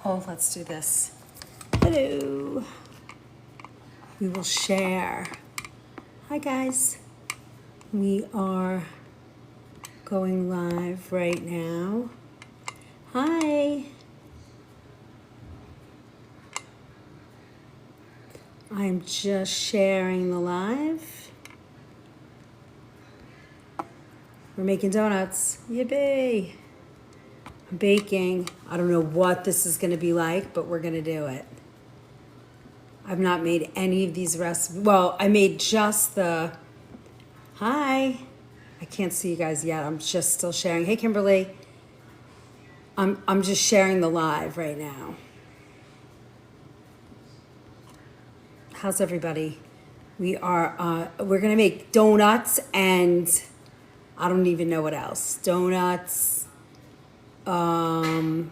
Oh, let's do this. Hello. We will share. Hi, guys. We are going live right now. Hi. I'm just sharing the live. We're making donuts. Yippee. I'm baking. I don't know what this is going to be like, but we're going to do it. I've not made any of these recipes. Well, I made just the... Hi. I can't see you guys yet. I'm just still sharing. Hey, Kimberly. I'm just sharing the live right now. How's everybody? We're gonna make donuts and I don't even know what else. Donuts. Hold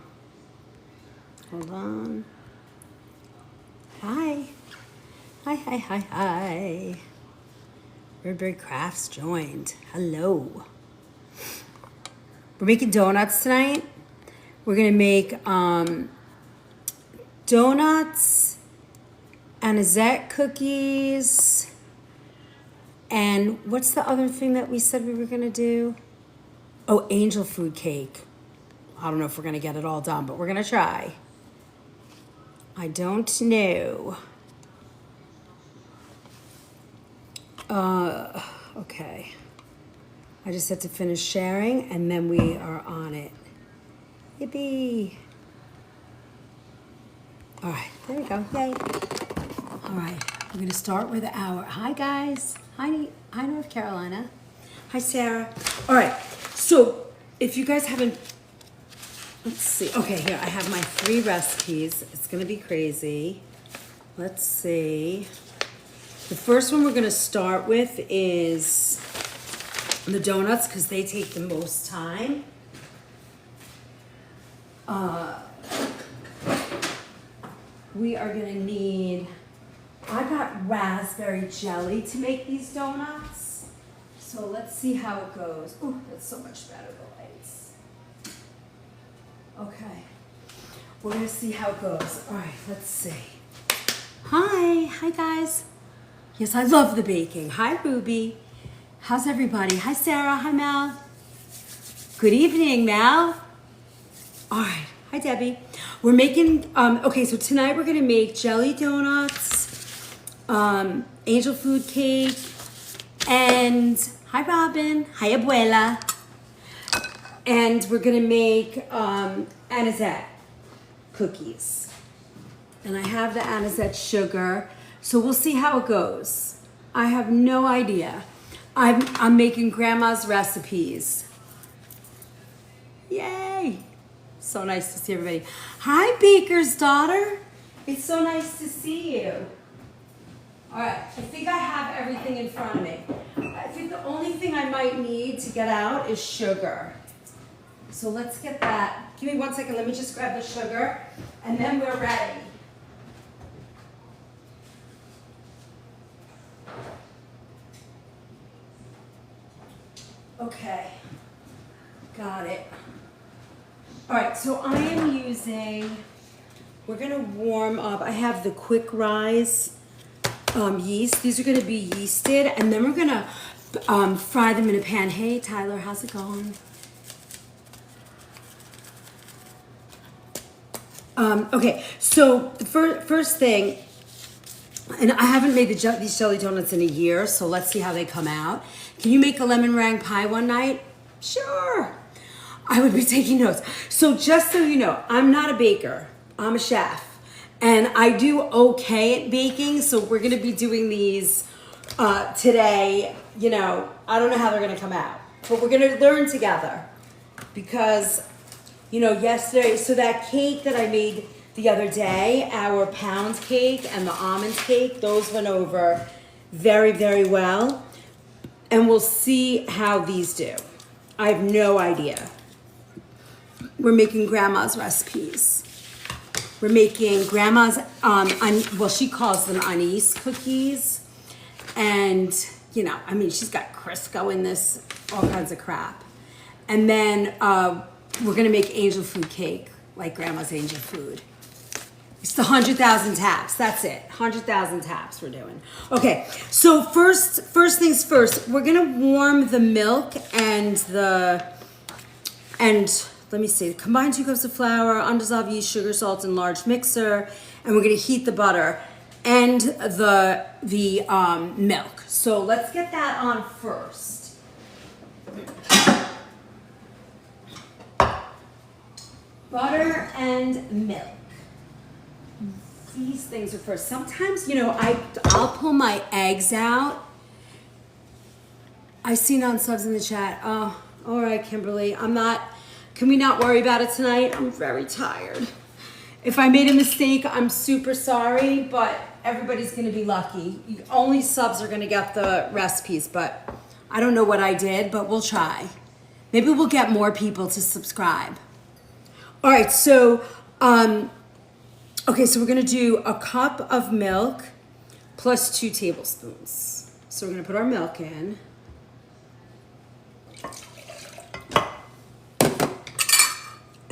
on. Hi. Hi. Birdberry Crafts joined. Hello. We're making donuts tonight. We're gonna make donuts, anisette cookies, and what's the other thing that we said we were gonna do? Oh, angel food cake. I don't know if we're gonna get it all done, but we're gonna try. I don't know. Okay. I just had to finish sharing and then we are on it. Yippee. All right, there we go, yay. All right, we're gonna start with our, hi guys. Hi North Carolina. Hi Sarah. All right, so if you guys haven't, let's see. Okay, here, I have my 3 recipes. It's gonna be crazy. Let's see. The first one we're gonna start with is the donuts because they take the most time. We are gonna need, I got raspberry jelly to make these donuts. So let's see how it goes. Oh, that's so much better, the lights. Okay, we're gonna see how it goes. All right, let's see. Hi guys. Yes, I love the baking. Hi, Ruby. How's everybody? Hi, Sarah. Hi, Mel. Good evening, Mel. All right. Hi, Debbie. We're making, okay, so tonight we're going to make jelly donuts, angel food cake, and hi, Robin. Hi, Abuela. And we're going to make anisette cookies. And I have the anisette sugar. So we'll see how it goes. I have no idea. I'm making grandma's recipes. Yay! So nice to see everybody. Hi, Baker's daughter. It's so nice to see you. All right, I think I have everything in front of me. I think the only thing I might need to get out is sugar. So let's get that. Give me 1 second. Let me just grab the sugar, and then we're ready. Okay, got it. All right, so I am using, we're gonna warm up, I have the Quick Rise yeast. These are gonna be yeasted, and then we're gonna fry them in a pan. Hey, Tyler, how's it going? Okay, so the first thing, and I haven't made these jelly donuts in a year, so let's see how they come out. Can you make a lemon meringue pie one night? Sure. I would be taking notes. So just so you know, I'm not a baker. I'm a chef. And I do okay at baking, so we're going to be doing these today. You know, I don't know how they're going to come out, but we're going to learn together. Because, you know, yesterday, so that cake that I made the other day, our pound cake and the almond cake, those went over very, very well. And we'll see how these do. I have no idea. We're making grandma's recipes. We're making grandma's, well, she calls them anise cookies. And, you know, I mean, she's got Crisco in this, all kinds of crap. And then we're gonna make angel food cake, like grandma's angel food. It's the 100,000 taps. That's it. 100,000 taps we're doing. Okay, so first things first, we're gonna warm the milk and let me see, combine 2 cups of flour, undissolved yeast, sugar, salt, and large mixer, and we're gonna heat the butter and the milk. So let's get that on first. Butter and milk. These things are first. Sometimes, you know, I'll pull my eggs out. I see non-subs in the chat. Oh, all right, Kimberly. Can we not worry about it tonight? I'm very tired. If I made a mistake, I'm super sorry, but everybody's gonna be lucky. Only subs are gonna get the recipes, but I don't know what I did, but we'll try. Maybe we'll get more people to subscribe. All right, so, okay, so we're gonna do a cup of milk plus 2 tablespoons. So we're gonna put our milk in.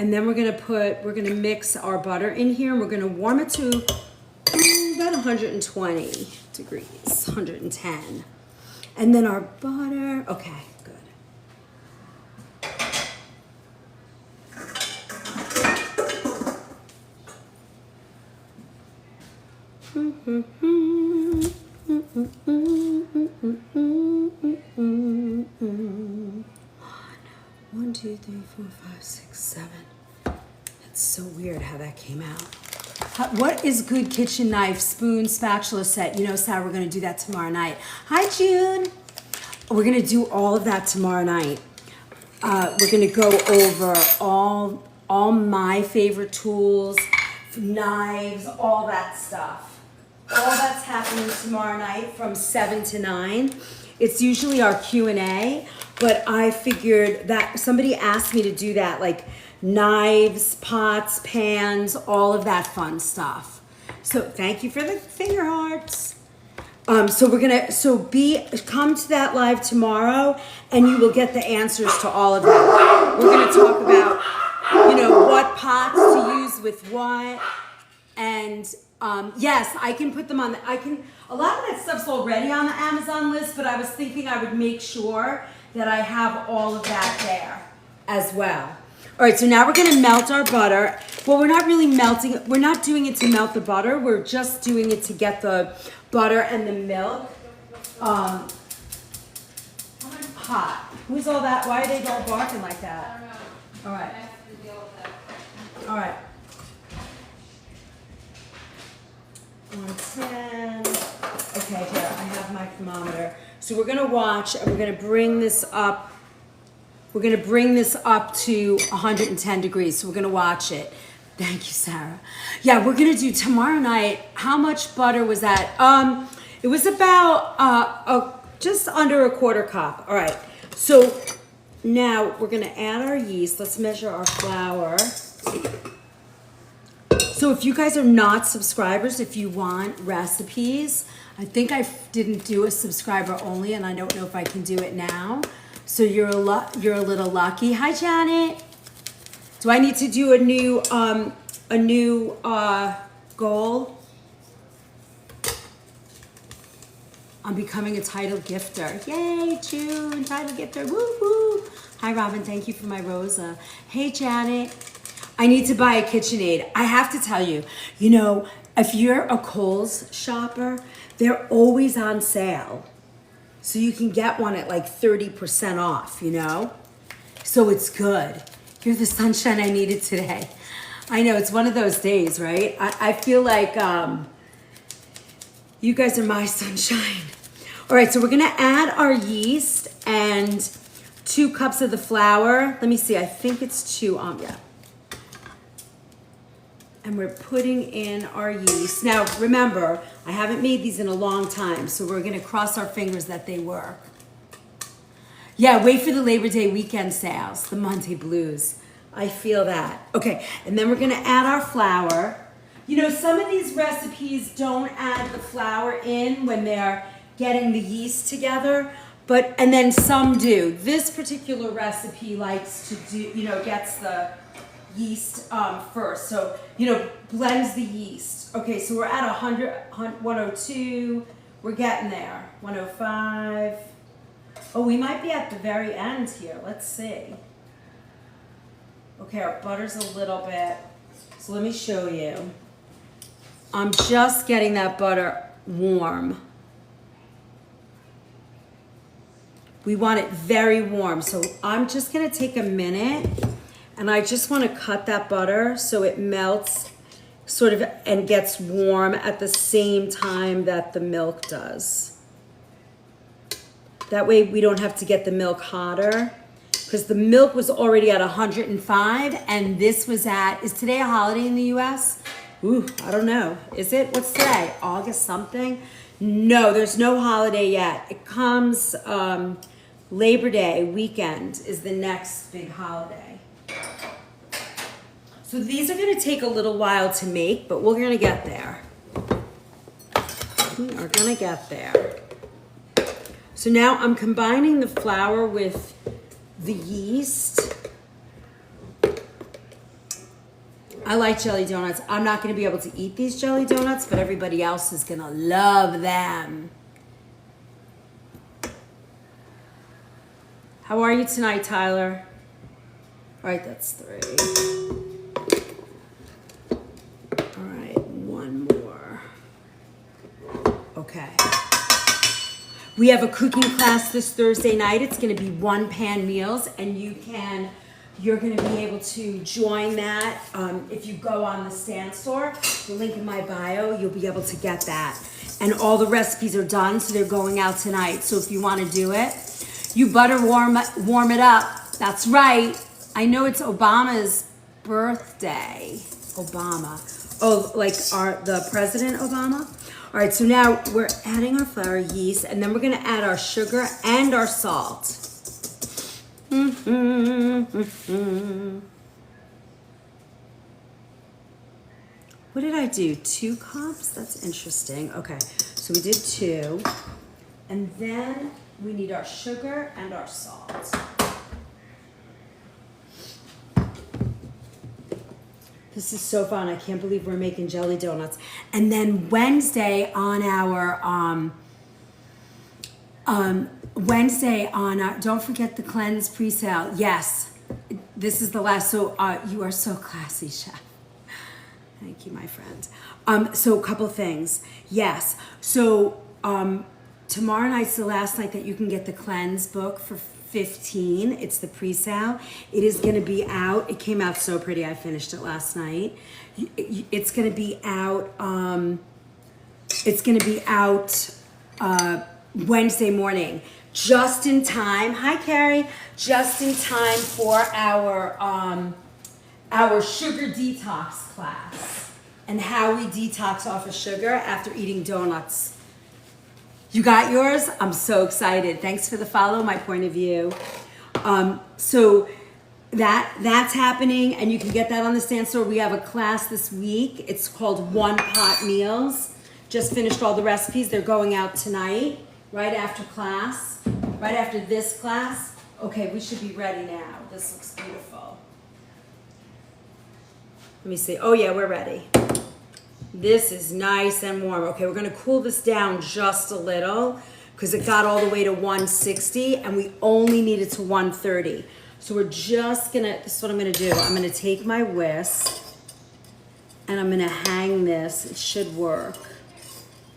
And then we're gonna mix our butter in here, and we're gonna warm it to about 120 degrees, 110. And then our butter, okay, good. One, two, three, 4, 5, 6, 7. That's so weird how that came out. What is good kitchen knife, spoon, spatula set? You know, Sarah, we're gonna do that tomorrow night. Hi, June. We're gonna do all of that tomorrow night. We're gonna go over all my favorite tools, knives, all that stuff. All that's happening tomorrow night from 7 to 9. It's usually our Q&A, but I figured that somebody asked me to do that, like knives, pots, pans, all of that fun stuff. So thank you for the finger hearts. So we're gonna come to that live tomorrow, and you will get the answers to all of that. We're gonna talk about, you know, what pots to use with what, and yes, I can put them on. A lot of that stuff's already on the Amazon list, but I was thinking I would make sure that I have all of that there as well. All right, so now we're gonna melt our butter. Well, we're not really melting it. We're not doing it to melt the butter. We're just doing it to get the butter and the milk hot. Who's all that? Why are they all barking like that? All right. All right. 110. Okay, here, I have my thermometer. So we're gonna watch, and we're gonna bring this up. We're gonna bring this up to 110 degrees. So we're gonna watch it. Thank you, Sarah. Yeah, we're gonna do tomorrow night. How much butter was that? It was about just under a quarter cup. All right, so now we're gonna add our yeast. Let's measure our flour. So if you guys are not subscribers, if you want recipes, I think I didn't do a subscriber only, and I don't know if I can do it now. So you're a little lucky. Hi, Janet. Do I need to do a new goal? I'm becoming a title gifter. Yay, June, title gifter. Woo woo. Hi, Robin. Thank you for my Rosa. Hey, Janet. I need to buy a KitchenAid. I have to tell you, you know, if you're a Kohl's shopper, they're always on sale. So you can get one at like 30% off, you know? So it's good. You're the sunshine I needed today. I know, it's one of those days, right? I feel like you guys are my sunshine. All right, so we're gonna add our yeast and 2 cups of the flour. Let me see, I think it's 2, yeah. And we're putting in our yeast. Now, remember, I haven't made these in a long time, so we're gonna cross our fingers that they work. Yeah, wait for the Labor Day weekend sales, the Monday blues. I feel that. Okay, and then we're gonna add our flour. You know, some of these recipes don't add the flour in when they're getting the yeast together, and then some do. This particular recipe likes to do, you know, gets the yeast first. So, blends the yeast. Okay, so we're at 102. We're getting there. 105. Oh, we might be at the very end here. Let's see. Okay, our butter's a little bit. So let me show you. I'm just getting that butter warm. We want it very warm. So I'm just gonna take a minute and I just wanna cut that butter so it melts sort of and gets warm at the same time that the milk does. That way we don't have to get the milk hotter because the milk was already at 105 and this was is today a holiday in the US? Ooh, I don't know. Is it? What's today? August something? No, there's no holiday yet. It comes, Labor Day weekend is the next big holiday. So these are gonna take a little while to make, but we're gonna get there. We are gonna get there. So now I'm combining the flour with the yeast. I like jelly donuts. I'm not gonna be able to eat these jelly donuts, but everybody else is gonna love them. How are you tonight, Tyler? All right, that's 3. All right, one more. Okay. We have a cooking class this Thursday night. It's gonna be 1-pan meals, and you're gonna be able to join that. If you go on the Stan Store, the link in my bio, you'll be able to get that. And all the recipes are done, so they're going out tonight. So if you wanna do it, you butter warm it up. That's right. I know it's Obama's birthday. Obama. Oh, like the President Obama? All right, so now we're adding our flour, yeast, and then we're gonna add our sugar and our salt. What did I do? 2 cups? That's interesting. Okay, so we did 2. And then we need our sugar and our salt. This is so fun. I can't believe we're making jelly donuts. And then Wednesday on our don't forget the cleanse pre-sale. Yes, this is the last. So you are so classy, chef. Thank you, my friend. So a couple things. Yes. So tomorrow night's the last night that you can get the cleanse book for $15. It's the pre-sale. It is going to be out. It came out so pretty. I finished it last night. It's going to be out. It's going to be out Wednesday morning, just in time. Hi, Carrie. Just in time for our sugar detox class and how we detox off of sugar after eating donuts. You got yours? I'm so excited. Thanks for the follow, my point of view. So that's happening, and you can get that on the Stan Store. We have a class this week. It's called One Pot Meals. Just finished all the recipes. They're going out tonight, right after class, right after this class. Okay, we should be ready now. This looks beautiful. Let me see. Oh yeah, we're ready. This is nice and warm. Okay, we're gonna cool this down just a little because it got all the way to 160 and we only need it to 130. So we're just gonna, this is what I'm gonna do. I'm gonna take my whisk and I'm gonna hang this. It should work.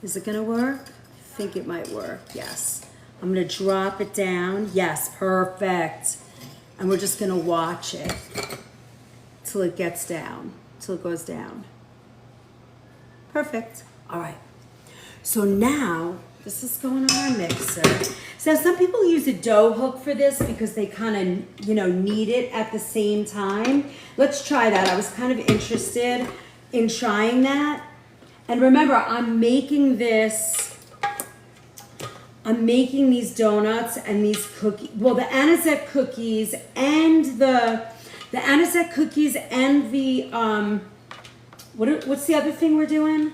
Is it gonna work? I think it might work, yes. I'm gonna drop it down. Yes, perfect. And we're just gonna watch it till it gets down, till it goes down. Perfect. All right. So now this is going on our mixer. So some people use a dough hook for this because they kind of, knead it at the same time. Let's try that. I was kind of interested in trying that. And remember, I'm making these donuts and these cookies. Well, the Anisette cookies and the what's the other thing we're doing?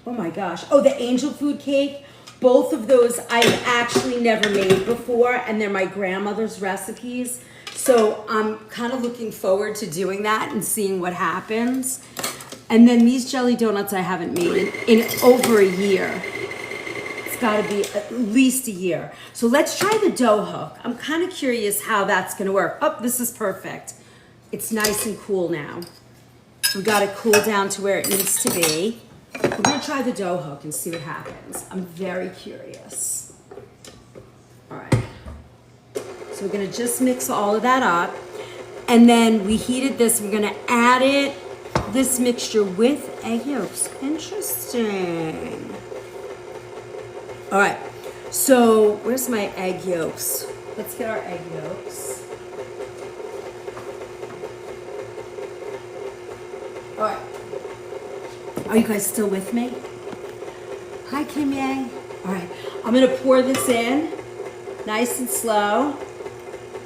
Oh my gosh. Oh, the angel food cake. Both of those I've actually never made before, and they're my grandmother's recipes. So So I'm kind of looking forward to doing that and seeing what happens. And then these jelly donuts I haven't made in over a year. It's got to be at least a year. So let's try the dough hook. I'm kind of curious how that's going to work. Oh, this is perfect. It's nice and cool now. We got it cool down to where it needs to be. We're going to try the dough hook and see what happens. I'm very curious. All right. So we're going to just mix all of that up. And then we heated this. We're going to add this mixture with egg yolks. Interesting. All right. So where's my egg yolks? Let's get our egg yolks. All right. Are you guys still with me? Hi, Kim Yang. All right. I'm going to pour this in nice and slow.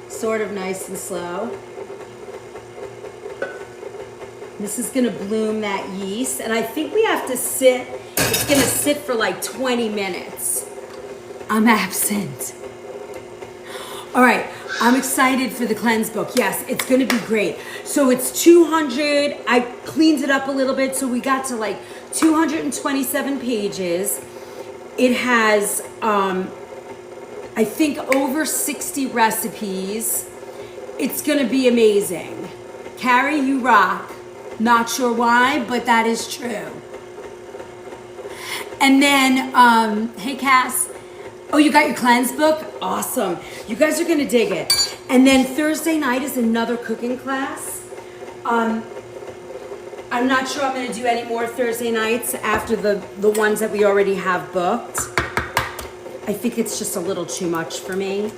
Sort of nice and slow. This is going to bloom that yeast. And I think we have to sit. It's going to sit for like 20 minutes. I'm absent. All right. I'm excited for the cleanse book. Yes, it's going to be great. So it's 200. I cleaned it up a little bit. So we got to like 227 pages. It has, I think, over 60 recipes. It's going to be amazing. Carrie, you rock. Not sure why, but that is true. And then, hey, Cass. Oh, you got your cleanse book? Awesome. You guys are going to dig it. And then Thursday night is another cooking class. I'm not sure I'm going to do any more Thursday nights after the ones that we already have booked. I think it's just a little too much for me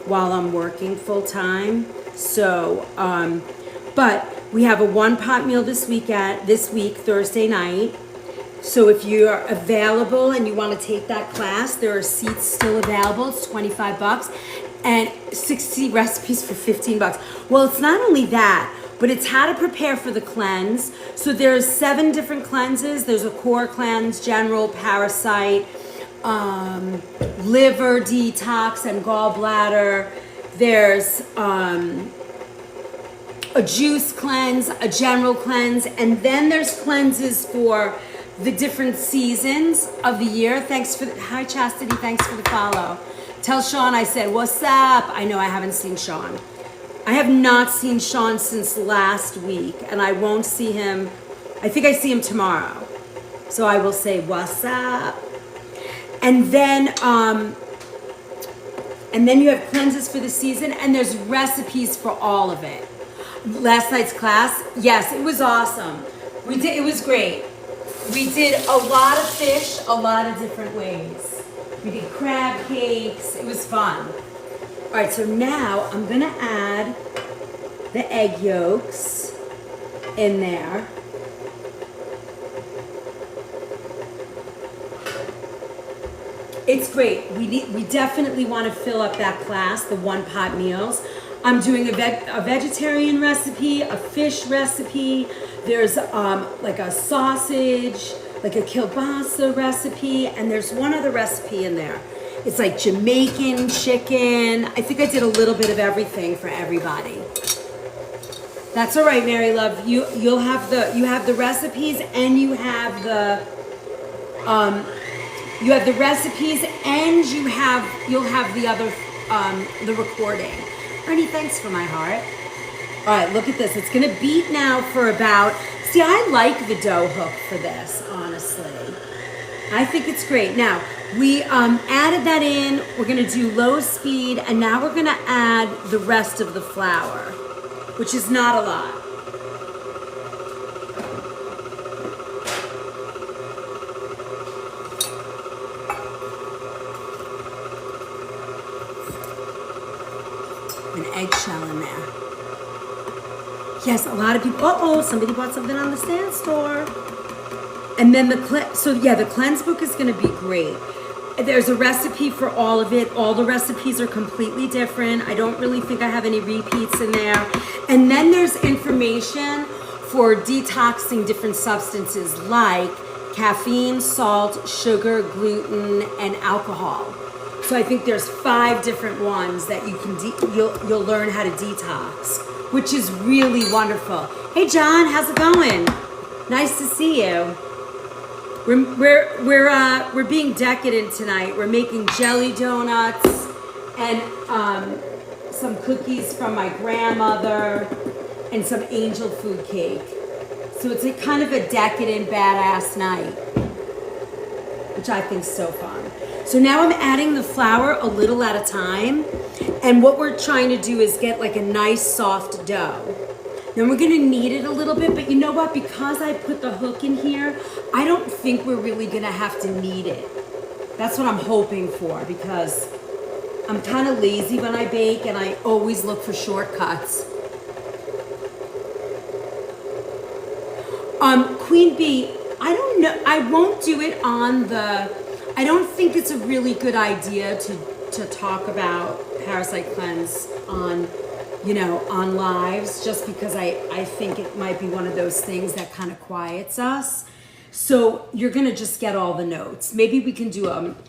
while I'm working full time. So, but we have a one-pot meal this week, Thursday night. So if you're available and you want to take that class, there are seats still available. It's $25 and 60 recipes for $15. Well, it's not only that, but it's how to prepare for the cleanse. So there's 7 different cleanses. There's a core cleanse, general, parasite, liver detox and gallbladder. There's a juice cleanse, a general cleanse, and then there's cleanses for the different seasons of the year. Hi Chastity, thanks for the follow. Tell Sean I said, what's up? I know I haven't seen Sean. I have not seen Sean since last week, and I won't see him. I think I see him tomorrow. So I will say, what's up? And then you have cleanses for the season, and there's recipes for all of it. Last night's class, yes, it was awesome. It was great. We did a lot of fish, a lot of different ways. We did crab cakes. It was fun. All right, so now I'm going to add the egg yolks in there. It's great. We definitely want to fill up that class, the one-pot meals. I'm doing a vegetarian recipe, a fish recipe. There's like a sausage, like a kielbasa recipe, and there's one other recipe in there. It's like Jamaican chicken. I think I did a little bit of everything for everybody. That's all right, Mary Love. You have the recipes, and you have the recipes, and you'll have the other the recording. Ernie, thanks for my heart. All right, look at this. It's going to beat now for about... See, I like the dough hook for this, honestly. I think it's great. Now, we added that in. We're going to do low speed, and now we're going to add the rest of the flour, which is not a lot. An eggshell in there. Yes, a lot of people. Uh-oh, somebody bought something on the stand store. And then the cleanse book is going to be great. There's a recipe for all of it. All the recipes are completely different. I don't really think I have any repeats in there. And then there's information for detoxing different substances like caffeine, salt, sugar, gluten, and alcohol. So I think there's 5 different ones that you can you'll learn how to detox, which is really wonderful. Hey John, how's it going? Nice to see you. We're being decadent tonight. We're making jelly donuts and some cookies from my grandmother and some angel food cake. So it's a kind of a decadent, badass night, which I think is so fun. So now I'm adding the flour a little at a time. And what we're trying to do is get like a nice soft dough. Then we're gonna knead it a little bit, but you know what? Because I put the hook in here, I don't think we're really gonna have to knead it. That's what I'm hoping for, because I'm kind of lazy when I bake and I always look for shortcuts. Queen Bee, I don't know, I won't do it on the, I don't think it's a really good idea to talk about Parasite Cleanse on, on lives, just because I think it might be one of those things that kind of quiets us. So you're gonna just get all the notes. Maybe we can do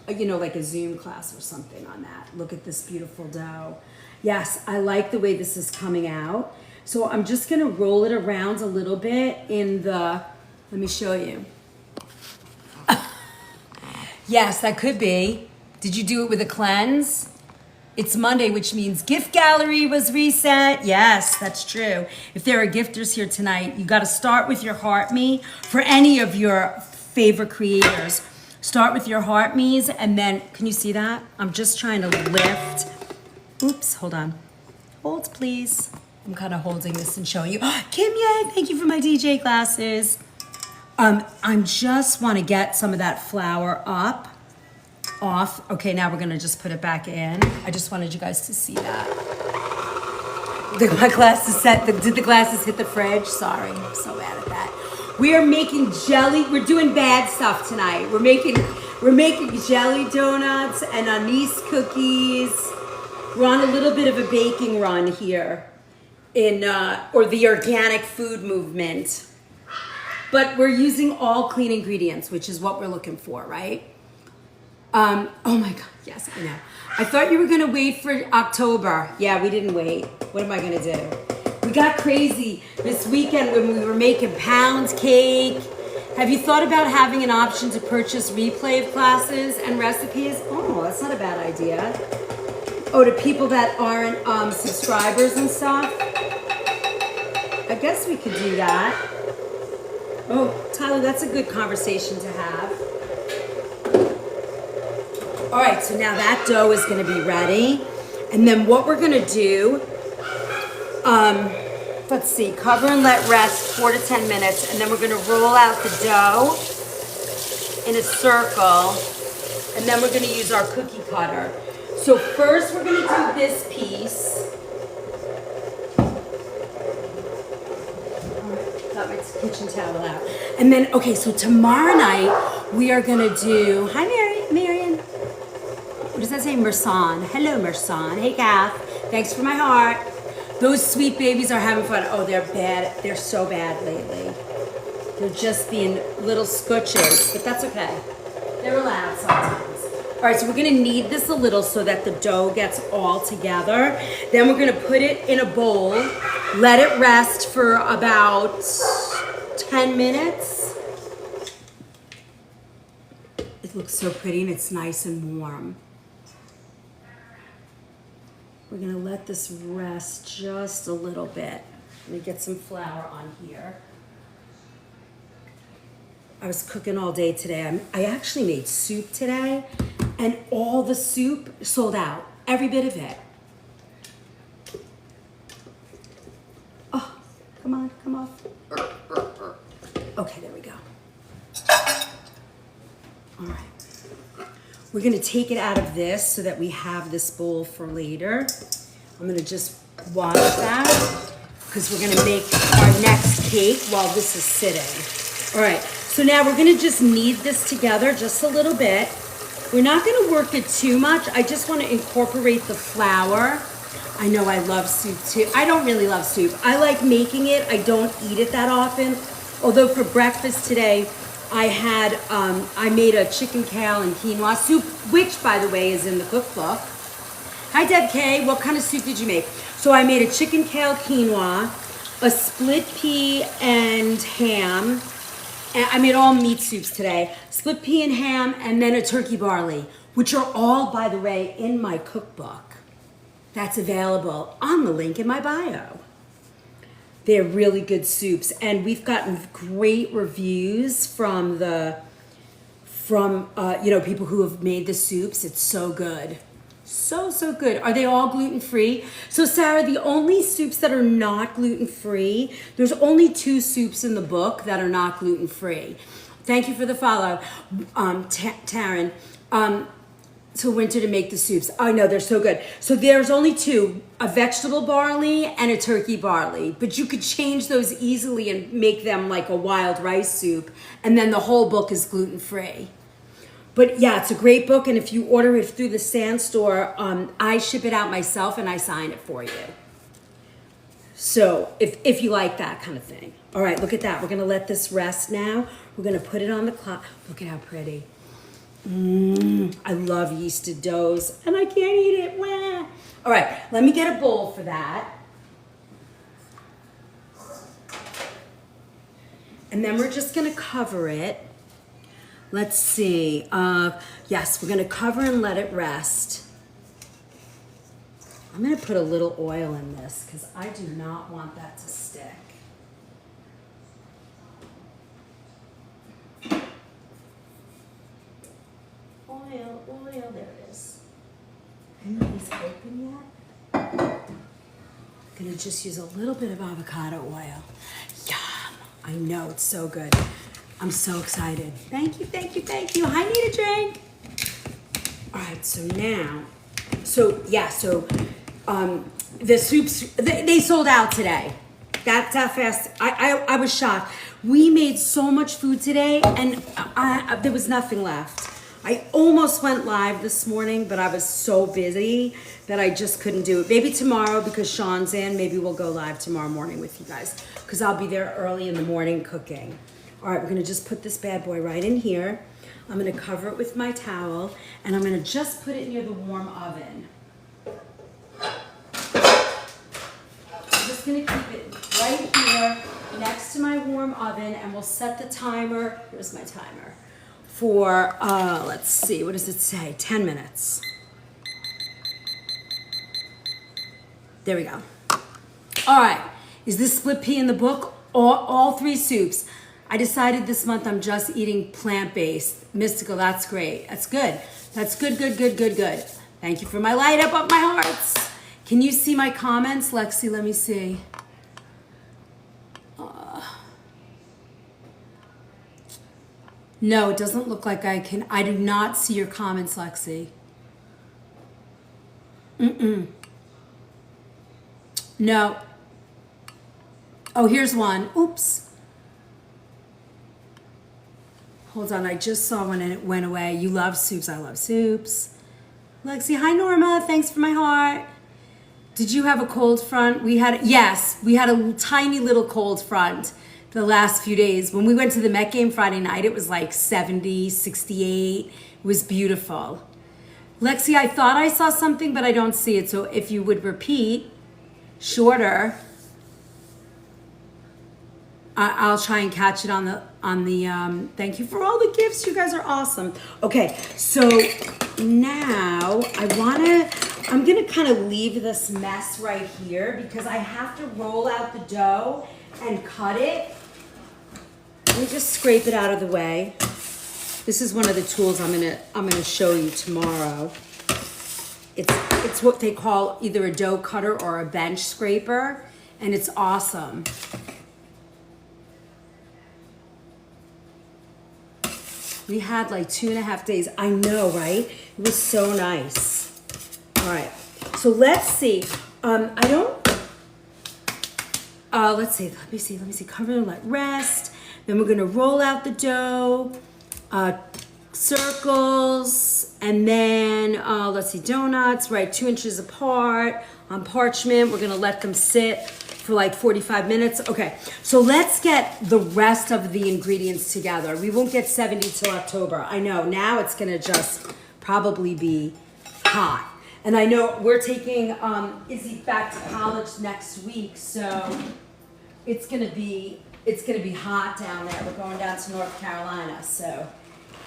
like a Zoom class or something on that. Look at this beautiful dough. Yes, I like the way this is coming out. So I'm just gonna roll it around a little bit in the, let me show you. Yes, that could be. Did you do it with a cleanse? It's Monday, which means gift gallery was reset. Yes, that's true. If there are gifters here tonight, you got to start with your heart me. For any of your favorite creators, start with your heart me's, and then, can you see that? I'm just trying to lift. Oops, hold on. Hold, please. I'm kind of holding this and showing you. Kim, yay, thank you for my DJ glasses. I just want to get some of that flour off. Okay, now we're gonna just put it back in. I just wanted you guys to see that. My glasses did the glasses hit the fridge? Sorry, I'm so bad at that. We are making jelly, we're doing bad stuff tonight. We're making jelly donuts and anise cookies. We're on a little bit of a baking run here or the organic food movement. But we're using all clean ingredients, which is what we're looking for, right? Oh my God, yes, I know. I thought you were gonna wait for October. Yeah, we didn't wait. What am I gonna do? We got crazy this weekend when we were making pound cake. Have you thought about having an option to purchase replay of classes and recipes? Oh, that's not a bad idea. Oh, to people that aren't subscribers and stuff? I guess we could do that. Oh, Tyler, that's a good conversation to have. All right, so now that dough is gonna be ready. And then what we're gonna do, let's see, cover and let rest 4 to 10 minutes, and then we're gonna roll out the dough in a circle, and then we're gonna use our cookie cutter. So first we're gonna do this piece. Got my kitchen towel out. And then, okay, so tomorrow night we are gonna do, hi Marion. What does that say? Mersan. Hello, Mersan. Hey, Kath. Thanks for my heart. Those sweet babies are having fun. Oh, they're bad. They're so bad lately. They're just being little scooches, but that's okay. They're allowed sometimes. All right, so we're gonna knead this a little so that the dough gets all together. Then we're gonna put it in a bowl, let it rest for about 10 minutes. It looks so pretty and it's nice and warm. We're gonna let this rest just a little bit. Let me get some flour on here. I was cooking all day today. I actually made soup today, and all the soup sold out, every bit of it. Oh, come off. Okay, there we go. All right. We're gonna take it out of this so that we have this bowl for later. I'm gonna just wash that because we're gonna make our next cake while this is sitting. All right, so now we're gonna just knead this together just a little bit. We're not gonna work it too much. I just wanna incorporate the flour. I know I love soup too. I don't really love soup. I like making it. I don't eat it that often. Although for breakfast today, I made a chicken kale and quinoa soup, which by the way is in the cookbook. Hi Deb K, what kind of soup did you make? So I made a chicken kale quinoa, a split pea and ham, and I made all meat soups today. Split pea and ham, and then a turkey barley, which are all, by the way, in my cookbook. That's available on the link in my bio. They're really good soups, and we've gotten great reviews from people who have made the soups. It's so good. So good. Are they all gluten-free? So Sarah, the only soups that are not gluten-free, there's only 2 soups in the book that are not gluten-free. Thank you for the follow, Taryn. To winter to make the soups. I know, they're so good. So there's only 2, a vegetable barley and a turkey barley, but you could change those easily and make them like a wild rice soup, and then the whole book is gluten-free. But yeah, it's a great book, and if you order it through the Sand Store, I ship it out myself and I sign it for you. So if you like that kind of thing. All right, look at that. We're gonna let this rest now. We're gonna put it on the clock. Look at how pretty. I love yeasted doughs, and I can't eat it. Wah. All right, let me get a bowl for that. And then we're just gonna cover it. Let's see. Yes, we're gonna cover and let it rest. I'm gonna put a little oil in this because I do not want that to stick. Oil, there it is. Are these open yet? Gonna just use a little bit of avocado oil. Yum! I know, it's so good. I'm so excited. Thank you. I need a drink. All right, so now, the soups, they sold out today. That's how fast, I was shocked. We made so much food today, and there was nothing left. I almost went live this morning, but I was so busy that I just couldn't do it. Maybe tomorrow, because Sean's in, maybe we'll go live tomorrow morning with you guys, because I'll be there early in the morning cooking. All right, we're gonna just put this bad boy right in here. I'm gonna cover it with my towel, and I'm gonna just put it near the warm oven. I'm just gonna keep it right here next to my warm oven, and we'll set the timer. Here's my timer. For, let's see, what does it say? 10 minutes. There we go. All right, is this split pea in the book? All 3 soups. I decided this month I'm just eating plant-based. Mystical, that's great. That's good. That's good. Thank you for my light up my hearts. Can you see my comments? Lexi, let me see. No, it doesn't look like I can. I do not see your comments, Lexi. No. Oh, here's one. Oops. Hold on, I just saw one and it went away. You love soups. I love soups. Lexi, hi Norma. Thanks for my heart. Did you have a cold front? Yes, we had a tiny little cold front the last few days. When we went to the Met game Friday night, it was like 70, 68. It was beautiful. Lexi, I thought I saw something, but I don't see it. So if you would repeat shorter, I'll try and catch it on the thank you for all the gifts. You guys are awesome. Okay, so now I'm gonna kind of leave this mess right here because I have to roll out the dough and cut it. Let me just scrape it out of the way. This is one of the tools I'm gonna show you tomorrow. It's what they call either a dough cutter or a bench scraper, and it's awesome. We had like 2.5 days. I know, right? It was so nice. All right, so let's see. Let's see, let me see. Cover and let rest. Then we're gonna roll out the dough, circles, and then let's see, donuts, right, 2 inches apart on parchment. We're gonna let them sit for like 45 minutes. Okay, so let's get the rest of the ingredients together. We won't get 70 till October. I know, now it's gonna just probably be hot. And I know we're taking Izzy back to college next week, so it's gonna be hot down there. We're going down to North Carolina, so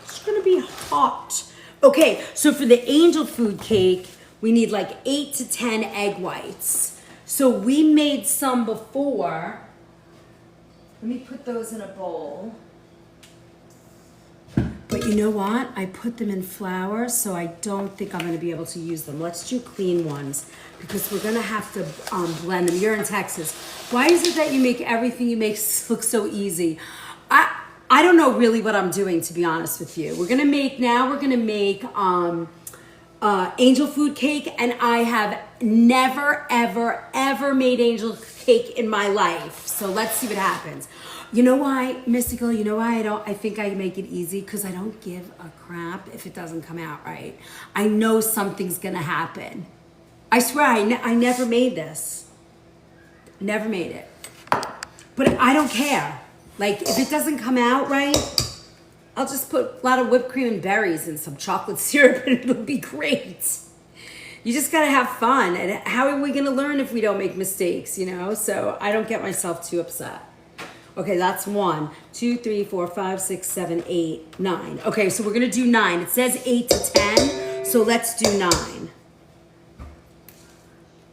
it's gonna be hot. Okay, so for the angel food cake, we need like 8 to 10 egg whites. So we made some before. Let me put those in a bowl. But you know what? I put them in flour, so I don't think I'm gonna be able to use them. Let's do clean ones because we're gonna have to blend them. You're in Texas. Why is it that you make everything you make look so easy? I don't know really what I'm doing, to be honest with you. We're gonna make angel food cake, and I have never, ever, ever made angel cake in my life. So let's see what happens. You know why, Mystical? You know why I think I make it easy? Because I don't give a crap if it doesn't come out right. I know something's gonna happen. I swear, I never made this. Never made it. But I don't care. Like, if it doesn't come out right, I'll just put a lot of whipped cream and berries and some chocolate syrup and it'll be great. You just gotta have fun. And how are we gonna learn if we don't make mistakes, you know? So I don't get myself too upset. Okay, that's 1, 2, 3, 4, 5, 6, 7, 8, 9. Okay, so we're gonna do 9. It says 8 to 10, so let's do 9.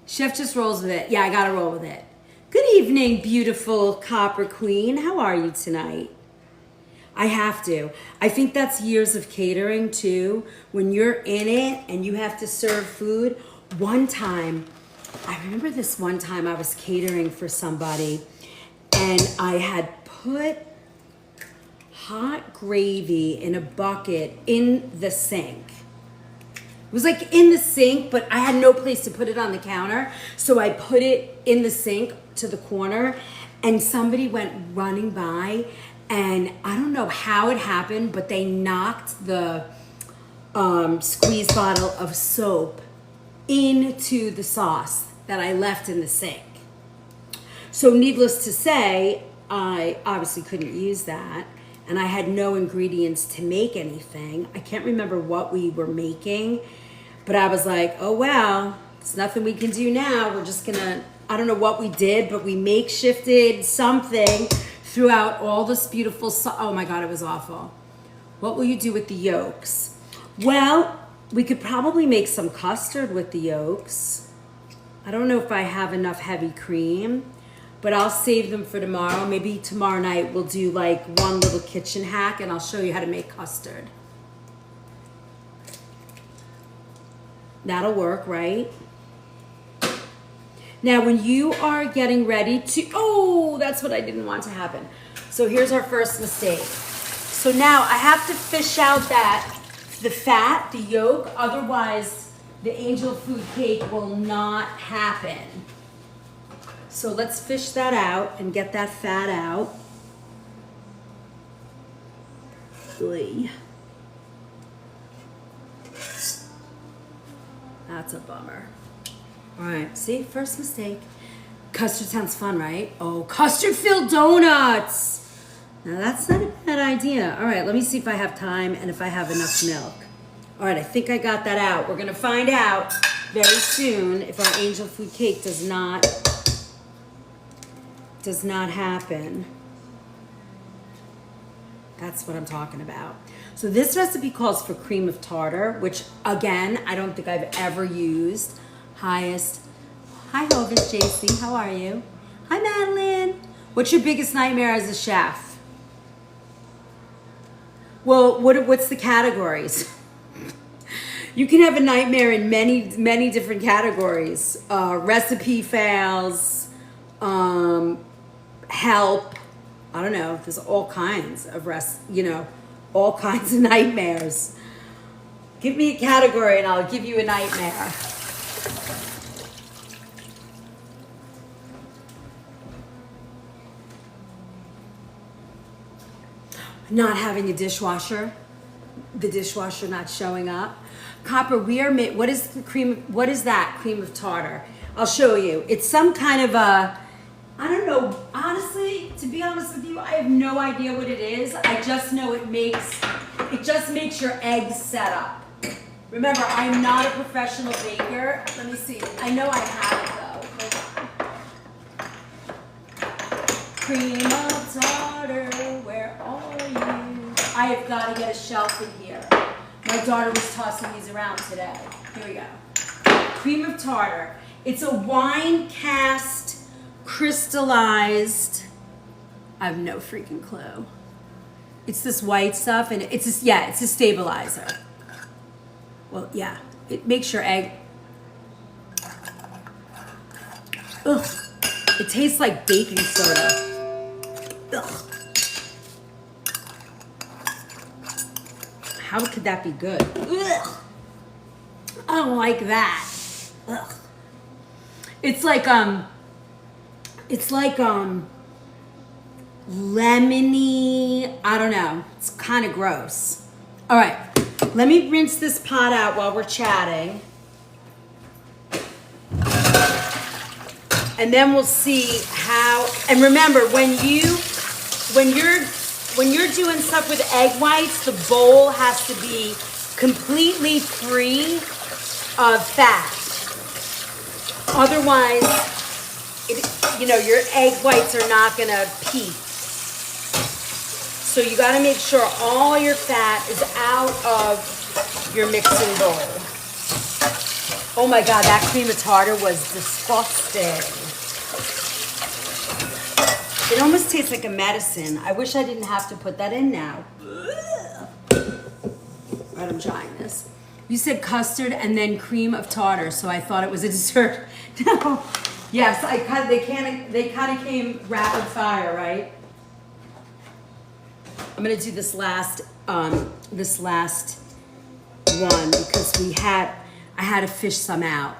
Chef just rolls with it. Yeah, I gotta roll with it. Good evening, beautiful Copper Queen. How are you tonight? I have to. I think that's years of catering too. When you're in it and you have to serve food. One time, I remember this one time I was catering for somebody and I had put hot gravy in a bucket in the sink. It was like in the sink, but I had no place to put it on the counter. So I put it in the sink to the corner and somebody went running by and I don't know how it happened, but they knocked the squeeze bottle of soap into the sauce that I left in the sink. So needless to say, I obviously couldn't use that. And I had no ingredients to make anything. I can't remember what we were making, but I was like, oh, well, there's nothing we can do now. We're just gonna, I don't know what we did, but we makeshifted something throughout all this beautiful, oh my God, it was awful. What will you do with the yolks? Well, we could probably make some custard with the yolks. I don't know if I have enough heavy cream, but I'll save them for tomorrow. Maybe tomorrow night we'll do like one little kitchen hack and I'll show you how to make custard. That'll work, right? Now, when you are getting ready to, oh, that's what I didn't want to happen. So here's our first mistake. So now I have to fish out the fat, the yolk, otherwise the angel food cake will not happen. So let's fish that out and get that fat out. Oy. That's a bummer. All right, see, first mistake. Custard sounds fun, right? Oh, custard-filled donuts. Now that's not a bad idea. All right, let me see if I have time and if I have enough milk. All right, I think I got that out. We're gonna find out very soon if our angel food cake does not happen. That's what I'm talking about. So this recipe calls for cream of tartar, which again, I don't think I've ever used. Hi Hovis JC, how are you? Hi Madeline. What's your biggest nightmare as a chef? Well, what's the categories? You can have a nightmare in many different categories. Recipe fails, help. I don't know. There's all kinds of all kinds of nightmares. Give me a category and I'll give you a nightmare. Not having a dishwasher, the dishwasher not showing up. Copper, what is that cream of tartar? I'll show you. It's some kind of I don't know. Honestly, to be honest with you, I have no idea what it is. I just know it just makes your eggs set up. Remember, I'm not a professional baker. Let me see. I know I have it though. Hold on. Cream of tartar, where are you? I have got to get a shelf in here. My daughter was tossing these around today. Here we go. Cream of tartar. It's a wine cast, crystallized. I have no freaking clue. It's this white stuff, and it's a stabilizer. Well, yeah, it makes your egg. Ugh, it tastes like baking soda. Ugh. How could that be good? Ugh. I don't like that. Ugh. It's like lemony. I don't know. It's kind of gross. All right, let me rinse this pot out while we're chatting, and then we'll see how. And remember, when you're doing stuff with egg whites, the bowl has to be completely free of fat. Otherwise, your egg whites are not gonna peak. So you gotta make sure all your fat is out of your mixing bowl. Oh my God, that cream of tartar was disgusting. It almost tastes like a medicine. I wish I didn't have to put that in now. All right, I'm trying this. You said custard and then cream of tartar, so I thought it was a dessert. No. Yes, they kind of came rapid fire, right? I'm gonna do this last one because I had to fish some out.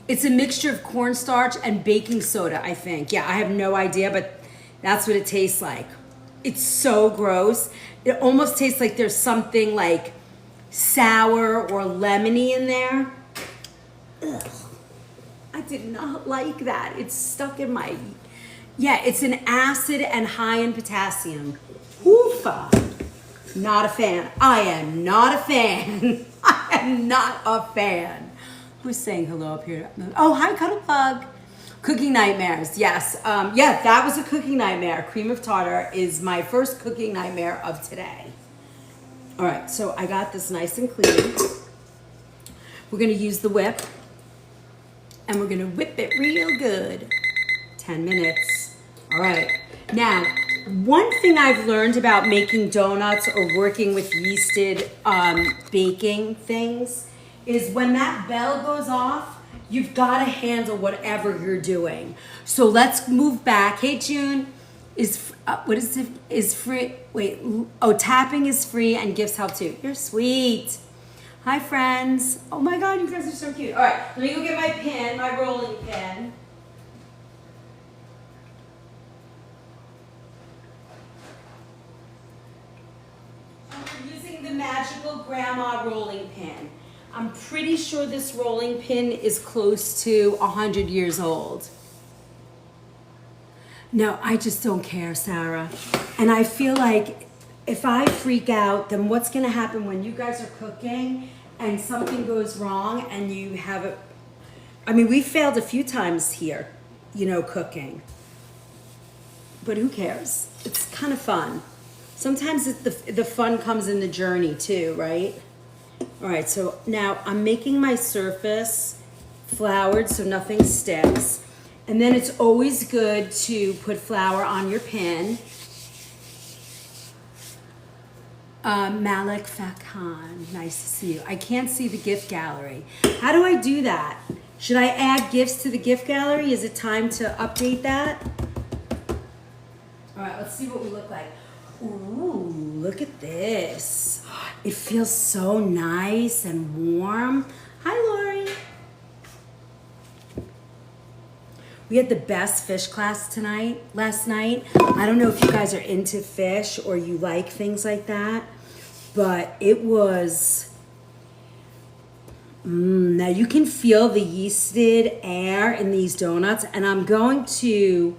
It's a mixture of cornstarch and baking soda, I think. Yeah, I have no idea, but that's what it tastes like. It's so gross. It almost tastes like there's something like sour or lemony in there. Ugh. I did not like that. It's stuck in my... Yeah, it's an acid and high in potassium. Oofa. Not a fan. I am not a fan. I am not a fan. Who's saying hello up here? Oh, hi, Cuddle Bug. Cooking nightmares. Yes. Yeah, that was a cooking nightmare. Cream of tartar is my first cooking nightmare of today. All right, so I got this nice and clean. We're going to use the whip. And we're going to whip it real good. 10 minutes. All right. Now, one thing I've learned about making donuts or working with yeasted baking things is when that bell goes off, you've got to handle whatever you're doing. So let's move back. Hey, June, what is it? Is free? Wait. Oh, tapping is free and gifts help too. You're sweet. Hi, friends. Oh my God, you guys are so cute. All right, let me go get my pin, my rolling pin. I'm using the magical grandma rolling pin. I'm pretty sure this rolling pin is close to 100 years old. No, I just don't care, Sarah. And I feel like if I freak out, then what's gonna happen when you guys are cooking and something goes wrong and you have it? I mean, we failed a few times here, cooking. But who cares? It's kind of fun. Sometimes the fun comes in the journey too, right? All right, so now I'm making my surface floured so nothing sticks. And then it's always good to put flour on your pin. Malik Fakhan, nice to see you. I can't see the gift gallery. How do I do that? Should I add gifts to the gift gallery? Is it time to update that? All right, let's see what we look like. Ooh, look at this. It feels so nice and warm. Hi, Lori. We had the best fish class last night. I don't know if you guys are into fish or you like things like that, but it was Now you can feel the yeasted air in these donuts, and I'm going to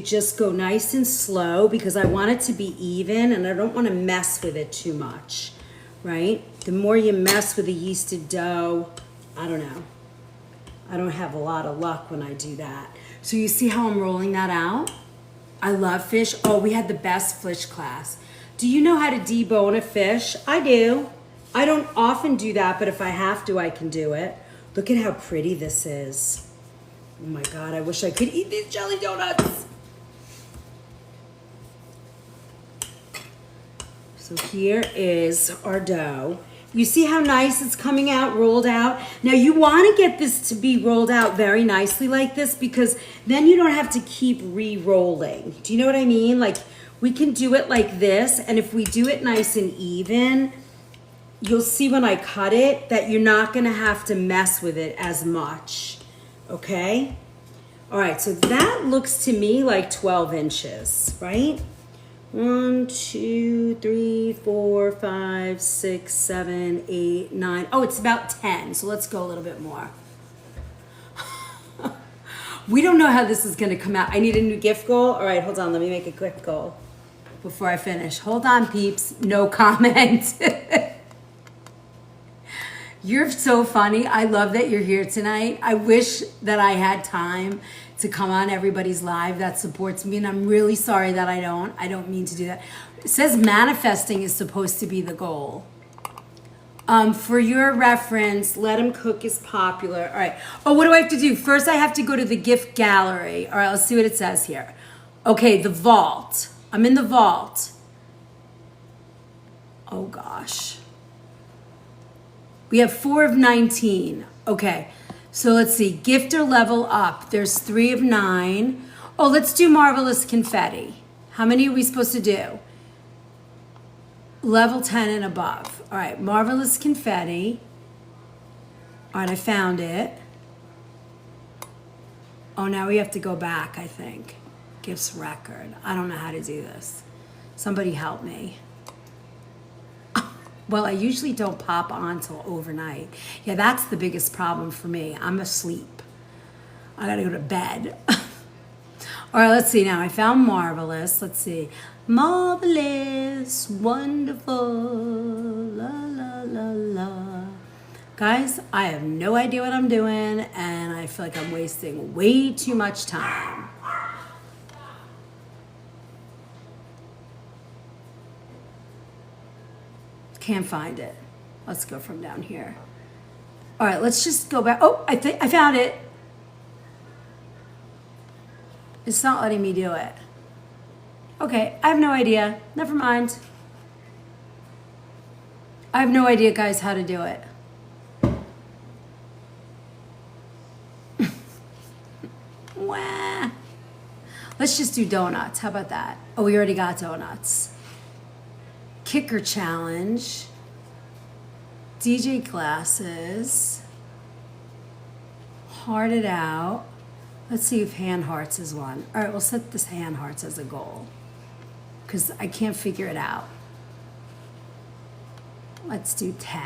just go nice and slow because I want it to be even and I don't want to mess with it too much, right? The more you mess with a yeasted dough, I don't know. I don't have a lot of luck when I do that. So you see how I'm rolling that out? I love fish. Oh, we had the best fish class. Do you know how to debone a fish? I do. I don't often do that, but if I have to, I can do it. Look at how pretty this is. Oh my God, I wish I could eat these jelly donuts. So here is our dough. You see how nice it's coming out, rolled out? Now you want to get this to be rolled out very nicely like this because then you don't have to keep re-rolling. Do you know what I mean? Like we can do it like this, and if we do it nice and even, you'll see when I cut it that you're not going to have to mess with it as much. Okay? All right, so that looks to me like 12 inches, right? 1, 2, 3, 4, 5, 6, 7, 8, 9. Oh, it's about 10, so let's go a little bit more. We don't know how this is going to come out. I need a new gift goal. All right, hold on. Let me make a quick goal before I finish. Hold on, peeps. No comment. You're so funny. I love that you're here tonight. I wish that I had time to come on everybody's live that supports me, and I'm really sorry that I don't. I don't mean to do that. It says manifesting is supposed to be the goal. For your reference, Let 'Em Cook is popular. All right. Oh, what do I have to do? First, I have to go to the gift gallery. All right, let's see what it says here. Okay, the vault. I'm in the vault. Oh, gosh. We have 4 of 19. Okay, so let's see. Gift or level up. There's 3 of 9. Oh, let's do Marvelous Confetti. How many are we supposed to do? Level 10 and above. All right, Marvelous Confetti. All right, I found it. Oh, now we have to go back, I think. Gifts record. I don't know how to do this. Somebody help me. Well, I usually don't pop on till overnight. Yeah, that's the biggest problem for me. I'm asleep. I gotta go to bed. All right, let's see now. I found Marvelous. Let's see. Marvelous, wonderful, la, la, la, la. Guys, I have no idea what I'm doing, and I feel like I'm wasting way too much time. Can't find it. Let's go from down here. All right, let's just go back. Oh, I think I found it. It's not letting me do it. Okay, I have no idea. Never mind. I have no idea, guys, how to do it. Wah. Let's just do donuts. How about that? Oh, we already got donuts. Kicker challenge. DJ glasses. Heart it out. Let's see if hand hearts is one. All right, we'll set this hand hearts as a goal because I can't figure it out. Let's do 10.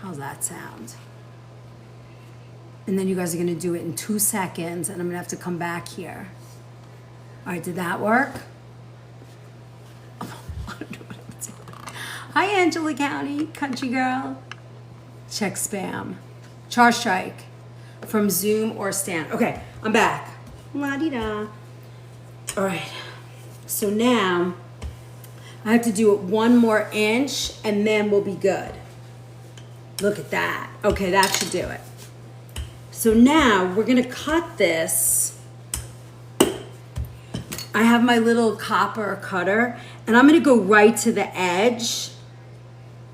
How's that sound? And then you guys are going to do it in 2 seconds, and I'm going to have to come back here. All right, did that work? Hi, Angela County, country girl. Check spam. Char strike from Zoom or Stan. Okay, I'm back. La-di-da. All right, so now I have to do it 1 more inch and then we'll be good. Look at that. Okay, that should do it. So now we're gonna cut this. I have my little copper cutter and I'm gonna go right to the edge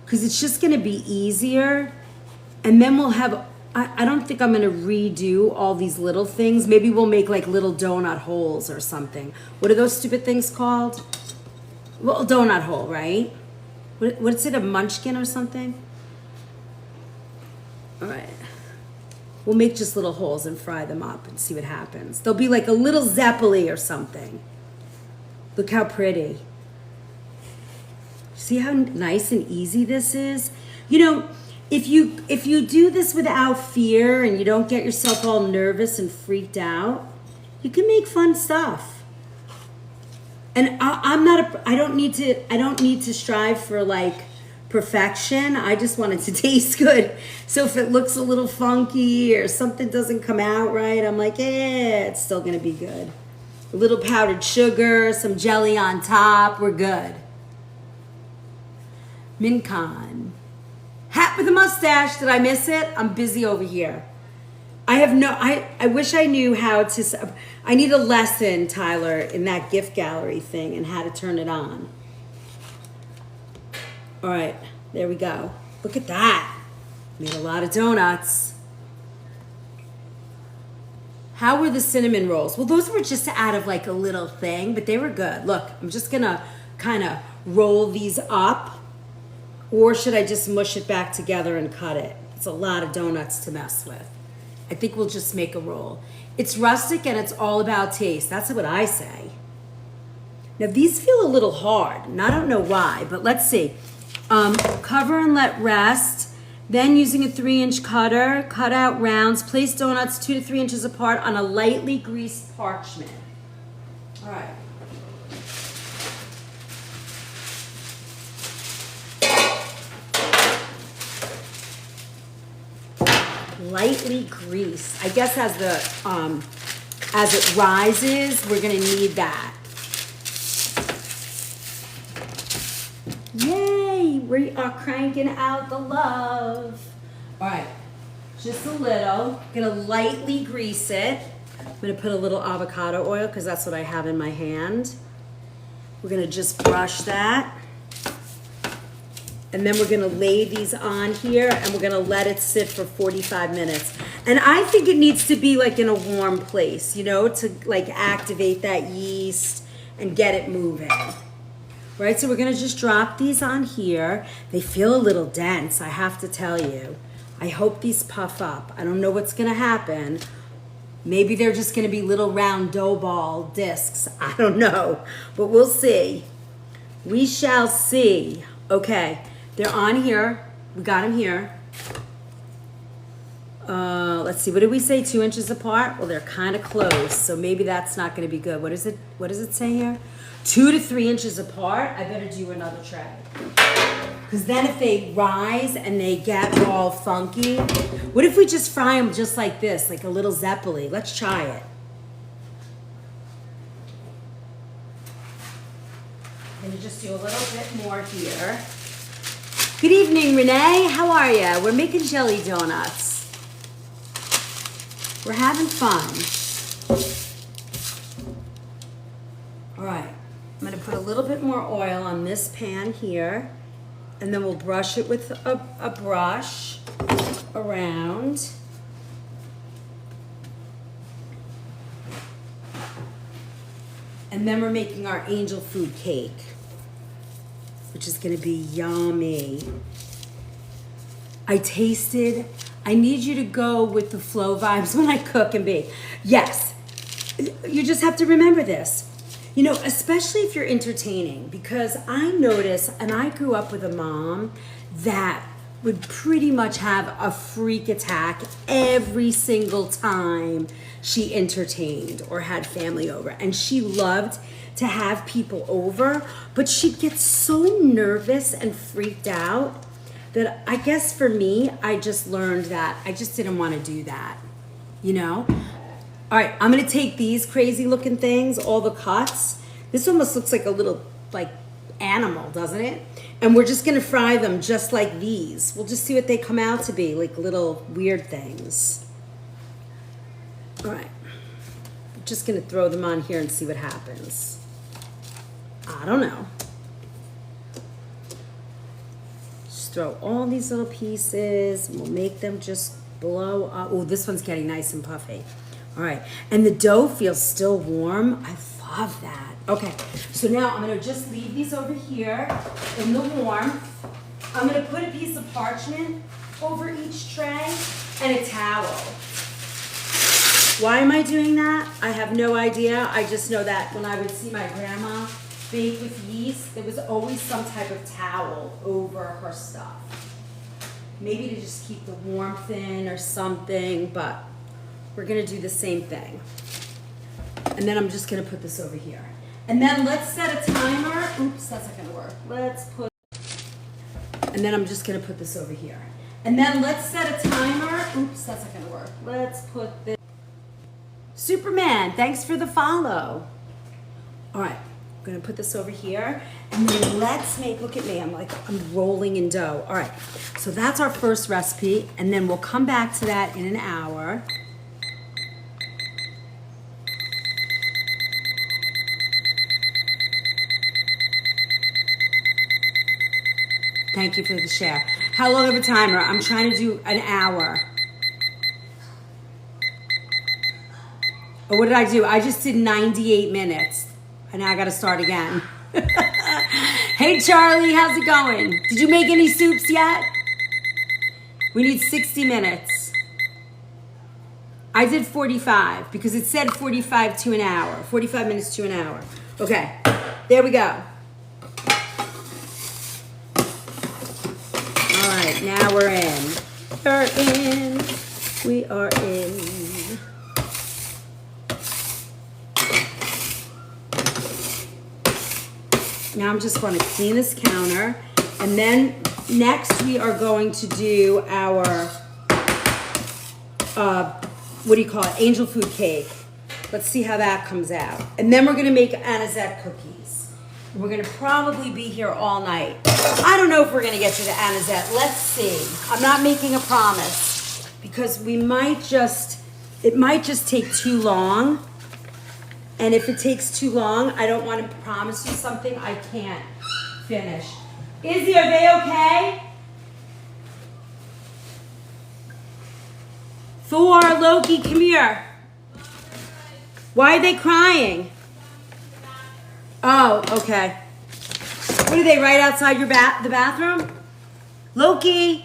because it's just gonna be easier. And then we'll have, I don't think I'm gonna redo all these little things. Maybe we'll make like little donut holes or something. What are those stupid things called? Well, donut hole, right? What's it, a munchkin or something? All right. We'll make just little holes and fry them up and see what happens. They'll be like a little zeppeli or something. Look how pretty. See how nice and easy this is? You know, if you do this without fear and you don't get yourself all nervous and freaked out, you can make fun stuff. And I don't need to strive for like perfection. I just want it to taste good. So if it looks a little funky or something doesn't come out right, I'm like, it's still gonna be good. A little powdered sugar, some jelly on top, we're good. Minkan. Hat with a mustache, did I miss it? I'm busy over here. I wish I knew how to, I need a lesson, Tyler, in that gift gallery thing and how to turn it on. All right, there we go. Look at that. Made a lot of donuts. How were the cinnamon rolls? Well, those were just out of like a little thing, but they were good. Look, I'm just gonna kind of roll these up. Or should I just mush it back together and cut it? It's a lot of donuts to mess with. I think we'll just make a roll. It's rustic and it's all about taste. That's what I say. Now these feel a little hard, and I don't know why, but let's see. Cover and let rest. Then using a 3-inch cutter, cut out rounds. Place donuts 2 to 3 inches apart on a lightly greased parchment. All right. Lightly greased. I guess as it rises, we're gonna need that. Yay! We are cranking out the love. All right, just a little. Gonna lightly grease it. I'm gonna put a little avocado oil because that's what I have in my hand. We're gonna just brush that. And then we're gonna lay these on here and we're gonna let it sit for 45 minutes. And I think it needs to be like in a warm place, you know, to like activate that yeast and get it moving. Right, so we're gonna just drop these on here. They feel a little dense, I have to tell you. I hope these puff up. I don't know what's gonna happen. Maybe they're just gonna be little round dough ball discs. I don't know, but we'll see. We shall see. Okay. They're on here. We got them here. Let's see. What did we say? 2 inches apart? Well, they're kind of close, so maybe that's not going to be good. What is it? What does it say here? 2 to 3 inches apart. I better do another tray. Because then if they rise and they get all funky, what if we just fry them just like this, like a little zeppoli? Let's try it. I'm going to just do a little bit more here. Good evening, Renee. How are you? We're making jelly donuts. We're having fun. All right. I'm going to put a little bit more oil on this pan here, and then we'll brush it with a brush around. And then we're making our angel food cake, which is gonna be yummy. I need you to go with the flow vibes when I cook and bake. Yes, you just have to remember this. You know, especially if you're entertaining, because I notice, and I grew up with a mom that would pretty much have a freak attack every single time she entertained or had family over. And she loved to have people over, but she'd get so nervous and freaked out that I guess for me, I just learned that I just didn't want to do that, you know? All right, I'm gonna take these crazy looking things, all the cuts. This almost looks like a little like animal, doesn't it? And we're just gonna fry them just like these. We'll just see what they come out to be, like little weird things. All right, I'm just gonna throw them on here and see what happens. I don't know. Just throw all these little pieces and we'll make them just blow up. Oh, this one's getting nice and puffy. All right, and the dough feels still warm. I love that. Okay, so now I'm gonna just leave these over here in the warmth. I'm gonna put a piece of parchment over each tray and a towel. Why am I doing that? I have no idea. I just know that when I would see my grandma bake with yeast, there was always some type of towel over her stuff. maybe to just keep the warmth in or something, but we're gonna do the same thing. And then I'm just gonna put this over here. And then let's set a timer. Oops, that's not gonna work. And then I'm just gonna put this over here. And then let's set a timer. Oops, that's not gonna work. Let's put this. Superman, thanks for the follow. All right, I'm gonna put this over here. And then let's make, look at me, I'm rolling in dough. All right, so that's our first recipe. And then we'll come back to that in an hour. Thank you for the share. How long of a timer? I'm trying to do an hour. Or what did I do? I just did 98 minutes. And now I gotta start again. Hey Charlie, how's it going? Did you make any soups yet? We need 60 minutes. I did 45 because it said 45 to an hour. 45 minutes to an hour. Okay, there we go. All right, now we're in. We are in. Now I'm just going to clean this counter. And then next we are going to do our, what do you call it? Angel food cake. Let's see how that comes out. And then we're going to make anisette cookies. We're going to probably be here all night. I don't know if we're going to get to the anisette. Let's see. I'm not making a promise because we might just, it might just take too long. And if it takes too long, I don't want to promise you something I can't finish. Izzy, are they okay? Thor, Loki, come here. Why are they crying? Oh, okay. What are they, right outside your the bathroom? Loki.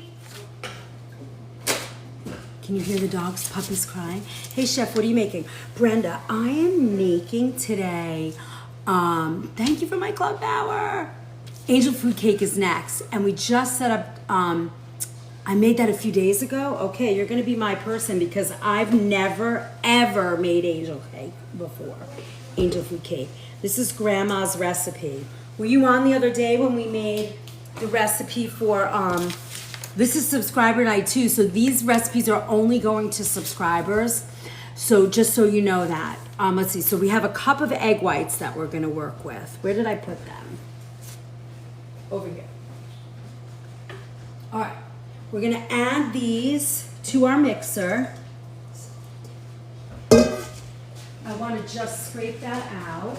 Can you hear the dogs, puppies crying? Hey, Chef, what are you making? Brenda, I am making today, thank you for my club hour. Angel food cake is next. And we just set up, I made that a few days ago. Okay, you're gonna be my person because I've never, ever made angel cake before. Angel food cake. This is Grandma's recipe. Were you on the other day when we made the recipe for, this is subscriber night too, so these recipes are only going to subscribers. So just so you know that. Let's see, so we have a cup of egg whites that we're gonna work with. Where did I put them? Over here. All right, we're gonna add these to our mixer. I wanna just scrape that out.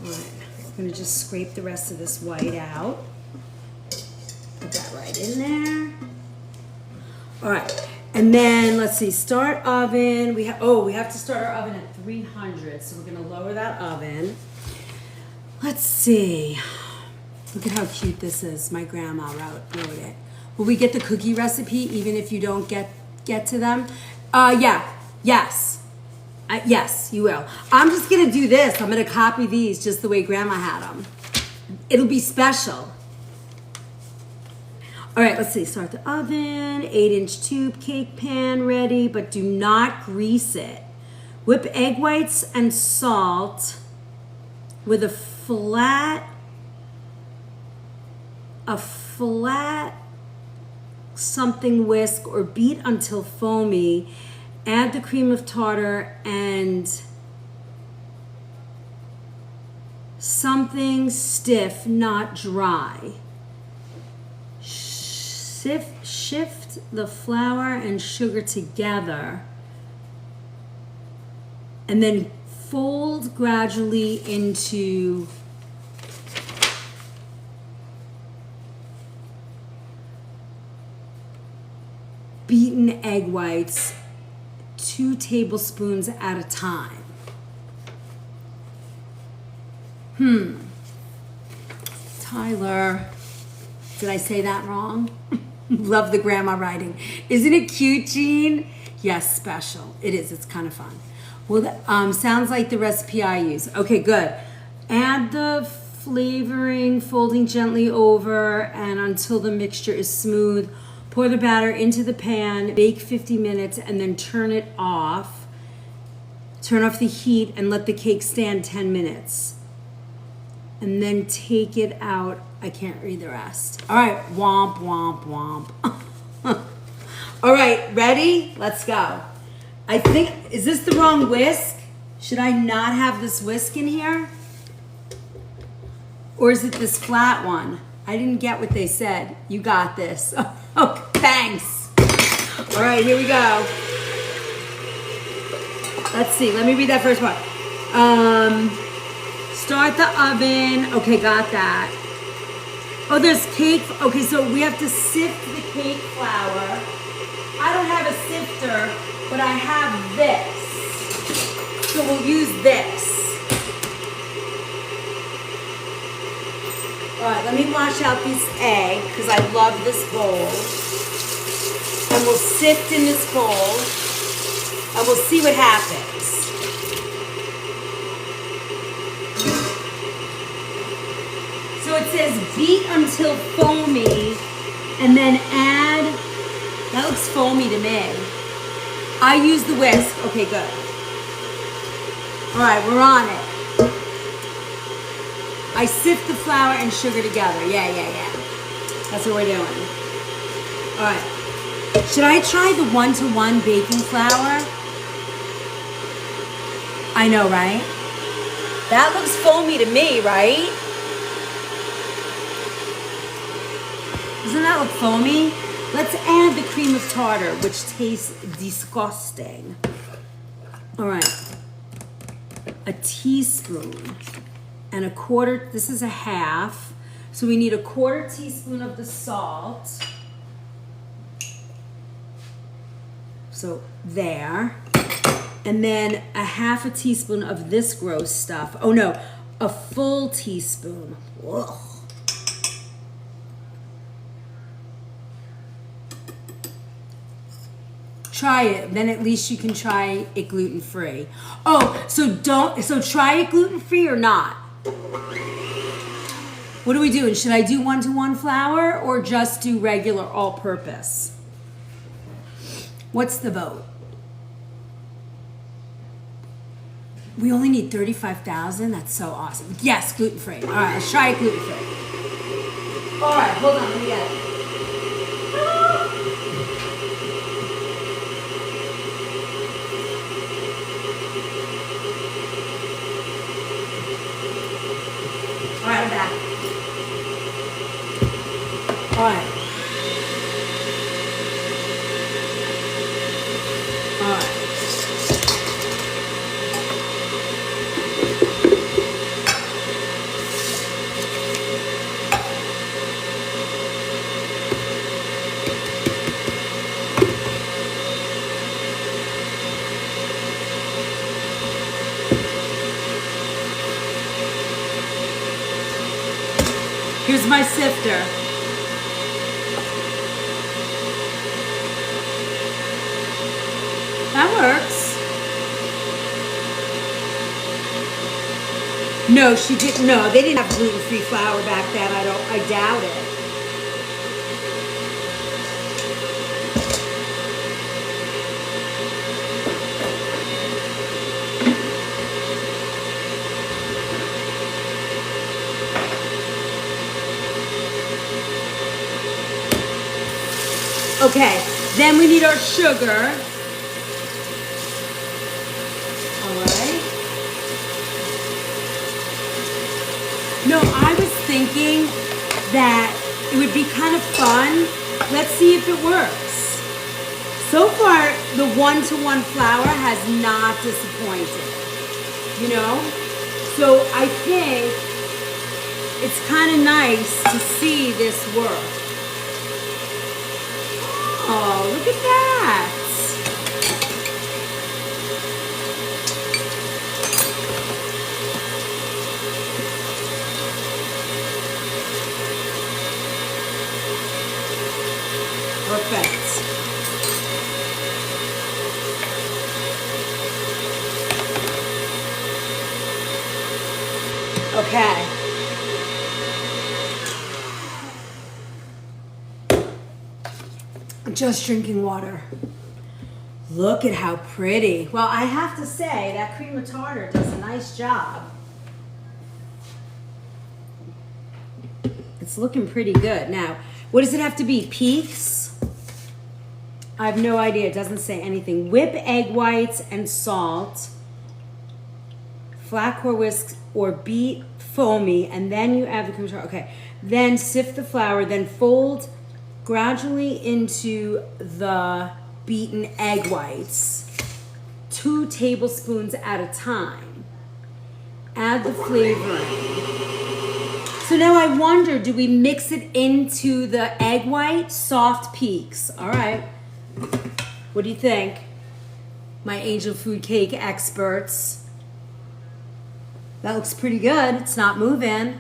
All right. I'm gonna just scrape the rest of this white out. Put that right in there. All right, and then let's see, start oven. We have to start our oven at 300, so we're gonna lower that oven. Let's see. Look at how cute this is. My grandma wrote it. Will we get the cookie recipe even if you don't get to them? Yes. Yes, you will. I'm just gonna do this. I'm gonna copy these just the way Grandma had them. It'll be special. All right, let's see. Start the oven. 8-inch tube cake pan ready, but do not grease it. Whip egg whites and salt with a flat something whisk or beat until foamy. Add the cream of tartar and something stiff, not dry. Shift the flour and sugar together and then fold gradually into beaten egg whites 2 tablespoons at a time. Tyler, did I say that wrong? Love the grandma writing. Isn't it cute, Jean? Yes, special. It is. It's kind of fun. Well, sounds like the recipe I use. Okay, good. Add the flavoring, folding gently over and until the mixture is smooth. Pour the batter into the pan, bake 50 minutes, and then turn it off. Turn off the heat and let the cake stand 10 minutes. And then take it out. I can't read the rest. All right, womp, womp, womp. All right, ready? Let's go. I think, is this the wrong whisk? Should I not have this whisk in here? Or is it this flat one? I didn't get what they said. You got this. Oh, thanks. All right, here we go. Let's see, let me read that first part. Start the oven. Okay, got that. Oh, there's cake. Okay, so we have to sift the cake flour. I don't have a sifter, but I have this. So we'll use this. All right, let me wash out this egg because I love this bowl. And we'll sift in this bowl and we'll see what happens. So it says beat until foamy and then add, that looks foamy to me. I use the whisk. Okay, good. All right, we're on it. I sift the flour and sugar together. Yeah. That's what we're doing. All right. Should I try the 1-to-1 baking flour? I know, right? That looks foamy to me, right? Doesn't that look foamy? Let's add the cream of tartar, which tastes disgusting. All right. A teaspoon and a quarter, this is a half. So we need a quarter teaspoon of the salt. So there. And then a half a teaspoon of this gross stuff. Oh no, a full teaspoon. Ugh. Try it, then at least you can try it gluten-free. Oh, so try it gluten-free or not? What are we doing? Should I do 1-to-1 flour or just do regular all-purpose? What's the vote? We only need 35,000? That's so awesome. Yes, gluten-free. All right, let's try it gluten-free. All right, hold on, let me get it. All right, I'm back. All right. All right. Here's my sifter. That works. No, she didn't. No, they didn't have gluten-free flour back then. I doubt it. Okay, then we need our sugar. All right. No, I was thinking that it would be kind of fun. Let's see if it works. So far, the 1-to-1 flour has not disappointed, you know? So I think it's kind of nice to see this work. Oh, look at that. Perfect. Okay. Just drinking water. Look at how pretty. Well, I have to say that cream of tartar does a nice job. It's looking pretty good. Now, what does it have to be? Peaks? I have no idea. It doesn't say anything. Whip egg whites and salt. Flat core whisk or beat foamy, and then you add the cream of tartar. Okay. Then sift the flour, then fold gradually into the beaten egg whites, 2 tablespoons at a time. Add the flavoring. So now I wonder, do we mix it into the egg white? Soft peaks. All right. What do you think? My angel food cake experts. That looks pretty good. It's not moving.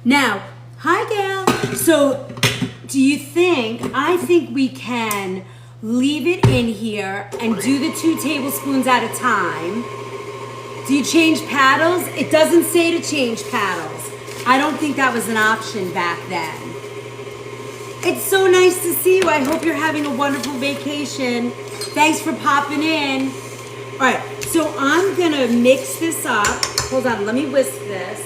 Now, hi Gail. So do you think, I think we can leave it in here and do the 2 tablespoons at a time. Do you change paddles? It doesn't say to change paddles. I don't think that was an option back then. It's so nice to see you. I hope you're having a wonderful vacation. Thanks for popping in. All right, so I'm gonna mix this up. Hold on, let me whisk this.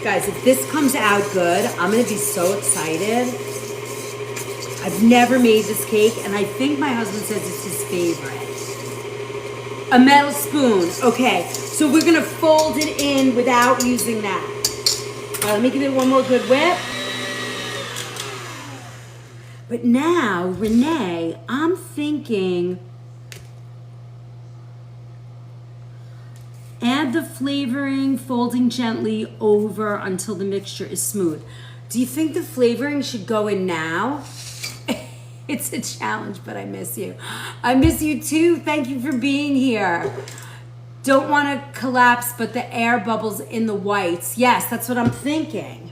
Guys, if this comes out good, I'm gonna be so excited. I've never made this cake, and I think my husband says it's his favorite. A metal spoon, okay. So we're gonna fold it in without using that. All right, let me give it one more good whip. But now, Renee, I'm thinking, add the flavoring, folding gently over until the mixture is smooth. Do you think the flavoring should go in now? It's a challenge, but I miss you. I miss you too. Thank you for being here. Don't want to collapse, but the air bubbles in the whites. Yes, that's what I'm thinking.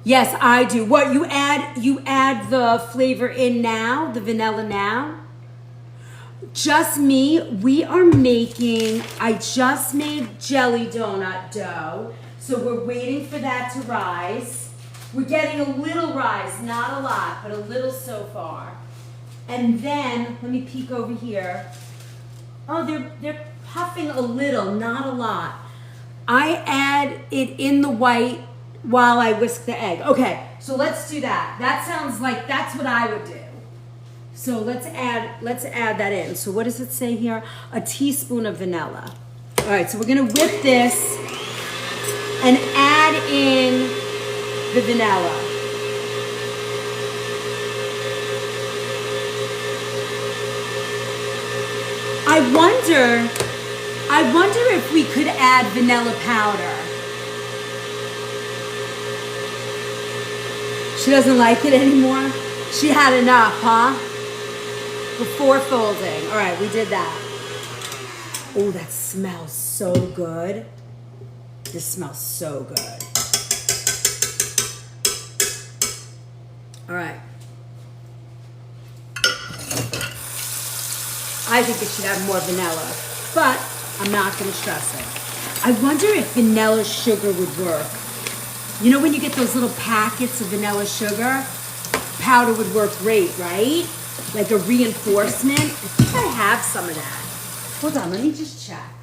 Yes, I do. What, you add the flavor in now, the vanilla now? Just me, we are making, I just made jelly donut dough. So we're waiting for that to rise. We're getting a little rise, not a lot, but a little so far. And then, let me peek over here. Oh, they're puffing a little, not a lot. I add it in the white while I whisk the egg. Okay, so let's do that. That sounds like that's what I would do. So let's add that in. So what does it say here? A teaspoon of vanilla. All right, so we're gonna whip this and add in the vanilla. I wonder if we could add vanilla powder. She doesn't like it anymore? She had enough, huh? Before folding. All right, we did that. Oh, that smells so good. This smells so good. All right. I think it should have more vanilla, but I'm not going to stress it. I wonder if vanilla sugar would work. You know when you get those little packets of vanilla sugar? Powder would work great, right? Like a reinforcement. I think I have some of that. Hold on, let me just check.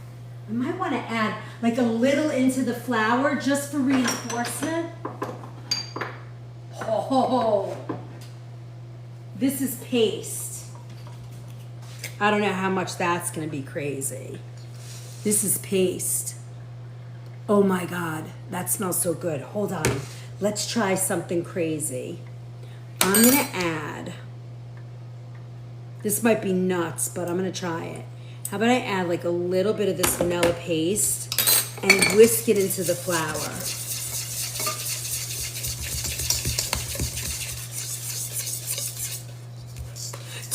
I might want to add like a little into the flour just for reinforcement. Oh, this is paste. I don't know how much that's going to be crazy. This is paste. Oh my God, that smells so good. Hold on, let's try something crazy. I'm going to add, this might be nuts, but I'm going to try it. How about I add like a little bit of this vanilla paste and whisk it into the flour.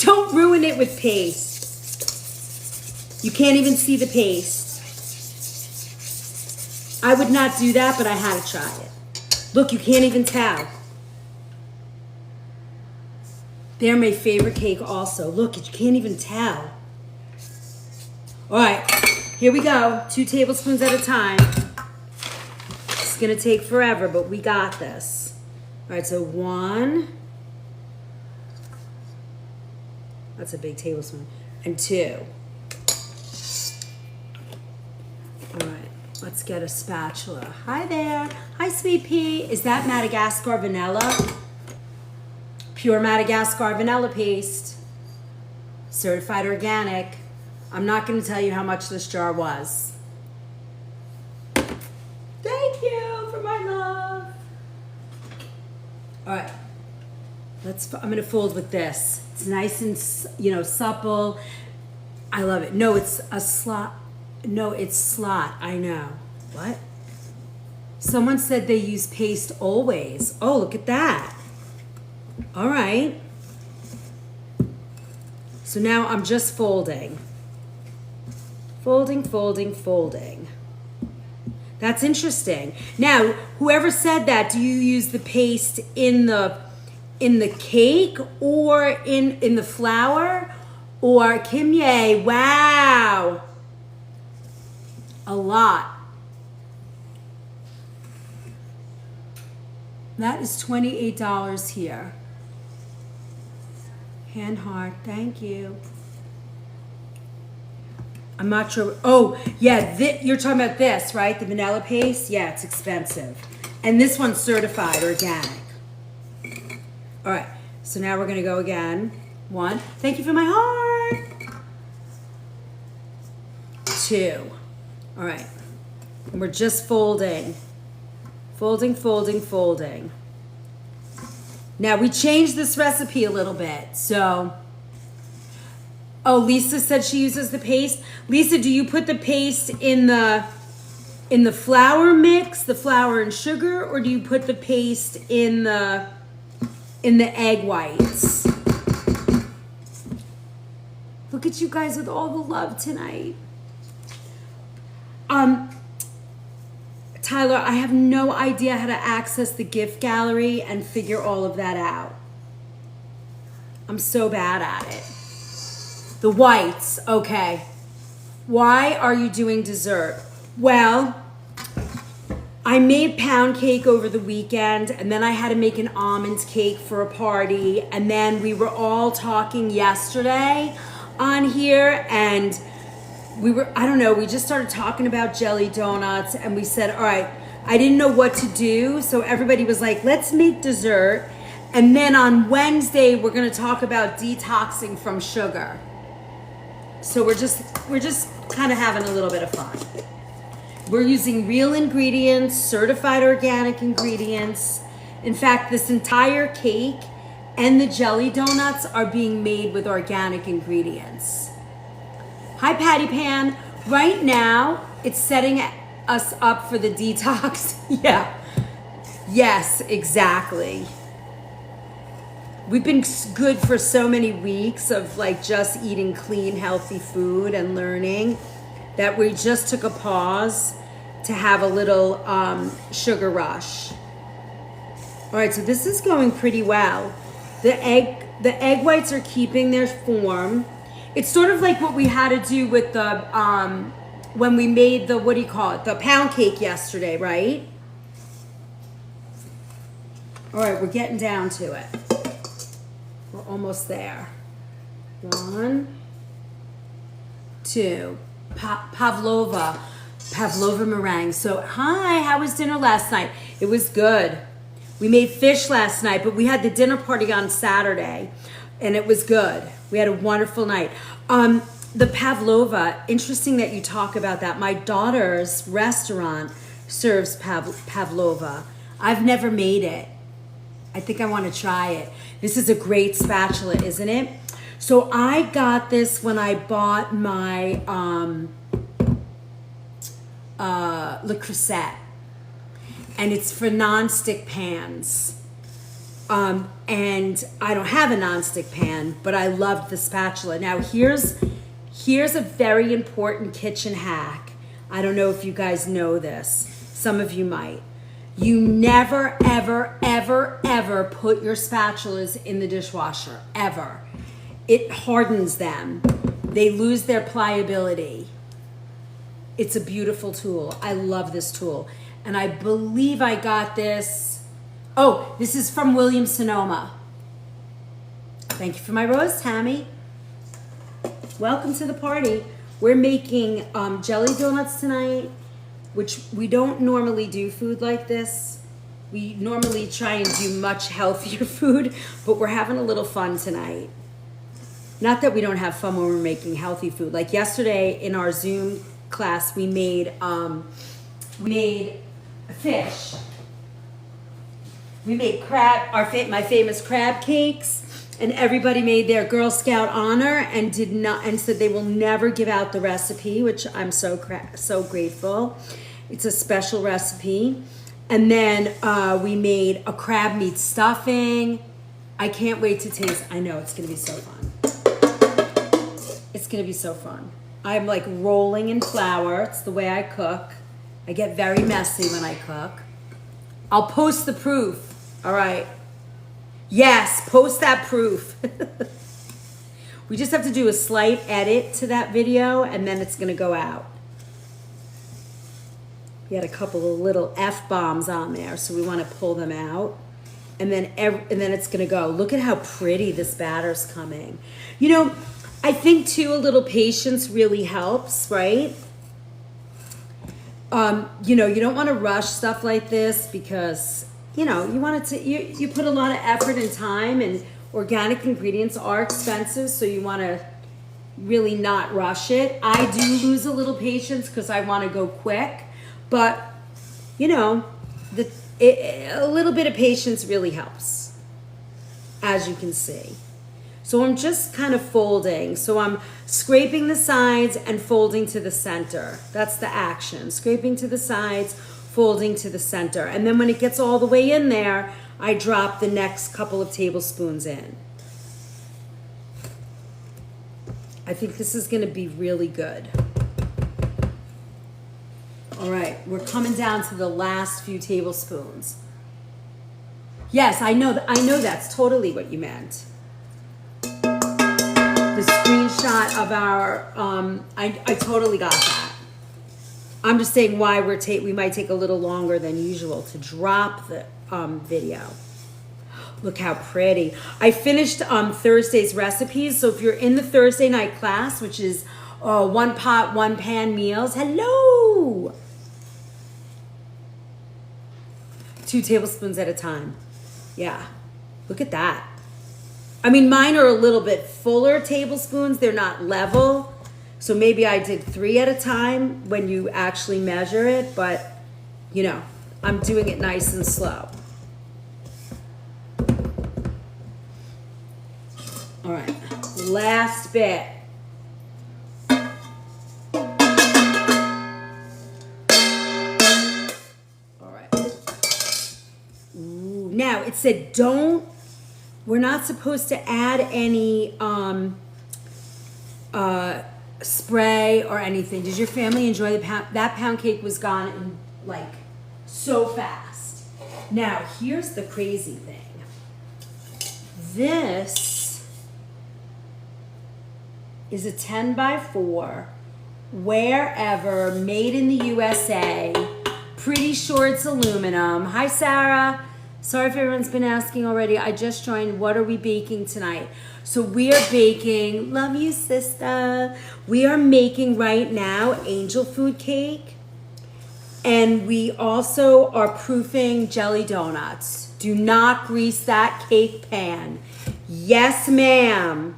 Don't ruin it with paste. You can't even see the paste. I would not do that, but I had to try it. Look, you can't even tell. They're my favorite cake also. Look, you can't even tell. All right, here we go. 2 tablespoons at a time. Just gonna take forever, but we got this. All right, so 1. That's a big tablespoon. And 2. All right, let's get a spatula. Hi there. Hi, Sweet Pea. Is that Madagascar vanilla? Pure Madagascar vanilla paste. Certified organic. I'm not going to tell you how much this jar was. Thank you for my love. All right. I'm going to fold with this. It's nice and, supple. I love it. No, it's a slot. No, it's slot. I know. What? Someone said they use paste always. Oh, look at that. All right. So now I'm just folding. Folding, folding, folding. That's interesting. Now, whoever said that, do you use the paste in the cake or in the flour? Or Kimye, wow. A lot. That is $28 here. Hand heart, thank you. I'm not sure. Oh, yeah, you're talking about this, right? The vanilla paste? Yeah, it's expensive. And this one's certified organic. All right, so now we're going to go again. 1. Thank you for my heart. 2. All right, and we're just folding. Folding, folding, folding. Now, we changed this recipe a little bit, so... Oh, Lisa said she uses the paste. Lisa, do you put the paste in the flour mix, the flour and sugar, or do you put the paste in the egg whites? Look at you guys with all the love tonight. Tyler, I have no idea how to access the gift gallery and figure all of that out. I'm so bad at it. The whites, okay. Why are you doing dessert? Well, I made pound cake over the weekend, and then I had to make an almond cake for a party, and then we were all talking yesterday on here, and we just started talking about jelly donuts, and we said, all right, I didn't know what to do, so everybody was like, let's make dessert, and then on Wednesday, we're gonna talk about detoxing from sugar. So we're just kind of having a little bit of fun. We're using real ingredients, certified organic ingredients. In fact, this entire cake and the jelly donuts are being made with organic ingredients. Hi, Patty Pan. Right now, it's setting us up for the detox. Yeah. Yes, exactly. We've been good for so many weeks of just eating clean, healthy food and learning that we just took a pause to have a little sugar rush. All right, so this is going pretty well. The egg whites are keeping their form. It's sort of like what we had to do with the when we made the the pound cake yesterday, right? All right, we're getting down to it. We're almost there. 1, 2. Pavlova meringue. So, hi, how was dinner last night? It was good. We made fish last night, but we had the dinner party on Saturday, and it was good. We had a wonderful night. The pavlova, interesting that you talk about that. My daughter's restaurant serves pavlova. I've never made it. I think I want to try it. This is a great spatula, isn't it? So I got this when I bought my Le Creuset. And it's for non-stick pans. And I don't have a non-stick pan, but I loved the spatula. Now here's a very important kitchen hack. I don't know if you guys know this. Some of you might. You never, ever, ever, ever put your spatulas in the dishwasher, ever. It hardens them. They lose their pliability. It's a beautiful tool. I love this tool. And I believe I got this. Oh, this is from Williams Sonoma. Thank you for my rose, Tammy. Welcome to the party. We're making jelly donuts tonight, which we don't normally do food like this. We normally try and do much healthier food, but we're having a little fun tonight. Not that we don't have fun when we're making healthy food. Like yesterday in our Zoom class, we made fish. We made crab, my famous crab cakes, and everybody made their Girl Scout honor and said they will never give out the recipe, which I'm so grateful. It's a special recipe. And then we made a crab meat stuffing. I can't wait to taste. I know it's gonna be so fun. It's gonna be so fun. I'm like rolling in flour. It's the way I cook. I get very messy when I cook. I'll post the proof. All right. Yes, post that proof. We just have to do a slight edit to that video and then it's gonna go out. We had a couple of little F-bombs on there, so we wanna pull them out. And then it's gonna go. Look at how pretty this batter's coming. You know, I think too, a little patience really helps, right? You know, you don't wanna rush stuff like this because you know, you want it to, you put a lot of effort and time, and organic ingredients are expensive, so you want to really not rush it. I do lose a little patience because I want to go quick, but you know, a little bit of patience really helps, as you can see. So I'm just kind of folding. So I'm scraping the sides and folding to the center. That's the action. Scraping to the sides, folding to the center. And then when it gets all the way in there, I drop the next couple of tablespoons in. I think this is gonna be really good. All right, we're coming down to the last few tablespoons. Yes, I know that's totally what you meant. The screenshot of our, I totally got that. I'm just saying why we might take a little longer than usual to drop the video. Look how pretty. I finished Thursday's recipes. So if you're in the Thursday night class, which is one pot, one pan meals, hello. 2 tablespoons at a time. Yeah, look at that. I mean, mine are a little bit fuller tablespoons. They're not level. So maybe I did 3 at a time when you actually measure it, but you know, I'm doing it nice and slow. All right, last bit. All right. Ooh, now it said we're not supposed to add any spray or anything. Did your family enjoy that pound cake was gone in like so fast. Now here's the crazy thing. This is a 10 by 4 wherever, made in the USA. Pretty sure it's aluminum. Hi Sarah. Sorry if everyone's been asking already. I just joined. What are we baking tonight? So we are baking, love you sister. We are making right now angel food cake. And we also are proofing jelly donuts. Do not grease that cake pan. Yes, ma'am.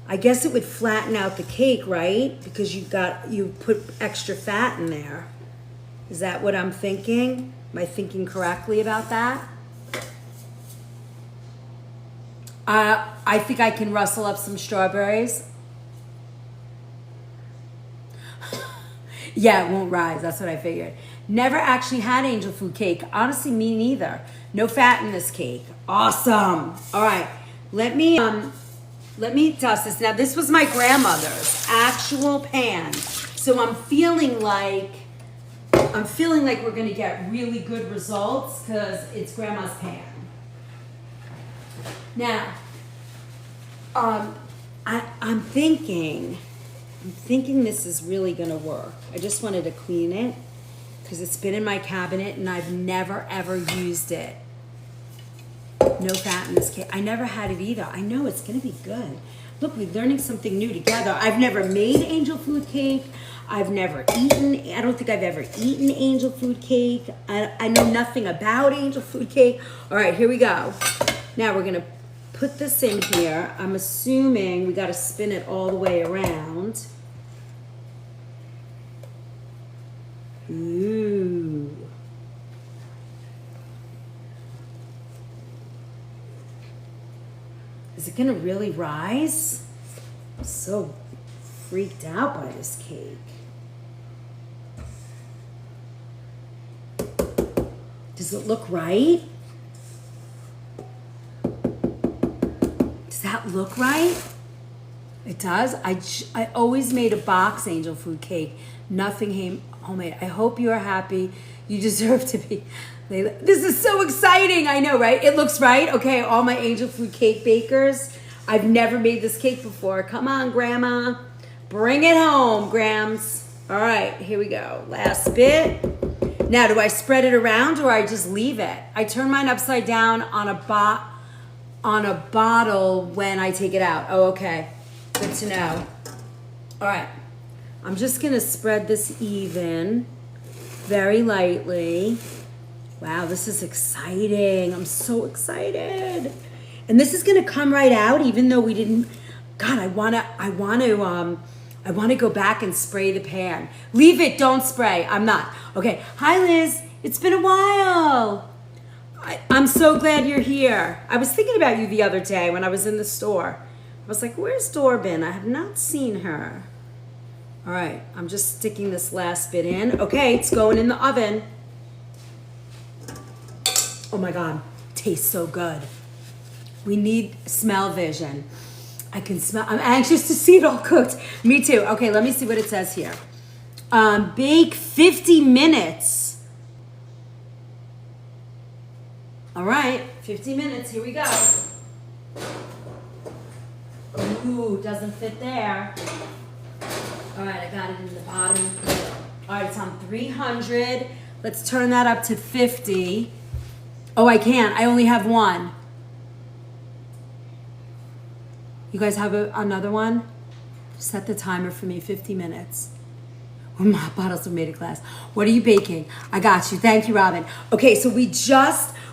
I guess it would flatten out the cake, right? Because you put extra fat in there. Is that what I'm thinking? Am I thinking correctly about that? I think I can rustle up some strawberries. Yeah, it won't rise. That's what I figured. Never actually had angel food cake. Honestly, me neither. No fat in this cake. Awesome. All right. Let me dust this. Now, this was my grandmother's actual pan. So I'm feeling like we're going to get really good results because it's grandma's pan. Now, I'm thinking I'm thinking this is really gonna work. I just wanted to clean it because it's been in my cabinet and I've never ever used it. No fat in this cake. I never had it either. I know it's gonna be good. Look, we're learning something new together. I've never made angel food cake. I've never eaten, I don't think I've ever eaten angel food cake. I know nothing about angel food cake. All right, here we go. Now we're gonna put this in here. I'm assuming we gotta spin it all the way around. Ooh. Is it gonna really rise? I'm so freaked out by this cake. Does it look right? Does that look right? It does. I always made a box angel food cake. Nothing homemade. I hope you are happy. You deserve to be. This is so exciting. I know, right? It looks right. Okay, all my angel food cake bakers. I've never made this cake before. Come on, Grandma. Bring it home, Grams. All right, here we go. Last bit. Now, do I spread it around or I just leave it? I turn mine upside down on a bottle when I take it out. Oh, okay. Good to know. All right. I'm just going to spread this even, very lightly. Wow, this is exciting. I'm so excited. And this is going to come right out even though we didn't. God, I want to go back and spray the pan. Leave it, don't spray. I'm not. Okay. Hi, Liz. It's been a while. I'm so glad you're here. I was thinking about you the other day when I was in the store. I was like, where's Dorbin? I have not seen her. All right. I'm just sticking this last bit in. Okay. It's going in the oven. Oh, my God. Tastes so good. We need smell vision. I can smell. I'm anxious to see it all cooked. Me too. Okay, let me see what it says here. Bake 50 minutes. All right, 50 minutes. Here we go. Ooh, doesn't fit there. All right, I got it in the bottom. All right, it's on 300. Let's turn that up to 50. Oh, I can't. I only have one. You guys have another one? Set the timer for me, 50 minutes. My bottles are made of glass. What are you baking? I got you. Thank you, Robin. Okay, so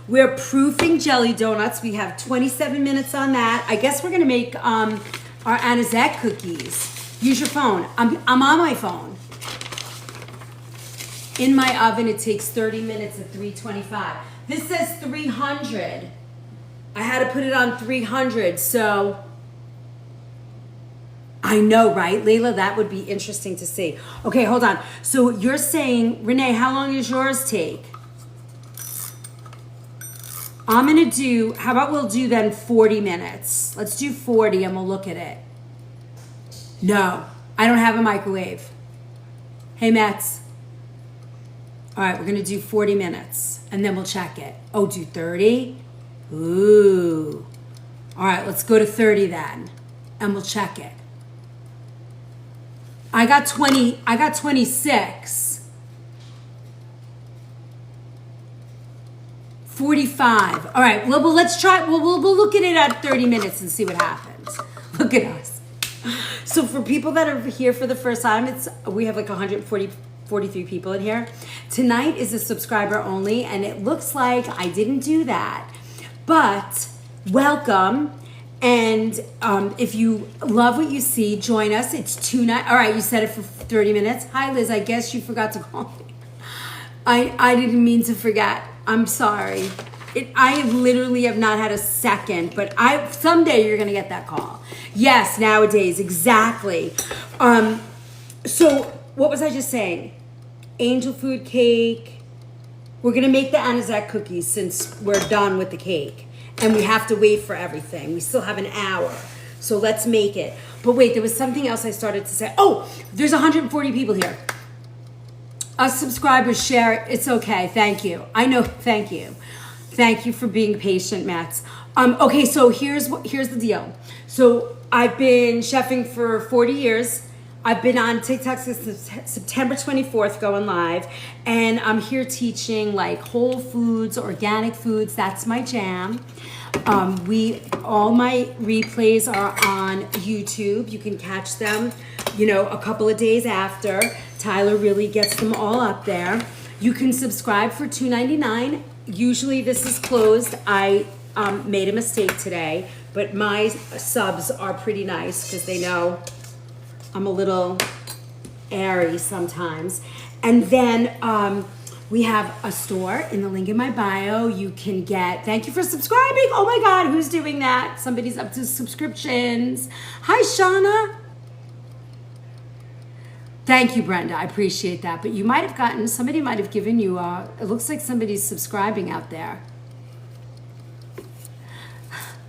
we're proofing jelly donuts. We have 27 minutes on that. I guess we're gonna make our anisette cookies. Use your phone. I'm on my phone. In my oven, it takes 30 minutes at 325. This says 300. I had to put it on 300, so I know, right, Layla? That would be interesting to see. Okay, hold on. So you're saying, Renee, how long does yours take? I'm going to do, how about we'll do then 40 minutes? Let's do 40 and we'll look at it. No, I don't have a microwave. Hey, Mets. All right, we're going to do 40 minutes and then we'll check it. Oh, do 30? Ooh. All right, let's go to 30 then and we'll check it. I got 26. 45. All right, well let's try, we'll look at it at 30 minutes and see what happens. Look at us. So for people that are here for the first time, we have like 43 people in here. Tonight is a subscriber only, and it looks like I didn't do that. But welcome. And if you love what you see, join us. It's tonight. All right, you said it for 30 minutes. Hi, Liz. I guess you forgot to call me. I didn't mean to forget. I'm sorry. I literally have not had a second, but someday you're gonna get that call. Yes, nowadays, exactly. So what was I just saying? Angel food cake. We're gonna make the anisette cookies since we're done with the cake. And we have to wait for everything. We still have an hour. So let's make it. But wait, there was something else I started to say. Oh, there's 140 people here. Us subscribers share it. It's okay. Thank you. I know. Thank you. Thank you for being patient, Mats. Okay, so here's the deal. So I've been chefing for 40 years. I've been on TikTok since September 24th going live, and I'm here teaching like whole foods, organic foods. That's my jam. All my replays are on YouTube. You can catch them, a couple of days after. Tyler really gets them all up there. You can subscribe for $2.99. Usually this is closed. I made a mistake today, but my subs are pretty nice because they know I'm a little airy sometimes. And then we have a store in the link in my bio. You can get, thank you for subscribing. Oh my God, who's doing that? Somebody's up to subscriptions. Hi, Shauna. Thank you, Brenda. I appreciate that. But you might have gotten, somebody might have given you, it looks like somebody's subscribing out there.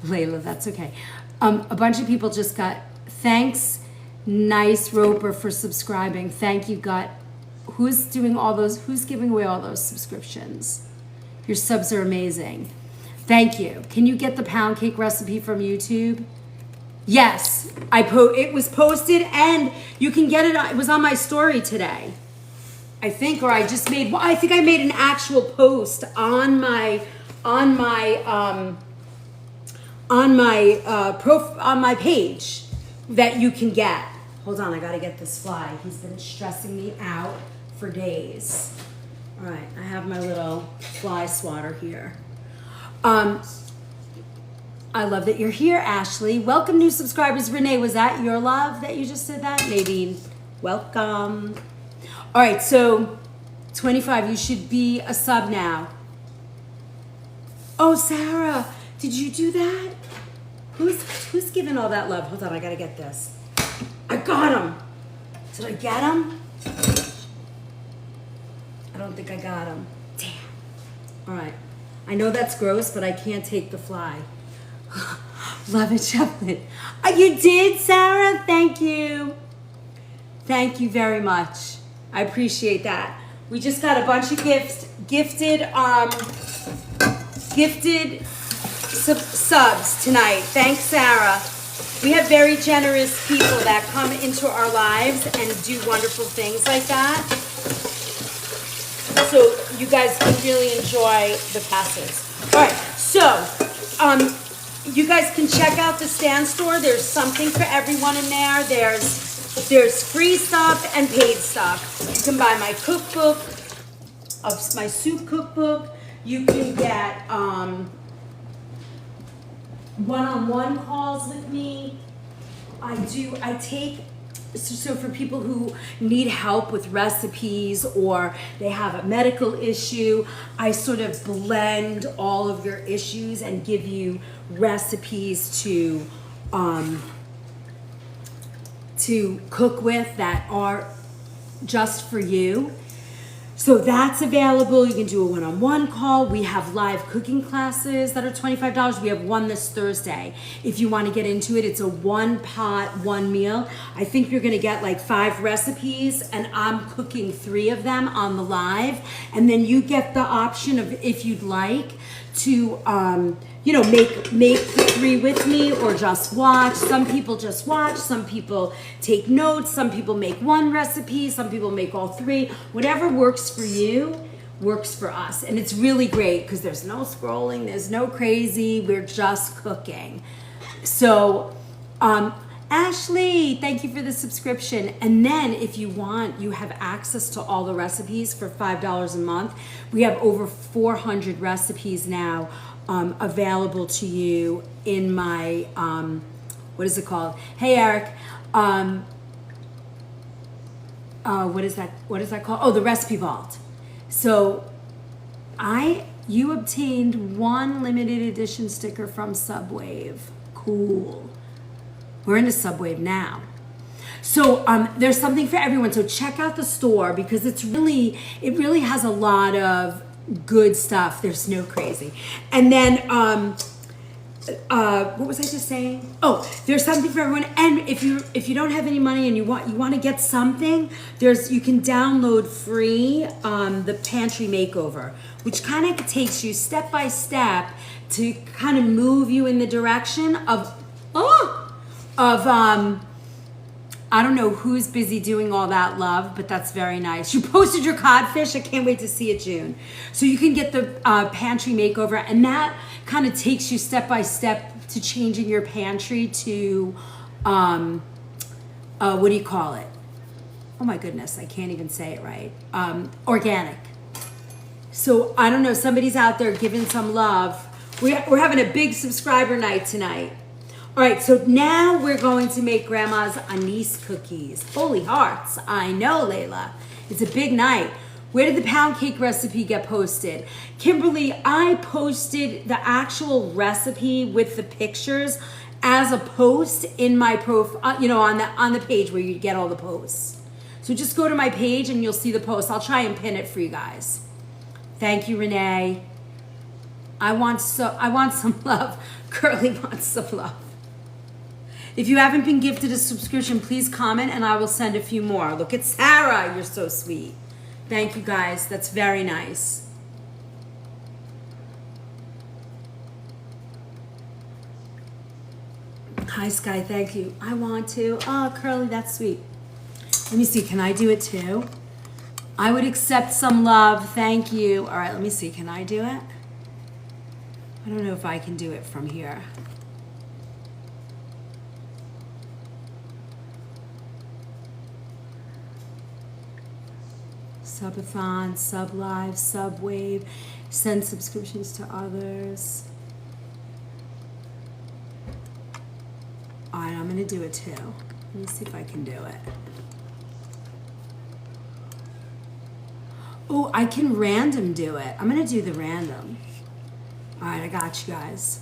Layla, that's okay. A bunch of people just got, thanks, Nice Roper, for subscribing. Thank you, Gut. Who's doing all those, who's giving away all those subscriptions? Your subs are amazing. Thank you. Can you get the pound cake recipe from YouTube? Yes, it was posted, and you can get it. It was on my story today, I think, or I just made. Well, I think I made an actual post on my page that you can get. Hold on, I gotta get this fly. He's been stressing me out for days. All right, I have my little fly swatter here. I love that you're here, Ashley. Welcome, new subscribers. Renee, was that your love that you just said that? Nadine, welcome. All right, so 25, you should be a sub now. Oh, Sarah, did you do that? Who's giving all that love? Hold on, I gotta get this. I got him. Did I get him? I don't think I got him. Damn. All right. I know that's gross, but I can't take the fly. Love it, chocolate. You did, Sarah? Thank you. Thank you very much. I appreciate that. We just got a bunch of gifted subs tonight. Thanks, Sarah. We have very generous people that come into our lives and do wonderful things like that. So you guys can really enjoy the passes. All right, so you guys can check out the Stan store. There's something for everyone in there. There's free stuff and paid stuff. You can buy my cookbook, my soup cookbook. You can get one-on-one calls with me. So for people who need help with recipes or they have a medical issue, I sort of blend all of your issues and give you recipes to cook with that are just for you. So that's available. You can do a one-on-one call. We have live cooking classes that are $25. We have one this Thursday. If you want to get into it, it's a one pot, one meal. I think you're going to get like 5 recipes, and I'm cooking 3 of them on the live. And then you get the option of, if you'd like, to make 3 with me or just watch. Some people just watch, some people take notes, some people make 1 recipe, some people make all 3. Whatever works for you works for us. And it's really great because there's no scrolling, there's no crazy, we're just cooking. So Ashley, thank you for the subscription. And then if you want, you have access to all the recipes for $5 a month. We have over 400 recipes now available to you in my, what is it called? Hey, Eric. What is that called? Oh, the Recipe Vault. So you obtained 1 limited edition sticker from Subwave. Cool. We're into Subwave now. So there's something for everyone. So check out the store because it really has a lot of good stuff. There's no crazy. And then what was I just saying? Oh, there's something for everyone. And if you don't have any money and you want to get something, you can download free the Pantry Makeover, which kind of takes you step by step to kind of move you in the direction of I don't know who's busy doing all that, love, but that's very nice. You posted your codfish. I can't wait to see it, June. So you can get the pantry makeover, and that kind of takes you step by step to changing your pantry to, what do you call it? Oh my goodness, I can't even say it right. Organic. So I don't know, somebody's out there giving some love. We're having a big subscriber night tonight. All right, so now we're going to make Grandma's anise cookies. Holy hearts, I know, Layla. It's a big night. Where did the pound cake recipe get posted? Kimberly, I posted the actual recipe with the pictures as a post in my profile, you know, on the page where you get all the posts. So just go to my page and you'll see the post. I'll try and pin it for you guys. Thank you, Renee. I want some love. Curly wants some love. If you haven't been gifted a subscription, please comment and I will send a few more. Look at Sarah. You're so sweet. Thank you, guys. That's very nice. Hi, Sky. Thank you. I want to. Oh, Curly, that's sweet. Let me see. Can I do it too? I would accept some love. Thank you. All right, let me see. Can I do it? I don't know if I can do it from here. Subathon, Sub Live, Sub Wave, send subscriptions to others. All right, I'm gonna do it too. Let me see if I can do it. Oh, I can random do it. I'm gonna do the random. All right, I got you guys.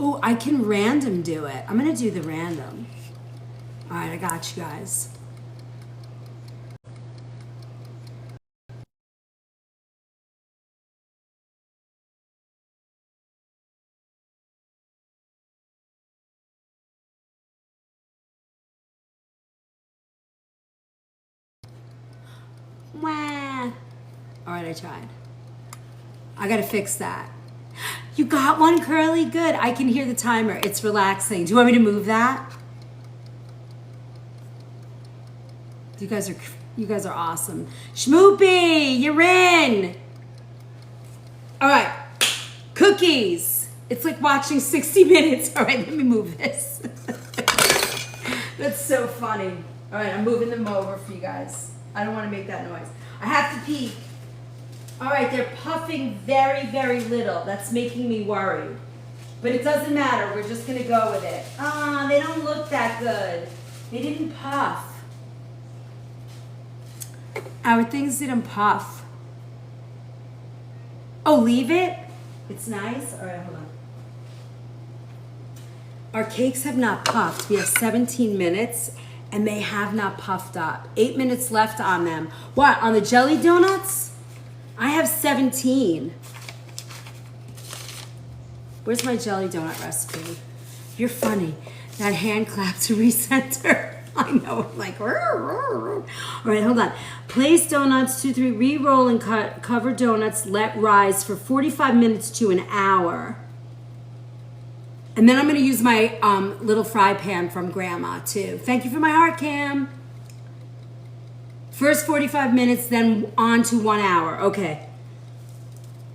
Oh, I can random do it. I'm gonna do the random. All right, I got you guys. Wah. All right, I tried. I gotta fix that. You got one, Curly? Good. I can hear the timer. It's relaxing. Do you want me to move that? You guys are awesome. Schmoopy, you're in. All right. Cookies. It's like watching 60 Minutes. All right, let me move this. That's so funny. All right, I'm moving them over for you guys. I don't want to make that noise. I have to pee. All right, they're puffing very, very little. That's making me worried. But it doesn't matter. We're just going to go with it. Ah, they don't look that good. They didn't puff. Our things didn't puff. Oh, leave it? It's nice? All right, hold on. Our cakes have not puffed. We have 17 minutes, and they have not puffed up. 8 minutes left on them. What, on the jelly donuts? I have 17. Where's my jelly donut recipe? You're funny. That hand clap to recenter. I know, like, all right, hold on. Place donuts, 2, 3, re-roll and cut, cover donuts, let rise for 45 minutes to an hour. And then I'm gonna use my little fry pan from Grandma too. Thank you for my heart, Cam. First 45 minutes, then on to 1 hour, okay.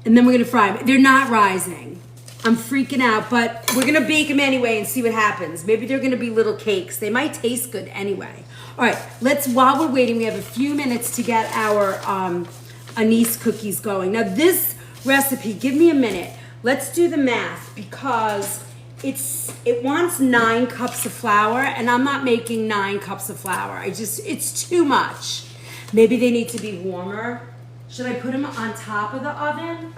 And then we're gonna fry them. They're not rising. I'm freaking out, but we're gonna bake them anyway and see what happens. Maybe they're gonna be little cakes. They might taste good anyway. All right, while we're waiting, we have a few minutes to get our anise cookies going. Now this recipe, give me a minute. Let's do the math because it wants 9 cups of flour and I'm not making 9 cups of flour. It's too much. Maybe they need to be warmer. Should I put them on top of the oven?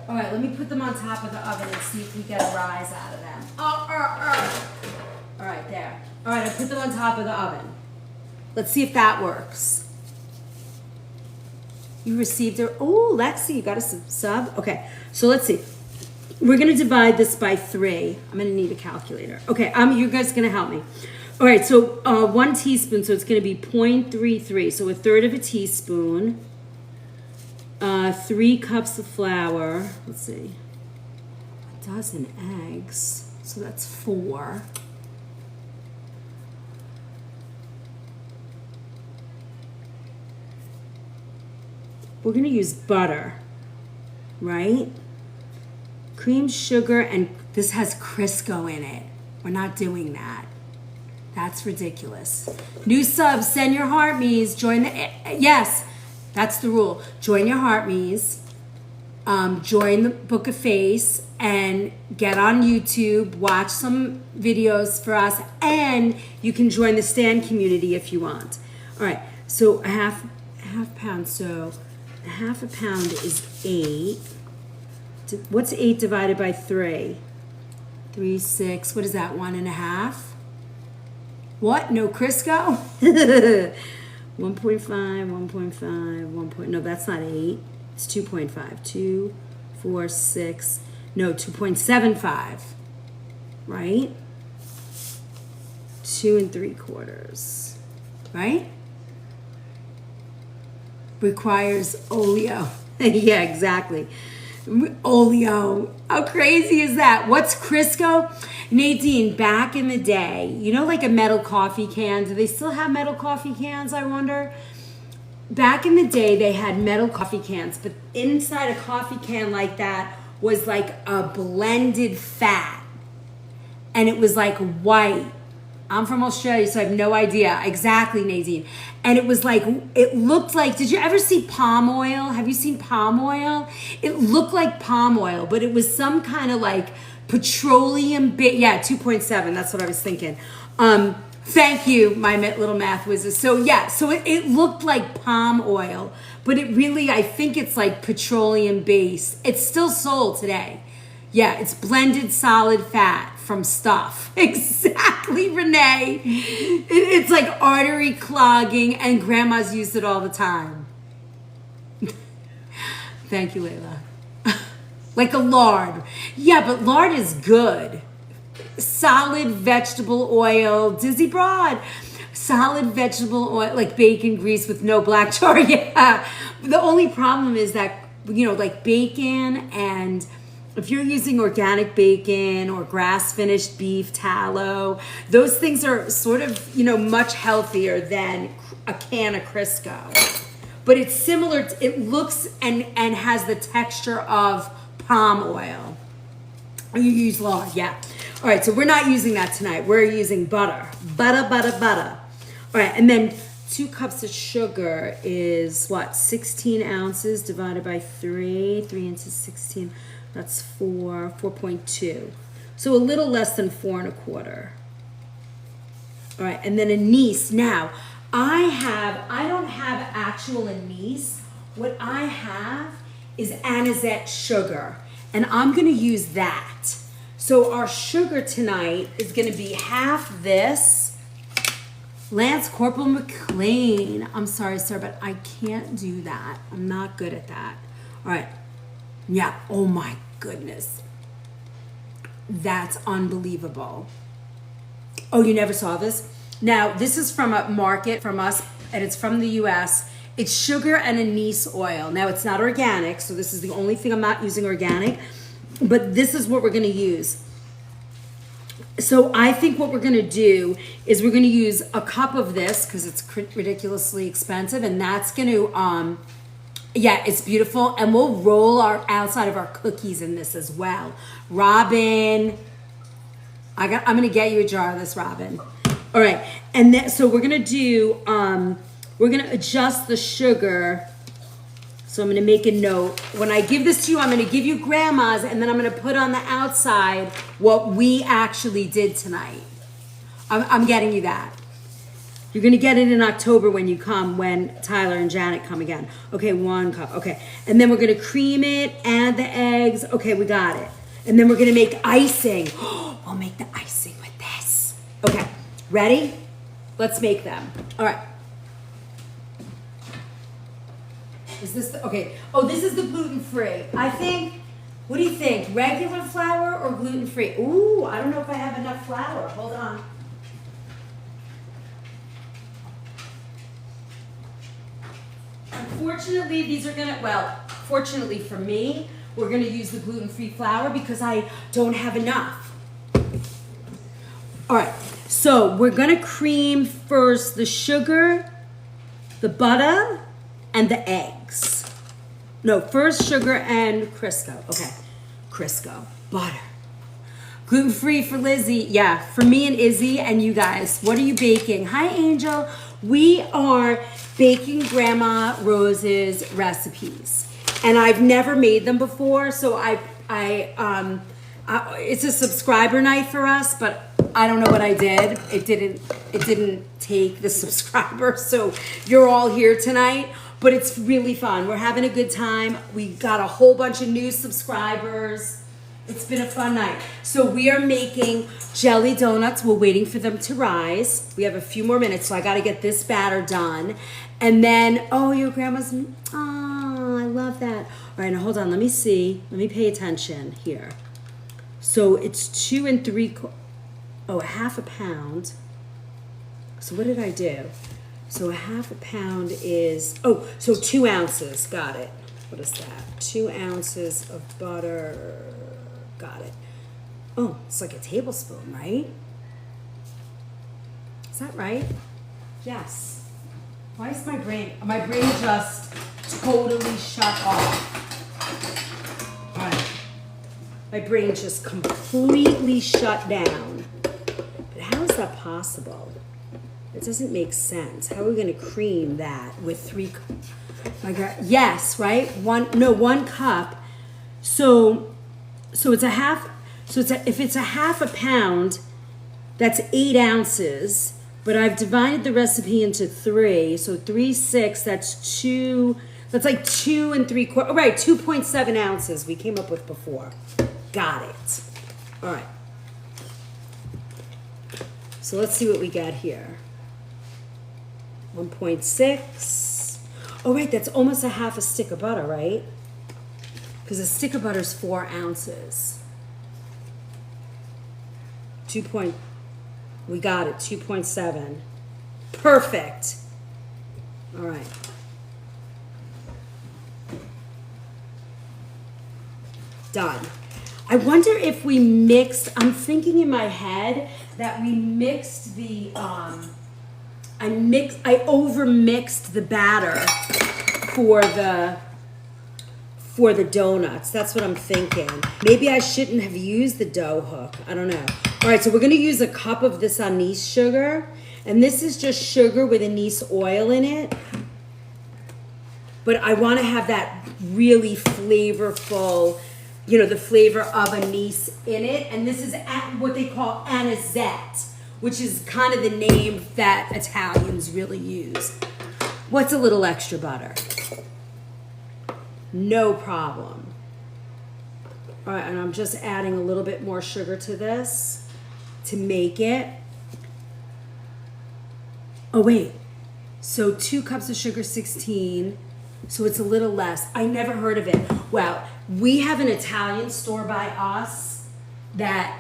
All right, let me put them on top of the oven and see if we get a rise out of them. All right, there. All right, I put them on top of the oven. Let's see if that works. You received it. Oh, Lexi, you got a sub? Okay, so let's see. We're gonna divide this by 3. I'm gonna need a calculator. Okay, you guys gonna help me. All right, so 1 teaspoon, so it's going to be 0.33, so a third of a teaspoon. 3 cups of flour. Let's see. A dozen eggs, so that's 4. We're going to use butter, right? Cream, sugar, and this has Crisco in it. We're not doing that. That's ridiculous. New subs, send your heart me's. Join the, yes, that's the rule. Join your heart me's. Join the Book of Face and get on YouTube, watch some videos for us, and you can join the Stan community if you want. All right, so a half pound, so a half a pound is 8. What's 8 divided by 3? 3, 6, what is that, 1.5? What, no Crisco? 1.5, 1.5, 1. No, that's not 8. It's 2.5. 2, 4, 6. No, 2.75. Right? 2 3/4. Right? Requires oleo. Yeah, exactly. Oleo. How crazy is that? What's Crisco? Nadine, back in the day, you know, like a metal coffee can. Do they still have metal coffee cans, I wonder? Back in the day, they had metal coffee cans, but inside a coffee can like that was like a blended fat. And it was like white. I'm from Australia, so I have no idea. Exactly, Nadine. And it was like, it looked like, did you ever see palm oil? Have you seen palm oil? It looked like palm oil, but it was some kind of like petroleum, yeah, 2.7, that's what I was thinking. Thank you, my little math wizard. So yeah, so it looked like palm oil, but it really, I think it's like petroleum based. It's still sold today. Yeah, it's blended solid fat from stuff. Exactly, Renee. It's like artery clogging, and grandmas used it all the time. Thank you, Layla. Like a lard. Yeah, but lard is good. Solid vegetable oil. Dizzy Broad. Solid vegetable oil, like bacon grease with no black tar. Yeah. The only problem is that, you know, like bacon, and if you're using organic bacon or grass-finished beef tallow, those things are sort of, you know, much healthier than a can of Crisco. But it's similar, it looks and has the texture of palm oil. You use lard, yeah. All right, so we're not using that tonight. We're using butter. Butter, butter, butter. All right, and then 2 cups of sugar is what? 16 ounces divided by 3. 3 into 16. That's 4.2. So a little less than 4.25. All right, and then anise. Now, I don't have actual anise. What I have is anisette sugar, and I'm gonna use that. So our sugar tonight is gonna be half this. Lance Corporal McLean. I'm sorry, sir, but I can't do that. I'm not good at that. All right. Yeah, oh my goodness. That's unbelievable. Oh, you never saw this? Now, this is from a market from us, and it's from the US. It's sugar and anise oil. Now, it's not organic, so this is the only thing I'm not using organic, but this is what we're gonna use. So I think what we're gonna do is we're gonna use a cup of this because it's ridiculously expensive, and that's gonna, yeah, it's beautiful, and we'll roll our outside of our cookies in this as well. Robin, I'm gonna get you a jar of this, Robin. All right, and then so we're gonna do, we're gonna adjust the sugar. So I'm gonna make a note. When I give this to you, I'm gonna give you grandma's, and then I'm gonna put on the outside what we actually did tonight. I'm getting you that. You're gonna get it in October when you come, when Tyler and Janet come again. Okay, 1 cup, okay. And then we're gonna cream it, add the eggs. Okay, we got it. And then we're gonna make icing. We'll make the icing with this. Okay, ready? Let's make them. All right. Is this the, okay. Oh, this is the gluten-free. I think, what do you think? Regular flour or gluten-free? Ooh, I don't know if I have enough flour. Hold on. Unfortunately, these are gonna, well, fortunately for me, we're gonna use the gluten-free flour because I don't have enough. All right, so we're gonna cream first the sugar, the butter, and the eggs. No, first sugar and Crisco. Okay, Crisco, butter. Gluten-free for Lizzie. Yeah, for me and Izzy and you guys. What are you baking? Hi, Angel. We are baking Grandma Rose's recipes. And I've never made them before, so it's a subscriber night for us, but I don't know what I did. It didn't take the subscribers, so you're all here tonight, but it's really fun. We're having a good time. We got a whole bunch of new subscribers. It's been a fun night. So we are making jelly donuts. We're waiting for them to rise. We have a few more minutes, so I gotta get this batter done. And then, oh, your grandma's, oh, I love that. All right, now hold on, let me see. Let me pay attention here. So it's 2 3/4, oh, half a pound. So what did I do? So a half a pound is, oh, so 2 ounces, got it. What is that? 2 ounces of butter. Got it. Oh, it's like a tablespoon, right? Is that right? Yes. Why is my brain just totally shut off? All right. My brain just completely shut down. But how is that possible? It doesn't make sense. How are we going to cream that with 3? My God. Yes, right? 1 cup. So it's a half. So if it's a half a pound, that's 8 ounces. But I've divided the recipe into 3. So 3, 6. That's 2. That's like 2 3/4. Oh, right, 2.7 ounces we came up with before. Got it. All right. So let's see what we got here. 1.6. Oh, right, that's almost a half a stick of butter, right? Because a stick of butter is 4 ounces. We got it, 2.7. Perfect. All right. Done. I wonder if we mixed, I'm thinking in my head that we mixed the, I over-mixed the batter for the donuts. That's what I'm thinking. Maybe I shouldn't have used the dough hook. I don't know. All right, so we're gonna use a cup of this anise sugar. And this is just sugar with anise oil in it. But I wanna have that really flavorful, you know, the flavor of anise in it. And this is what they call anisette, which is kind of the name that Italians really use. What's a little extra butter? No problem. All right, and I'm just adding a little bit more sugar to this to make it. Oh, wait. So 2 cups of sugar, 16. So it's a little less. I never heard of it. Well, we have an Italian store by us that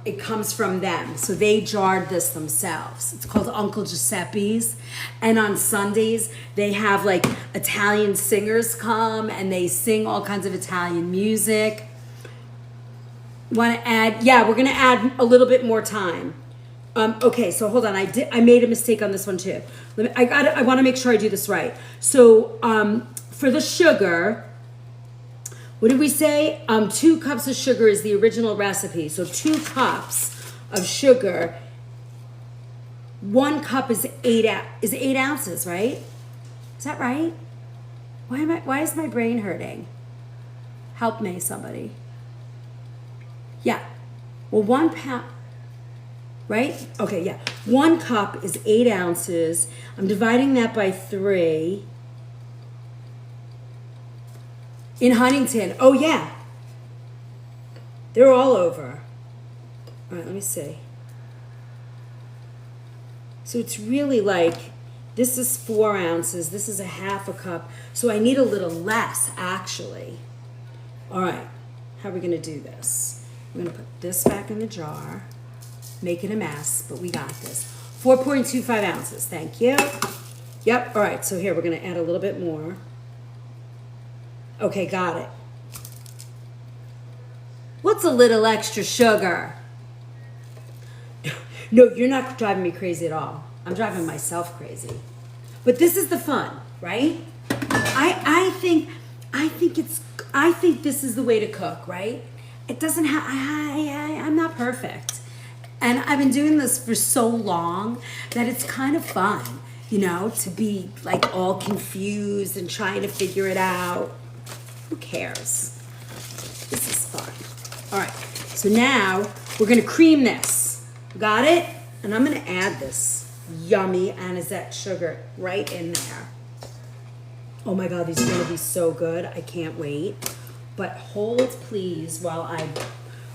it comes from them. So they jarred this themselves. It's called Uncle Giuseppe's. And on Sundays, they have like Italian singers come and they sing all kinds of Italian music. Want to add? Yeah, we're going to add a little bit more time. Okay, so hold on. I made a mistake on this one too. I want to make sure I do this right. So for the sugar, what did we say? 2 cups of sugar is the original recipe. So 2 cups of sugar. 1 cup is 8 ounces, right? Is that right? Why is my brain hurting? Help me, somebody. Yeah. Well, 1 pound, right? Okay, yeah. 1 cup is 8 ounces. I'm dividing that by 3. In Huntington. Oh, yeah. They're all over. All right, let me see. So it's really like, this is 4 ounces. This is a half a cup. So I need a little less, actually. All right. How are we going to do this? I'm going to put this back in the jar. Make it a mess, but we got this. 4.25 ounces. Thank you. Yep, all right, so here, we're gonna add a little bit more. Okay, got it. What's a little extra sugar? No, you're not driving me crazy at all. I'm driving myself crazy. But this is the fun, right? I think this is the way to cook, right? It doesn't have, I'm not perfect. And I've been doing this for so long that it's kind of fun, you know, to be like all confused and trying to figure it out. Who cares? This is fun. All right, so now we're gonna cream this. Got it? And I'm gonna add this yummy anisette sugar right in there. Oh my God, these are gonna be so good. I can't wait. But hold please while I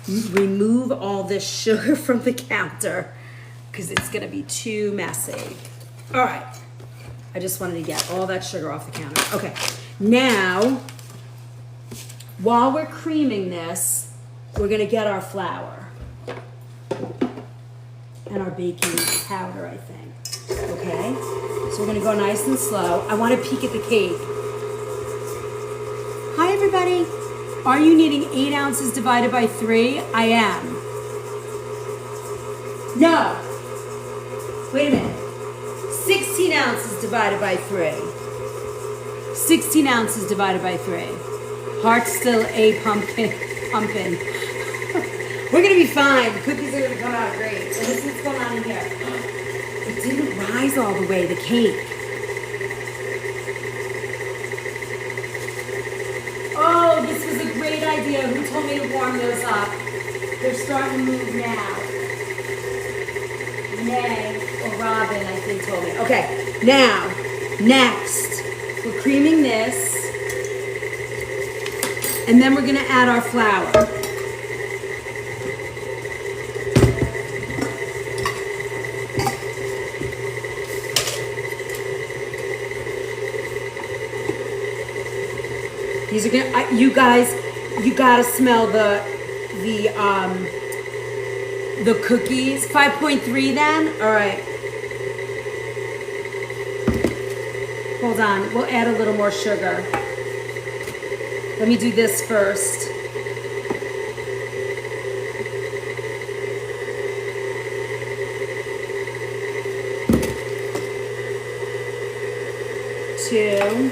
remove all this sugar from the counter because it's gonna be too messy. All right, I just wanted to get all that sugar off the counter. Okay, now, while we're creaming this, we're gonna get our flour and our baking powder, I think. Okay, so we're gonna go nice and slow. I wanna peek at the cake. Hi everybody. Are you needing 8 ounces divided by 3? I am. No. Wait a minute. 16 ounces divided by 3. 16 ounces divided by 3. Heart still a pumping. We're gonna be fine. The cookies are gonna come out great. So this is what's going on in here. It didn't rise all the way, the cake. Oh, this was a great idea. Who told me to warm those up? They're starting to move now. Nay, or Robin, I think, told me. Okay, now, next, we're creaming this. And then we're gonna add our flour. These are gonna, you guys, you gotta smell the cookies. 5.3 then? All right. Hold on, we'll add a little more sugar. Let me do this first. Two.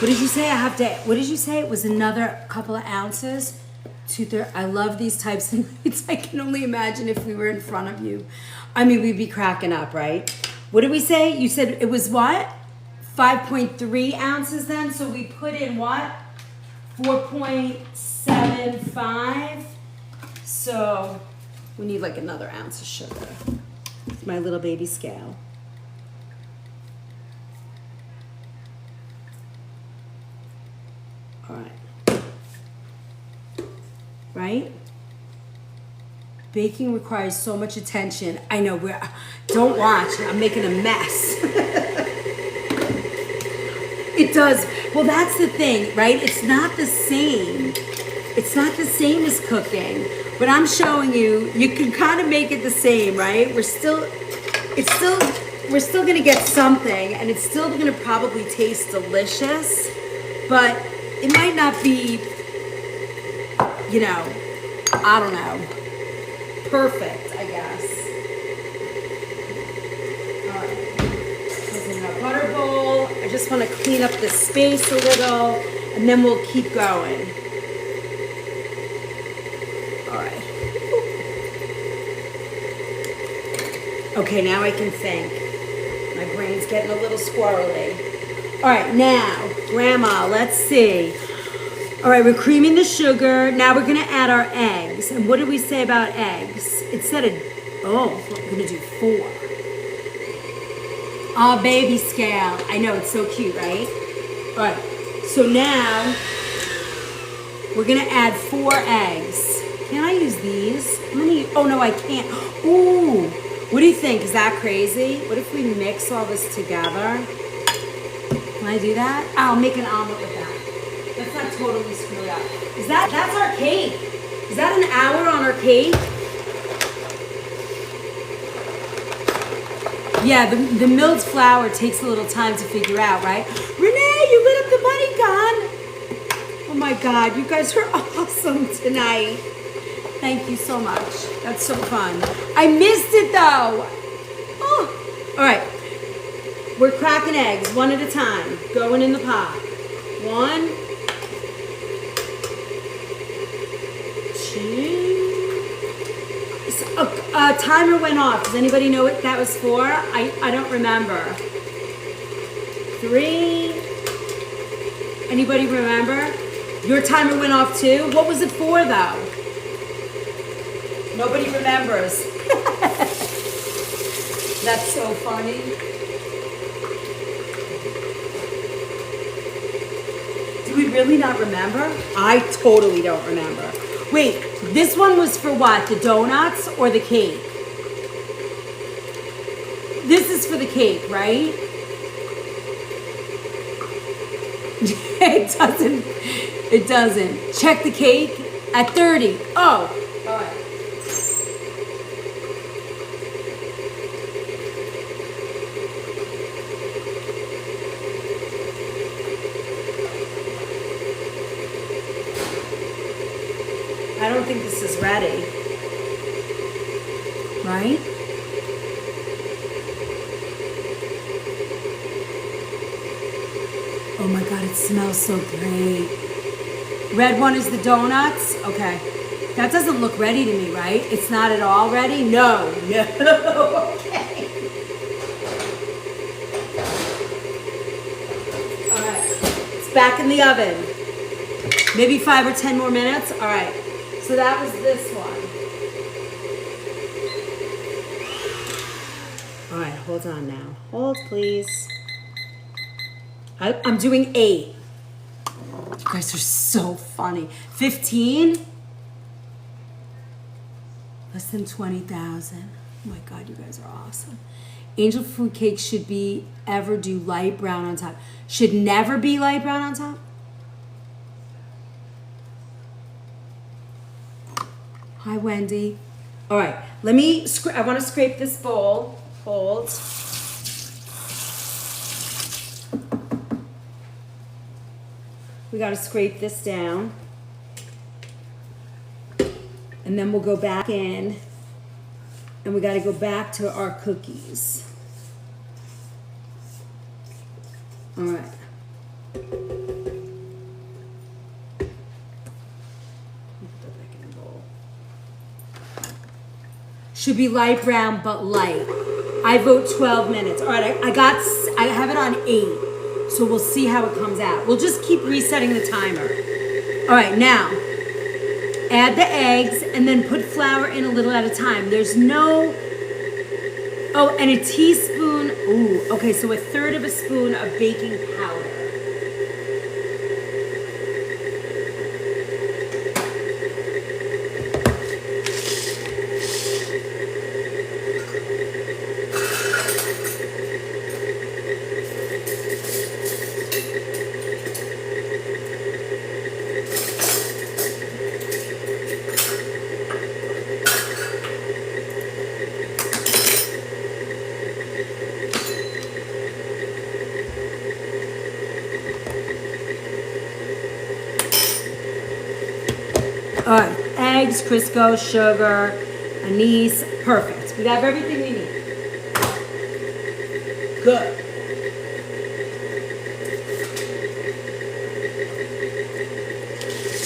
What did you say? What did you say? It was another couple of ounces? I love these types of meats. I can only imagine if we were in front of you. I mean, we'd be cracking up, right? What did we say? You said it was what? 5.3 ounces then? So we put in what? 4.75. So we need like another ounce of sugar. It's my little baby scale. All right. Right? Baking requires so much attention. I know, don't watch, I'm making a mess. It does. Well, that's the thing, right? It's not the same. It's not the same as cooking. But I'm showing you, you can kind of make it the same, right? We're still gonna get something, and it's still gonna probably taste delicious, but it might not be, you know, I don't know, perfect, I guess. All right, this is our butter bowl. I just want to clean up the space a little, and then we'll keep going. All right. Okay, now I can think. My brain's getting a little squirrely. All right, now, Grandma, let's see. All right, we're creaming the sugar. Now we're gonna add our eggs. And what did we say about eggs? It said we're gonna do 4. Oh, baby scale. I know, it's so cute, right? All right, so now we're gonna add 4 eggs. Can I use these? Oh no, I can't. Ooh, what do you think? Is that crazy? What if we mix all this together? Can I do that? I'll make an omelet with that. Let's not totally screw it up. That's our cake? Is that an hour on our cake? Yeah, the milled flour takes a little time to figure out, right? Renee, you lit up the bunny gun. Oh my God, you guys are awesome tonight. Thank you so much. That's so fun. I missed it though. Oh. All right, we're cracking eggs one at a time, going in the pot. 1, 2. A timer went off. Does anybody know what that was for? I don't remember. 3. Anybody remember? Your timer went off too? What was it for though? Nobody remembers. That's so funny. Do we really not remember? I totally don't remember. Wait, this one was for what? The donuts or the cake? This is for the cake, right? It doesn't. Check the cake at 30. Oh, all right. I don't think this is ready. Right? Oh my God, it smells so great. Red one is the donuts? Okay. That doesn't look ready to me, right? It's not at all ready? No. Okay. All right. It's back in the oven. Maybe 5 or 10 more minutes? All right. So that was this one. All right, hold on now. Hold, please. I'm doing 8. You guys are so funny. 15? Less than 20,000. Oh my God, you guys are awesome. Angel food cake should be ever do light brown on top. Should never be light brown on top? Hi, Wendy. All right, I want to scrape this bowl. Hold. We got to scrape this down. And then we'll go back in. And we got to go back to our cookies. All right. Should be light brown, but light. I vote 12 minutes. All right, I have it on 8. So we'll see how it comes out. We'll just keep resetting the timer. All right, now, add the eggs and then put flour in a little at a time. There's no, oh, and a teaspoon, ooh, okay, so 1/3 of a spoon of baking powder. All right, eggs, Crisco, sugar, anise, perfect. We have everything we need. Good.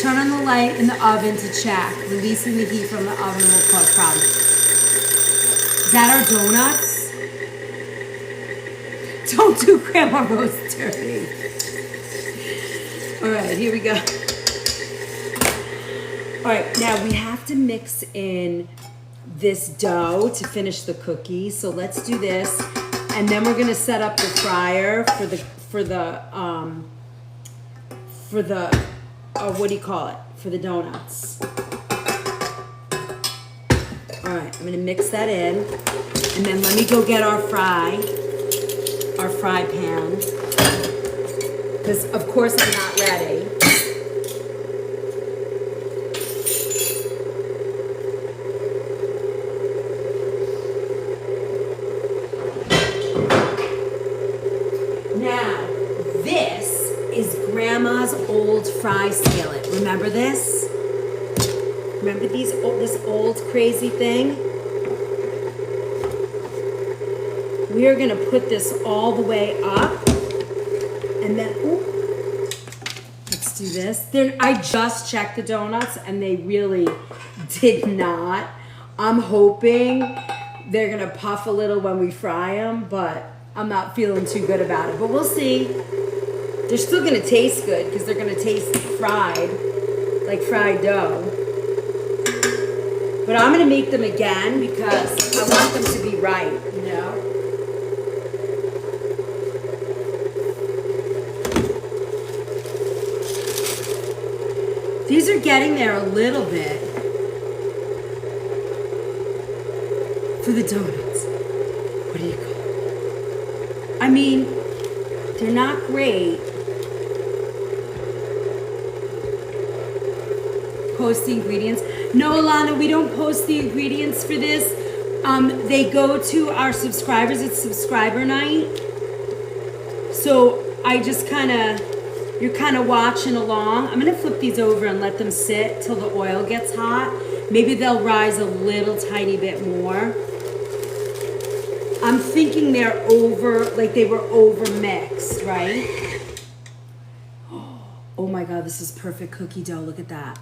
Turn on the light in the oven to check. Releasing the heat from the oven will cause problems. Is that our donuts? Don't do Grandma Rose dirty. All right, here we go. All right, now we have to mix in this dough to finish the cookie. So let's do this, and then we're gonna set up the fryer for the what do you call it? For the donuts. All right, I'm gonna mix that in, and then let me go get our fry pan, because of course I'm not ready. Now, this is Grandma's old fry skillet. Remember this? Remember this old crazy thing? We are gonna put this all the way up, and then, let's do this. I just checked the donuts, and they really did not. I'm hoping they're gonna puff a little when we fry them, but I'm not feeling too good about it. But we'll see. They're still gonna taste good because they're gonna taste fried, like fried dough. But I'm gonna make them again because I want them to be right, you know? These are getting there a little bit for the donuts. What do you call it? I mean, they're not great. Post the ingredients. No, Alana, we don't post the ingredients for this. They go to our subscribers. It's subscriber night. So I just you're kind of watching along. I'm gonna flip these over and let them sit till the oil gets hot. Maybe they'll rise a little tiny bit more. I'm thinking they were over mixed, right? Oh my God, this is perfect cookie dough. Look at that.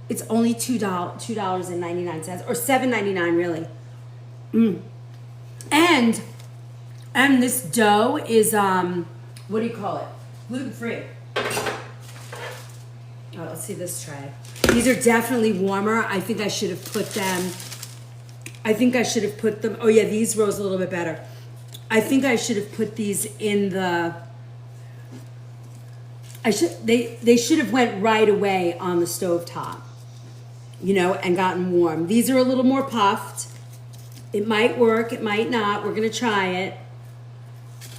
It's only $2.99 or $7.99 really. And this dough is what do you call it? Gluten free. Oh, let's see this tray. These are definitely warmer. I think I should have put them. Oh yeah, these rose a little bit better. I think I should have put these in the. They should have went right away on the stovetop, you know, and gotten warm. These are a little more puffed. It might work, it might not. We're gonna try it.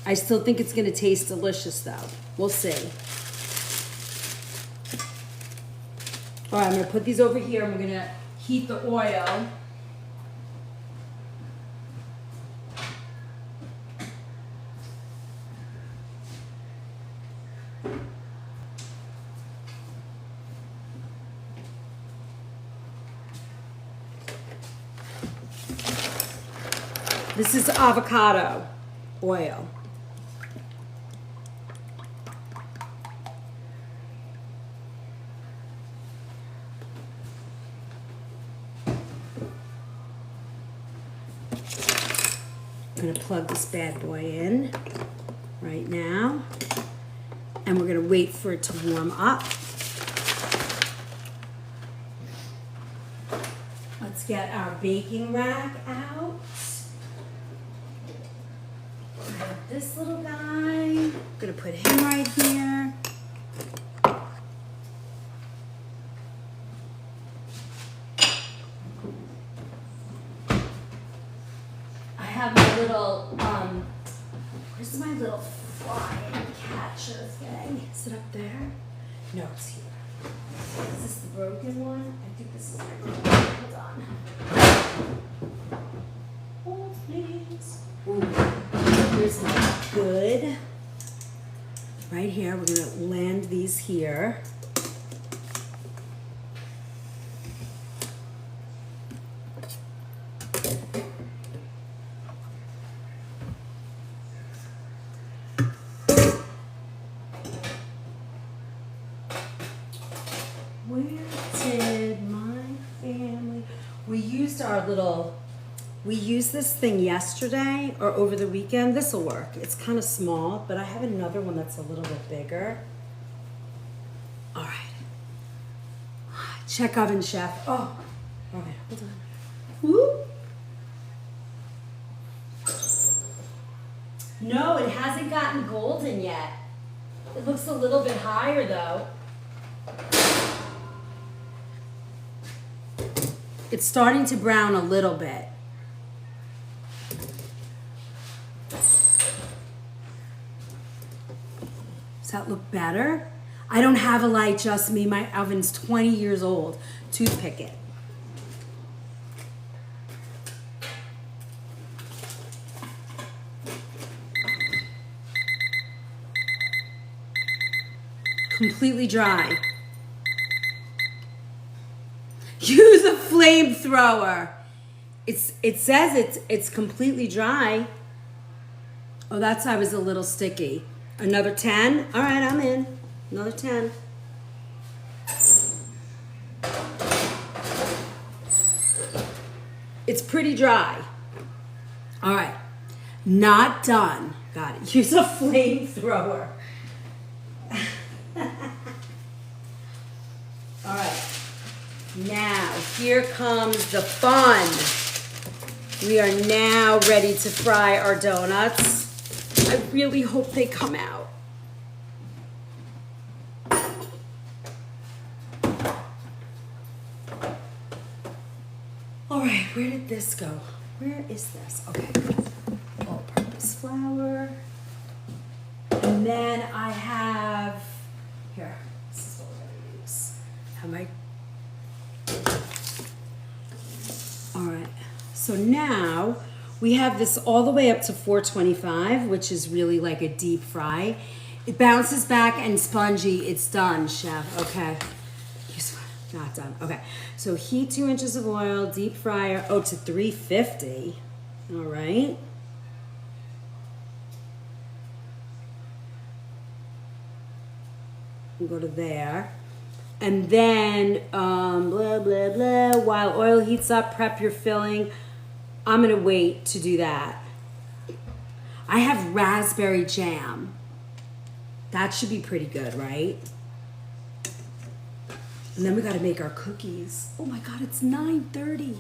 I still think it's gonna taste delicious though. We'll see. All right, I'm gonna put these over here and we're gonna heat the oil. This is avocado oil. I'm gonna plug this bad boy in right now, and we're gonna wait for it to warm up. Let's get our baking rack out. This little guy, I'm gonna put him right here. I have my little, where's my little flying catcher thing? Is it up there? No, it's here. Is this the broken one? I think this is my broken one. Hold on. Hold, please. Ooh. Here's my good. Right here, we're gonna land these here. Where did my family? We used this thing yesterday or over the weekend. This will work. It's kind of small, but I have another one that's a little bit bigger. All right. Check oven, chef. Oh, all right, hold on. Woo. No, it hasn't gotten golden yet. It looks a little bit higher though. It's starting to brown a little bit. Does that look better? I don't have a light, just me. My oven's 20 years old. Toothpick it. Completely dry. Use a flamethrower. It says it's completely dry. Oh, that's why I was a little sticky. Another 10? All right, I'm in. Another 10. It's pretty dry. All right. Not done. Got it. Use a flamethrower. All right. Now, here comes the fun. We are now ready to fry our donuts. I really hope they come out. All right, where did this go? Where is this? Okay. All-purpose flour. And then I have, here, this is what we're gonna use. Have my, all right, so now we have this all the way up to 425, which is really like a deep fry. It bounces back and spongy. It's done, chef. Okay. Not done. Okay. So heat 2 inches of oil, deep fryer, oh, to 350. All right. We'll go to there. And then, blah, blah, blah. While oil heats up, prep your filling. I'm going to wait to do that. I have raspberry jam. That should be pretty good, right? And then we got to make our cookies. Oh my God, it's 9:30.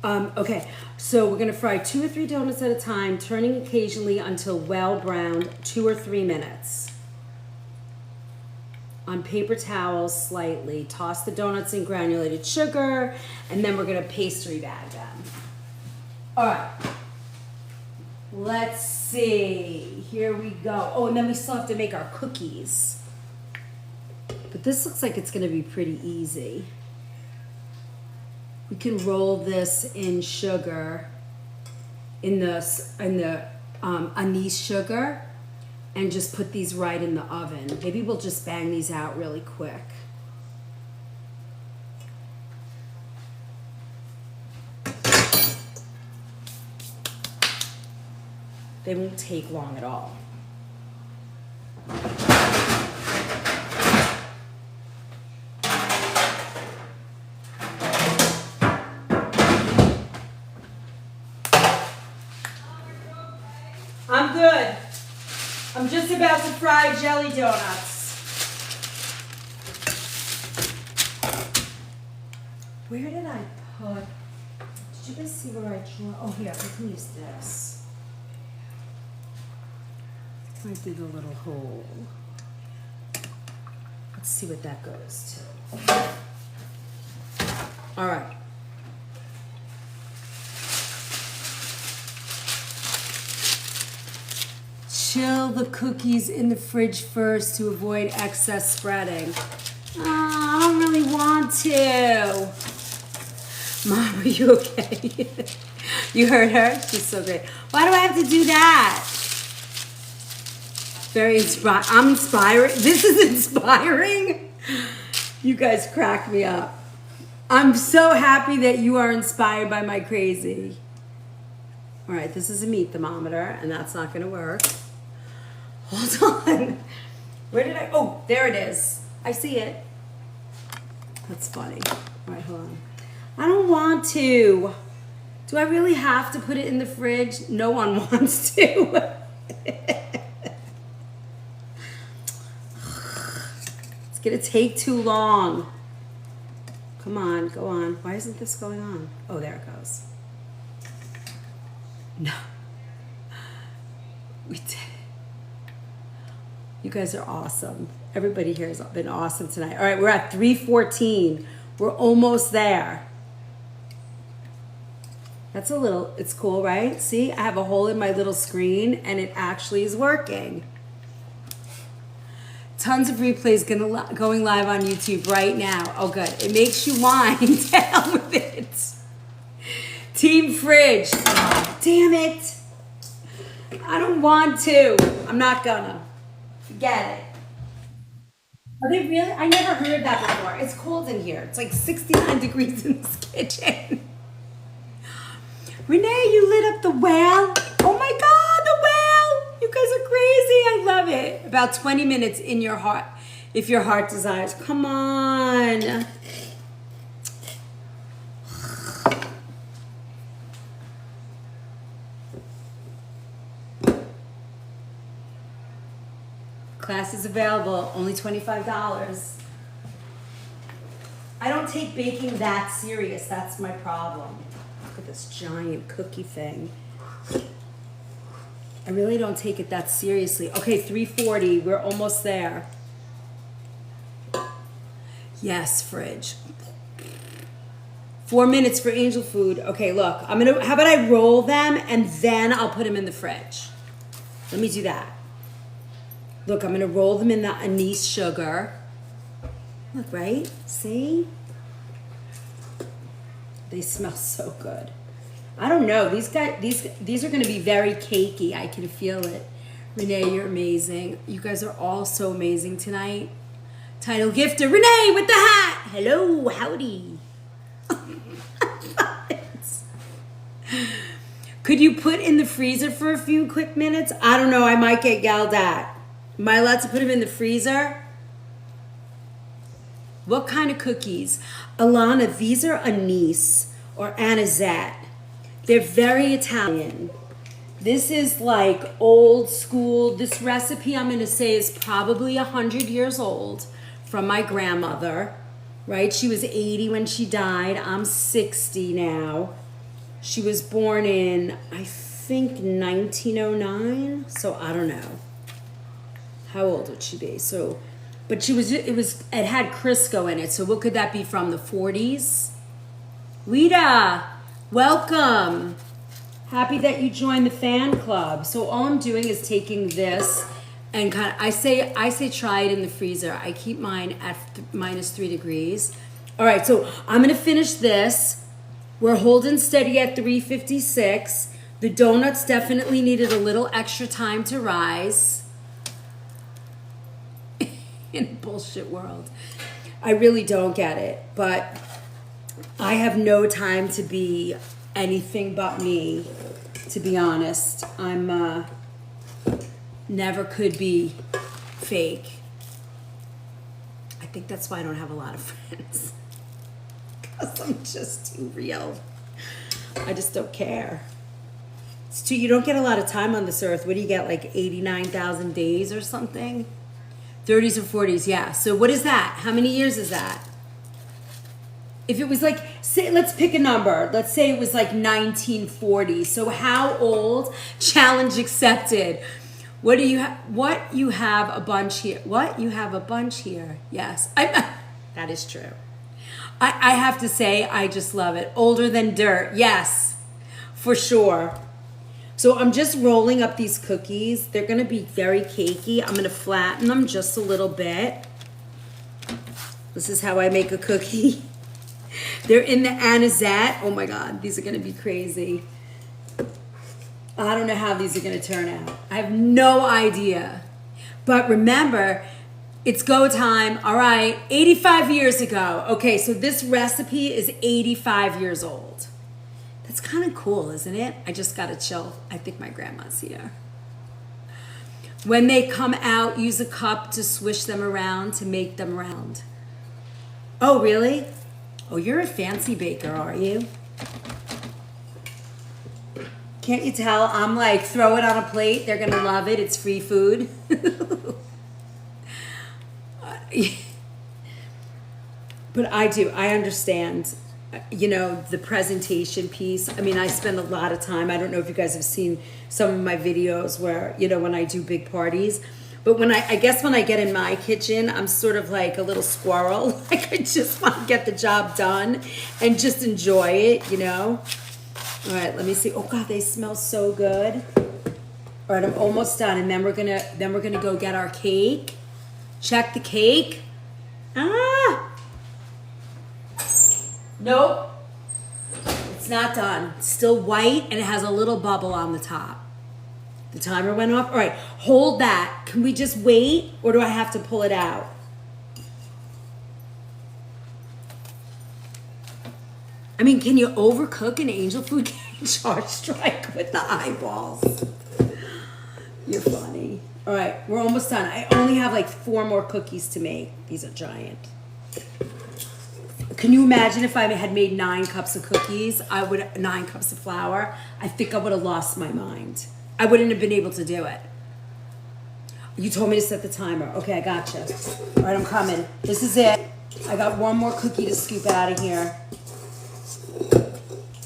Okay, so we're going to fry 2 or 3 donuts at a time, turning occasionally until well browned, 2 or 3 minutes. On paper towels slightly. Toss the donuts in granulated sugar, and then we're going to pastry bag them. All right. Let's see. Here we go. Oh, and then we still have to make our cookies. But this looks like it's going to be pretty easy. We can roll this in sugar, in the anise sugar, and just put these right in the oven. Maybe we'll just bang these out really quick. They won't take long at all. I'm good. I'm just about to fry jelly donuts. Where did I put? Did you guys see where I drew? Oh, here, we can use this. Might be the little hole. Let's see what that goes to. All right. Chill the cookies in the fridge first to avoid excess spreading. Oh, I don't really want to. Mom, are you okay? You heard her? She's so great. Why do I have to do that? Very inspiring. I'm inspiring. This is inspiring. You guys crack me up. I'm so happy that you are inspired by my crazy. All right, this is a meat thermometer, and that's not going to work. Hold on. Where did I? Oh, there it is. I see it. That's funny. All right, hold on. I don't want to. Do I really have to put it in the fridge? No one wants to. It's gonna take too long. Come on, go on. Why isn't this going on? Oh, there it goes. No. We did it. You guys are awesome. Everybody here has been awesome tonight. All right, we're at 3:14. We're almost there. That's a little, it's cool, right? See, I have a hole in my little screen and it actually is working. Tons of replays going live on YouTube right now. Oh, good. It makes you wind down with it. Team Fridge. Oh, damn it. I don't want to. I'm not gonna. Forget it. Are they really? I never heard that before. It's cold in here. It's like 69 degrees in this kitchen. Renee, you lit up the whale. Oh my God, the whale. You guys are crazy. I love it. About 20 minutes in your heart, if your heart desires. Come on. Class is available, only $25. I don't take baking that serious. That's my problem. Look at this giant cookie thing. I really don't take it that seriously. Okay, 3:40. We're almost there. Yes, Fridge. 4 minutes for angel food. Okay, look. How about I roll them and then I'll put them in the fridge. Let me do that. Look, I'm gonna roll them in the anise sugar. Look, right? See? They smell so good. I don't know. These are going to be very cakey. I can feel it. Renee, you're amazing. You guys are all so amazing tonight. Title gifter, Renee with the hat. Hello, howdy. Could you put in the freezer for a few quick minutes? I don't know. I might get yelled at. Am I allowed to put them in the freezer? What kind of cookies? Alana, these are anise or anisette. They're very Italian. This is like old school. This recipe I'm going to say is probably 100 years old from my grandmother, right? She was 80 when she died. I'm 60 now. She was born in, I think, 1909. So I don't know. How old would she be? So... But it had Crisco in it. So what could that be from? The 40s? Lita, welcome. Happy that you joined the fan club. So all I'm doing is taking this and I say try it in the freezer. I keep mine at -3 degrees. All right, so I'm gonna finish this. We're holding steady at 356. The donuts definitely needed a little extra time to rise. In a bullshit world. I really don't get it, but I have no time to be anything but me, to be honest. I'm never could be fake. I think that's why I don't have a lot of friends. Because I'm just too real. I just don't care. You don't get a lot of time on this earth. What do you get, like 89,000 days or something? 30s or 40s, yeah. So what is that? How many years is that? If it was like, say, let's pick a number. Let's say it was like 1940. So how old? Challenge accepted. What do you have? What you have a bunch here? What you have a bunch here? Yes, that is true. I have to say, I just love it. Older than dirt. Yes, for sure. So I'm just rolling up these cookies. They're gonna be very cakey. I'm gonna flatten them just a little bit. This is how I make a cookie. They're in the anisette. Oh my God, these are gonna be crazy. I don't know how these are gonna turn out. I have no idea. But remember, it's go time. All right, 85 years ago. Okay, so this recipe is 85 years old. That's kind of cool, isn't it? I just got to chill. I think my grandma's here. When they come out, use a cup to swish them around to make them round. Oh, really? Oh, you're a fancy baker, are you? Can't you tell? I'm like, throw it on a plate. They're going to love it. It's free food. But I do. I understand, you know, the presentation piece. I mean, I spend a lot of time. I don't know if you guys have seen some of my videos where, you know, when I do big parties. But when I guess when I get in my kitchen, I'm sort of like a little squirrel. Like I just want to get the job done and just enjoy it, you know? All right, let me see. Oh God, they smell so good. All right, I'm almost done. And then we're gonna go get our cake. Check the cake. Ah! Nope. It's not done. It's still white and it has a little bubble on the top. The timer went off. All right, hold that. Can we just wait or do I have to pull it out? I mean, can you overcook an angel food cake? Charge strike with the eyeballs. You're funny. All right, we're almost done. I only have like 4 more cookies to make. These are giant. Can you imagine if I had made 9 cups of cookies? 9 cups of flour. I think I would have lost my mind. I wouldn't have been able to do it. You told me to set the timer. Okay, I gotcha. All right, I'm coming. This is it. I got 1 more cookie to scoop out of here.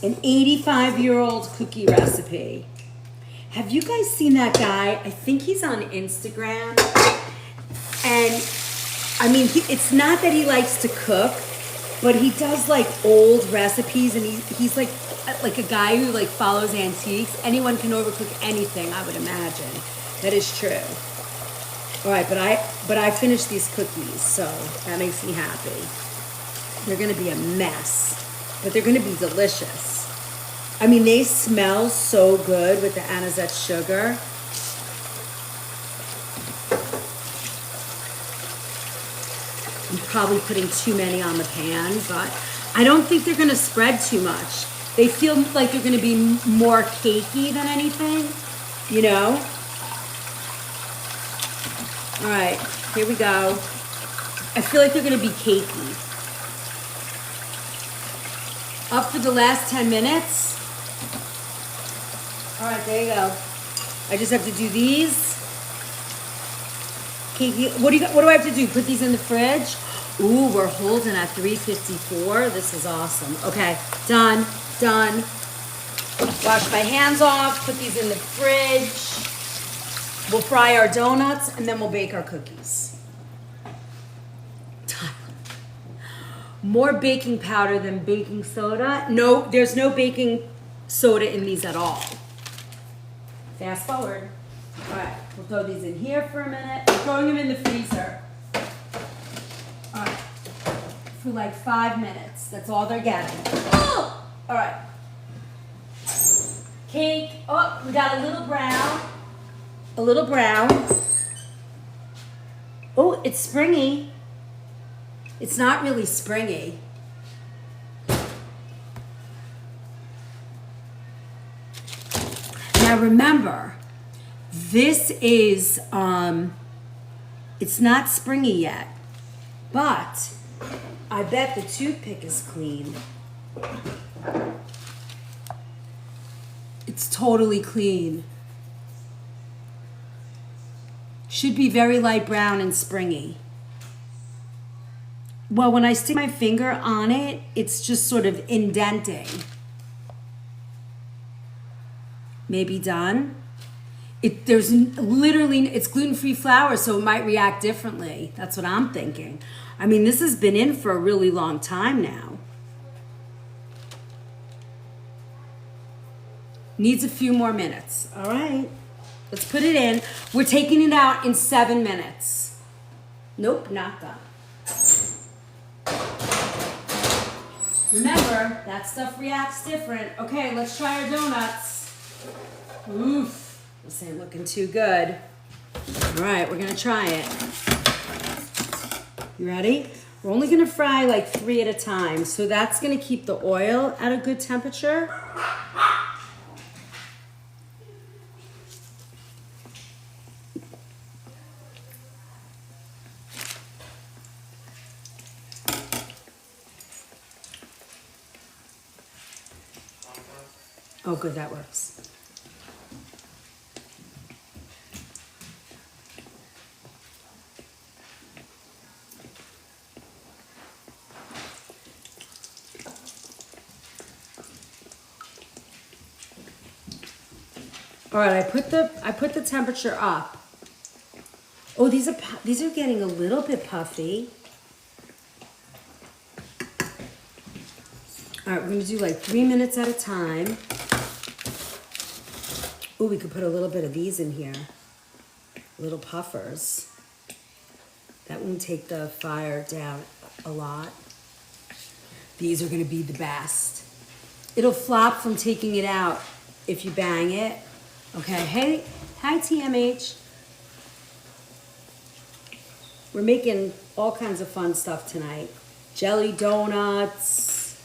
An 85-year-old cookie recipe. Have you guys seen that guy? I think he's on Instagram. And I mean, it's not that he likes to cook, but he does like old recipes, and he's like a guy who like follows antiques. Anyone can overcook anything, I would imagine. That is true. All right, but I finished these cookies, so that makes me happy. They're gonna be a mess, but they're gonna be delicious. I mean, they smell so good with the anisette sugar. I'm probably putting too many on the pan, but I don't think they're gonna spread too much. They feel like they're gonna be more cakey than anything, you know? All right, here we go. I feel like they're gonna be cakey. Up for the last 10 minutes. All right, there you go. I just have to do these. Cakey. What do I have to do? Put these in the fridge? Ooh, we're holding at 354. This is awesome. Okay, done. Wash my hands off, put these in the fridge. We'll fry our donuts and then we'll bake our cookies. More baking powder than baking soda. No, there's no baking soda in these at all. Fast forward. All right, we'll throw these in here for a minute. I'm throwing them in the freezer. All right, for like 5 minutes. That's all they're getting. Oh! All right. Cake. Oh, we got a little brown. A little brown. Oh, it's springy. It's not really springy. Now remember, this is, it's not springy yet, but I bet the toothpick is clean. It's totally clean. Should be very light brown and springy. Well, when I stick my finger on it, it's just sort of indenting. Maybe done. There's literally, it's gluten-free flour, so it might react differently. That's what I'm thinking. I mean, this has been in for a really long time now. Needs a few more minutes. All right, let's put it in. We're taking it out in 7 minutes. Nope, not done. Remember, that stuff reacts different. Okay, let's try our donuts. Oof, this ain't looking too good. All right, we're gonna try it. You ready? We're only gonna fry like 3 at a time, so that's gonna keep the oil at a good temperature. Oh, good, that works. All right, I put the temperature up. Oh, these are getting a little bit puffy. All right, we're gonna do like 3 minutes at a time. Oh, we could put a little bit of these in here. Little puffers. That won't take the fire down a lot. These are gonna be the best. It'll flop from taking it out if you bang it. Okay, hey, hi TMH. We're making all kinds of fun stuff tonight. Jelly donuts.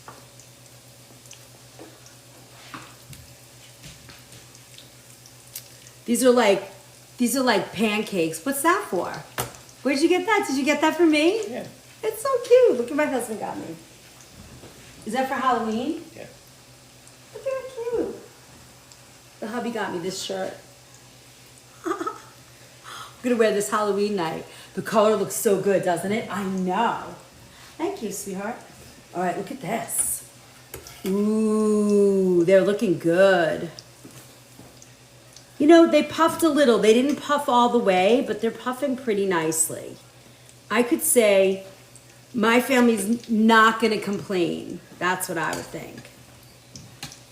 These are like pancakes. What's that for? Where'd you get that? Did you get that for me? Yeah. It's so cute. Look at my husband got me. Is that for Halloween? Yeah. Look how cute. The hubby got me this shirt. I'm gonna wear this Halloween night. The color looks so good, doesn't it? I know. Thank you, sweetheart. All right, look at this. Ooh, they're looking good. You know, they puffed a little. They didn't puff all the way, but they're puffing pretty nicely. I could say my family's not going to complain. That's what I would think.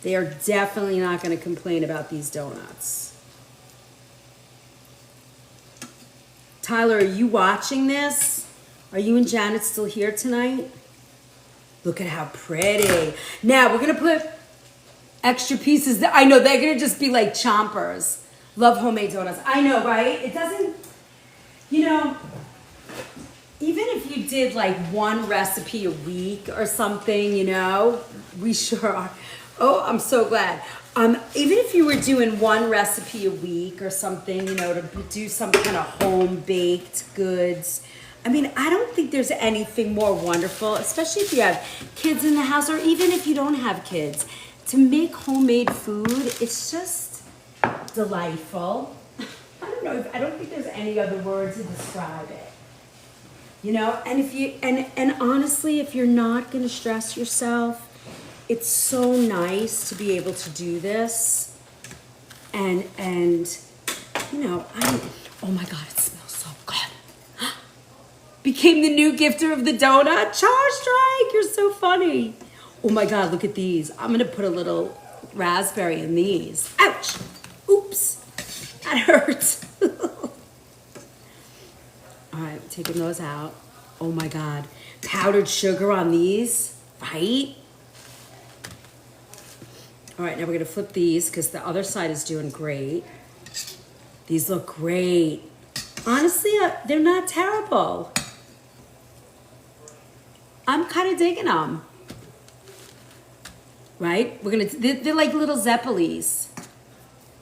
They are definitely not going to complain about these donuts. Tyler, are you watching this? Are you and Janet still here tonight? Look at how pretty. Now, we're going to put extra pieces. I know, they're going to just be like chompers. Love homemade donuts. I know, right? It doesn't, you know, even if you did like one recipe a week or something, you know, we sure are. Oh, I'm so glad. Even if you were doing one recipe a week or something, you know, to do some kind of home-baked goods, I mean, I don't think there's anything more wonderful, especially if you have kids in the house or even if you don't have kids. To make homemade food, it's just delightful. I don't know, I don't think there's any other word to describe it. You know, and if you, and honestly, if you're not gonna stress yourself, it's so nice to be able to do this. And you know, oh my God, it smells so good. Became the new gifter of the donut. Char Strike, you're so funny. Oh my God, look at these. I'm gonna put a little raspberry in these. Ouch, oops, that hurts. All right, taking those out. Oh my God, powdered sugar on these, right? All right, now we're gonna flip these because the other side is doing great. These look great. Honestly, they're not terrible. I'm kind of digging them. Right? They're like little Zeppelis.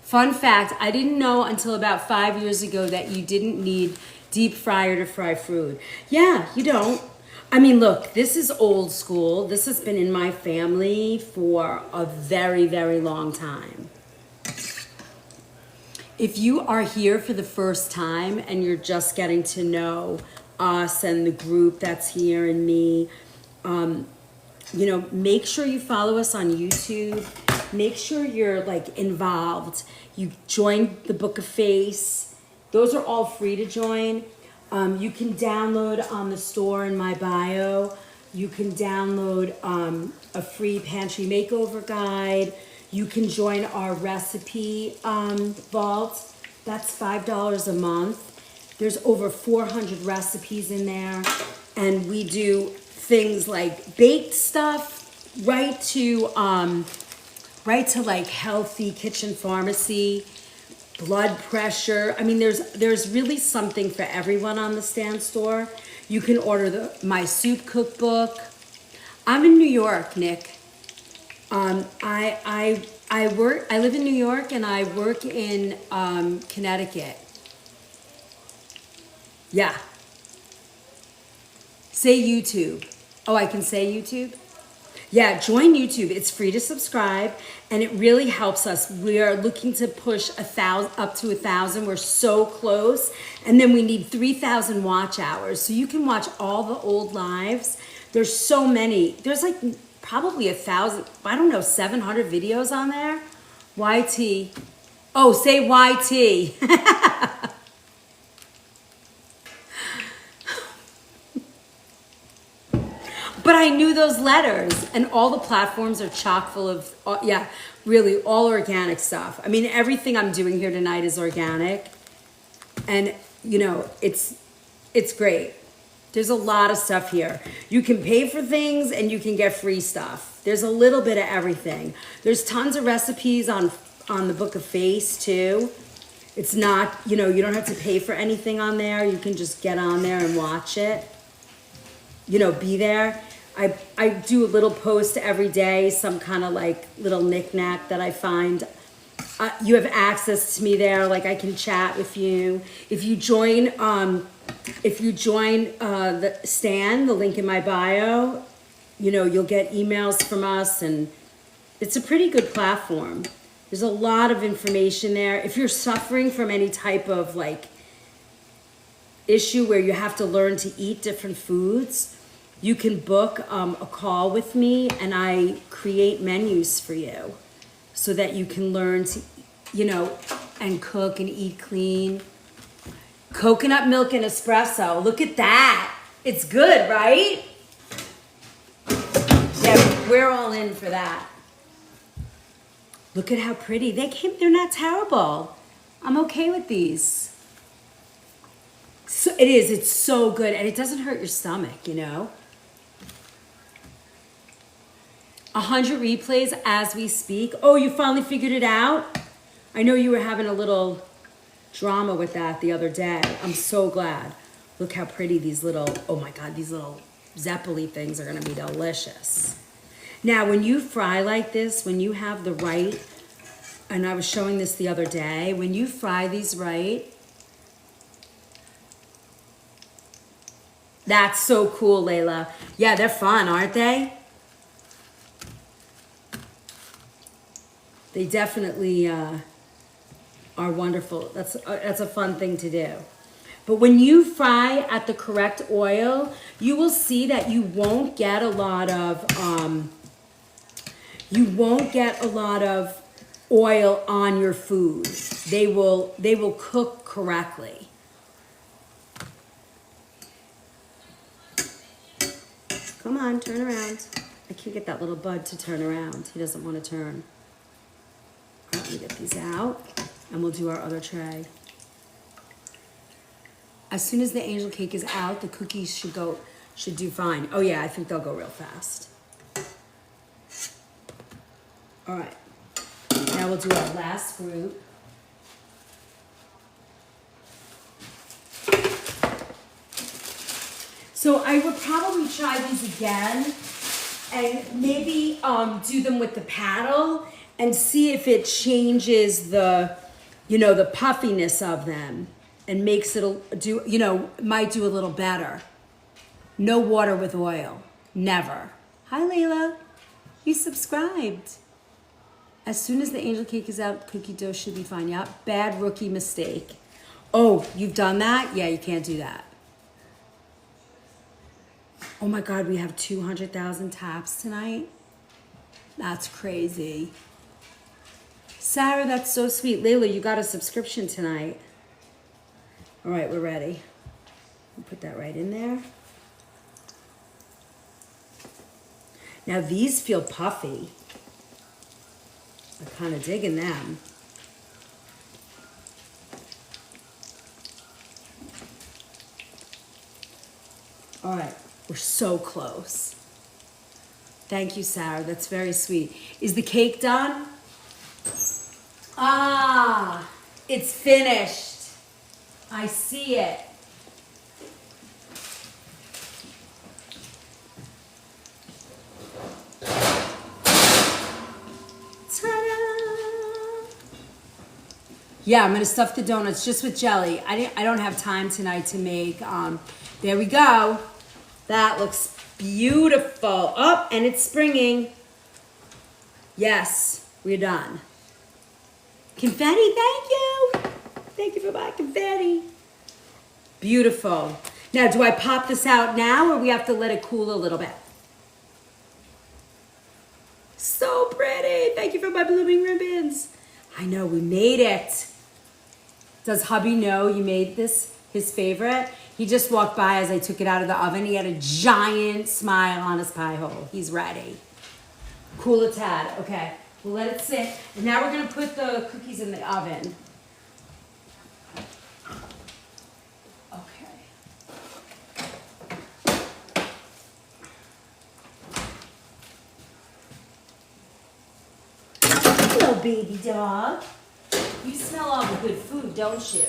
Fun fact, I didn't know until about 5 years ago that you didn't need deep fryer to fry food. Yeah, you don't. I mean, look, this is old school. This has been in my family for a very, very long time. If you are here for the first time and you're just getting to know us and the group that's here and me, you know, make sure you follow us on YouTube. Make sure you're like involved. You join the Book of Face. Those are all free to join. You can download on the store in my bio. You can download a free pantry makeover guide. You can join our recipe vault. That's $5 a month. There's over 400 recipes in there. And we do things like baked stuff right to like healthy kitchen pharmacy, blood pressure. I mean, there's really something for everyone on the Stan Store. You can order my soup cookbook. I'm in New York, Nick. I live in New York and I work in Connecticut. Yeah. Say YouTube. Oh, I can say YouTube? Yeah, join YouTube. It's free to subscribe, and it really helps us. We are looking to push up to 1,000. We're so close, and then we need 3,000 watch hours. So you can watch all the old lives. There's so many. There's like probably 1,000. I don't know, 700 videos on there. YT. Oh, say YT. But I knew those letters, and all the platforms are chock full of, yeah, really all organic stuff. I mean, everything I'm doing here tonight is organic, and you know, it's great. There's a lot of stuff here. You can pay for things and you can get free stuff. There's a little bit of everything. There's tons of recipes on the Book of Face too. It's not, you know, you don't have to pay for anything on there. You can just get on there and watch it. You know, be there. I do a little post every day, some kind of like little knick-knack that I find. You have access to me there, like I can chat with you. If you join the Stan, the link in my bio, you know, you'll get emails from us, and it's a pretty good platform. There's a lot of information there. If you're suffering from any type of like issue where you have to learn to eat different foods, you can book a call with me, and I create menus for you so that you can learn to, you know, and cook and eat clean. Coconut milk and espresso. Look at that. It's good, right? Yeah, we're all in for that. Look at how pretty. They're not terrible. I'm okay with these. So it's so good, and it doesn't hurt your stomach, you know? 100 replays as we speak. Oh, you finally figured it out? I know you were having a little drama with that the other day. I'm so glad. Look how pretty these little, oh my God, these little Zeppeli things are gonna be delicious. Now, when you fry like this, when you have the right, and I was showing this the other day, when you fry these right, that's so cool, Layla. Yeah, they're fun, aren't they? They definitely are wonderful. That's a fun thing to do. But when you fry at the correct oil, you will see that you won't get a lot of oil on your food. They will cook correctly. Come on, turn around. I can't get that little bud to turn around. He doesn't want to turn. All right, let me get these out, and we'll do our other tray. As soon as the angel cake is out, the cookies should do fine. Oh yeah, I think they'll go real fast. All right, now we'll do our last fruit. So I would probably try these again, and maybe do them with the paddle and see if it changes the, you know, the puffiness of them and makes it do, you know, might do a little better. No water with oil, never. Hi, Layla, you subscribed. As soon as the angel cake is out, cookie dough should be fine. Yeah, bad rookie mistake. Oh, you've done that? Yeah, you can't do that. Oh my God, we have 200,000 taps tonight. That's crazy. Sarah, that's so sweet. Layla, you got a subscription tonight. All right, we're ready. We'll put that right in there. Now these feel puffy. I'm kind of digging them. All right, we're so close. Thank you, Sarah. That's very sweet. Is the cake done? Ah, it's finished. I see it. Ta-da! Yeah, I'm gonna stuff the donuts just with jelly. I don't have time tonight to make. There we go. That looks beautiful. Oh, and it's springing. Yes, we're done. Confetti, thank you. Thank you for my confetti. Beautiful. Now, do I pop this out now, or we have to let it cool a little bit? So pretty. Thank you for my blooming ribbons. I know, we made it. Does hubby know you made this his favorite? He just walked by as I took it out of the oven. He had a giant smile on his pie hole. He's ready. Cool a tad. Okay, we'll let it sit. And now we're gonna put the cookies in the oven. Okay. Hello, baby dog. You smell all the good food, don't you?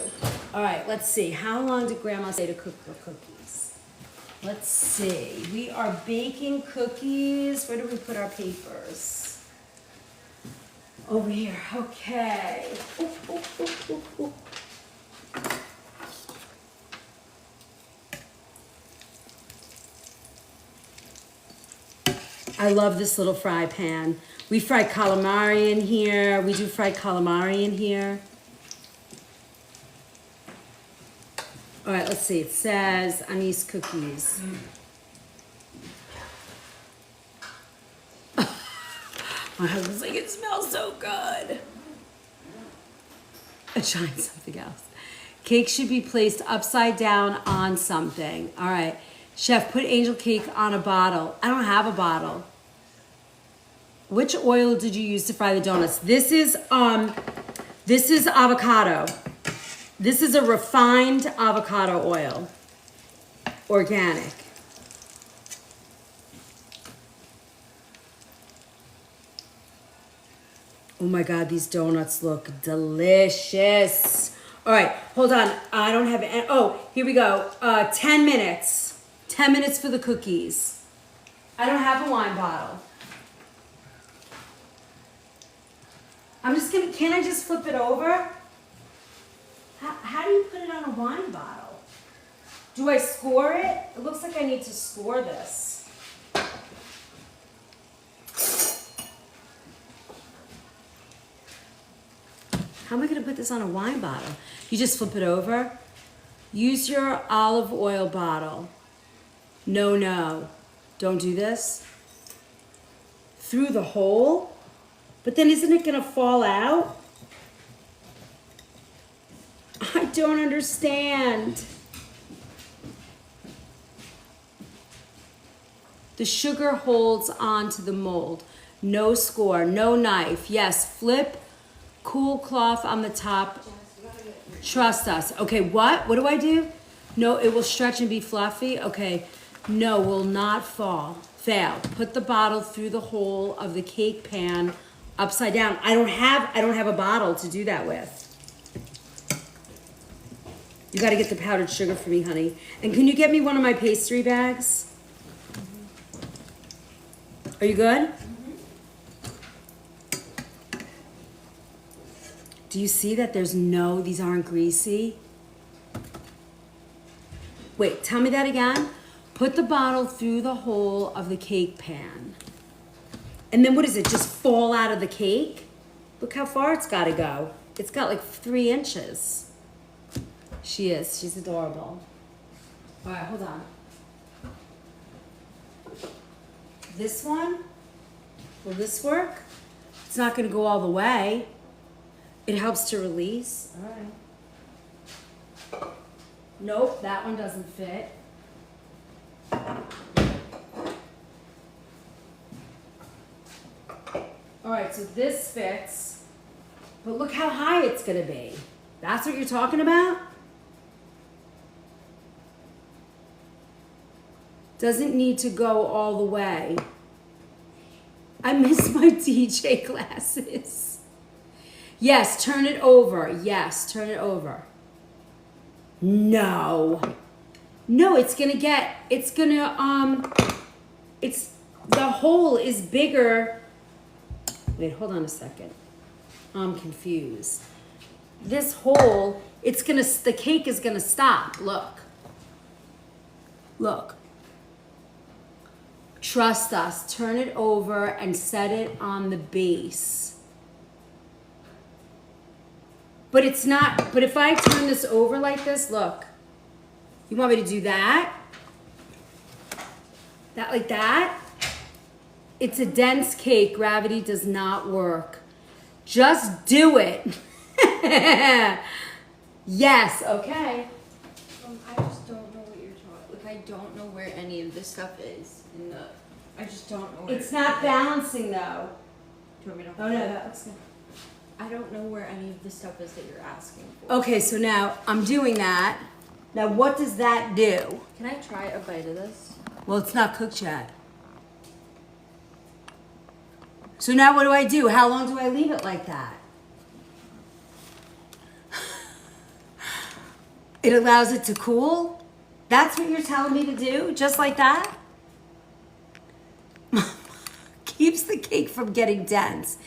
All right, let's see. How long did Grandma say to cook the cookies? Let's see. We are baking cookies. Where do we put our papers? Over here. Okay. Ooh, ooh, ooh, ooh, ooh. I love this little fry pan. We fry calamari in here. We do fried calamari in here. All right, let's see. It says anise cookies. My husband's like, it smells so good. I'm trying something else. Cake should be placed upside down on something. All right. Chef, put angel cake on a bottle. I don't have a bottle. Which oil did you use to fry the donuts? This is avocado. This is a refined avocado oil. Organic. Oh my God, these donuts look delicious. All right, hold on. I don't have it. Oh, here we go. 10 minutes. 10 minutes for the cookies. I don't have a wine bottle. I'm just gonna, can I just flip it over? How do you put it on a wine bottle? Do I score it? It looks like I need to score this. How am I gonna put this on a wine bottle? You just flip it over. Use your olive oil bottle. No, don't do this. Through the hole? But then isn't it gonna fall out? I don't understand. The sugar holds onto the mold. No score, no knife. Yes, flip, cool cloth on the top. Trust us. Okay, what? What do I do? No, it will stretch and be fluffy. Okay, no, will not fail. Put the bottle through the hole of the cake pan upside down. I don't have a bottle to do that with. You got to get the powdered sugar for me, honey. And can you get me one of my pastry bags? Are you good? Do you see that these aren't greasy? Wait, tell me that again. Put the bottle through the hole of the cake pan. And then what does it, just fall out of the cake? Look how far it's got to go. It's got like 3 inches. She's adorable. All right, hold on. This one, will this work? It's not gonna go all the way. It helps to release. All right. Nope, that one doesn't fit. All right, so this fits, but look how high it's gonna be. That's what you're talking about? Doesn't need to go all the way. I miss my DJ glasses. Yes, turn it over. Yes, turn it over. No, it's the hole is bigger. Wait, hold on a second. I'm confused. This hole, the cake is gonna stop. Look. Trust us, turn it over and set it on the base. But it's not, but if I turn this over like this, look. You want me to do that? That like that? It's a dense cake, gravity does not work. Just do it. Yes, okay. I just don't know what you're talking. Like, I don't know where any of this stuff is. I just don't know. Where It's not balancing though. Do you want me to? Oh no, that looks good. I don't know where any of the stuff is that you're asking for. Okay, so now I'm doing that. Now what does that do? Can I try a bite of this? Well, it's not cooked yet. So now what do I do? How long do I leave it like that? It allows it to cool? That's what you're telling me to do? Just like that? Keeps the cake from getting dense.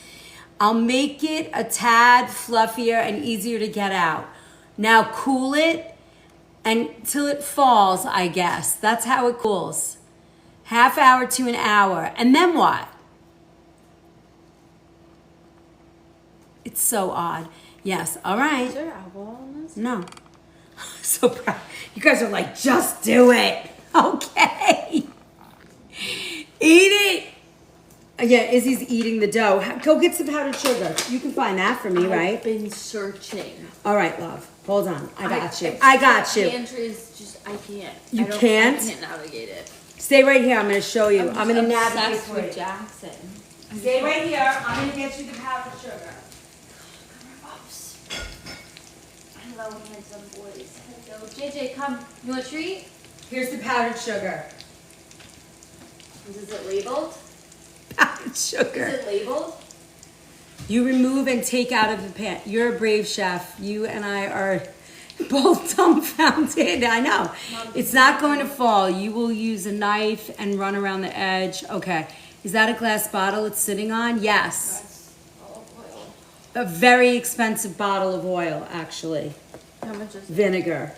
I'll make it a tad fluffier and easier to get out. Now cool it until it falls, I guess. That's how it cools. Half hour to an hour. And then what? It's so odd. Yes, all right. Is there alcohol in this? No. So proud. You guys are like, just do it. Okay. Eat it. Yeah, Izzy's eating the dough. Go get some powdered sugar. You can find that for me, right? I've been searching. All right, love. Hold on. I got you. I got you. Pantry is just, I can't. You can't? I can't navigate it. Stay right here. I'm going to show you. I'm going to navigate obsessed for with you. Jackson. Stay right here. I'm going to get you the powdered sugar. Hello, handsome boys. Hello. JJ, come. You want a treat? Here's the powdered sugar. Is it labeled? Powdered Is sugar. it labeled? You remove and take out of the pan. You're a brave chef. You and I are both dumbfounded. I know. It's not going to fall. You will use a knife and run around the edge. Okay. Is that a glass bottle it's sitting on? Yes. That's olive oil. A very expensive bottle of oil, actually. How much is it? Vinegar.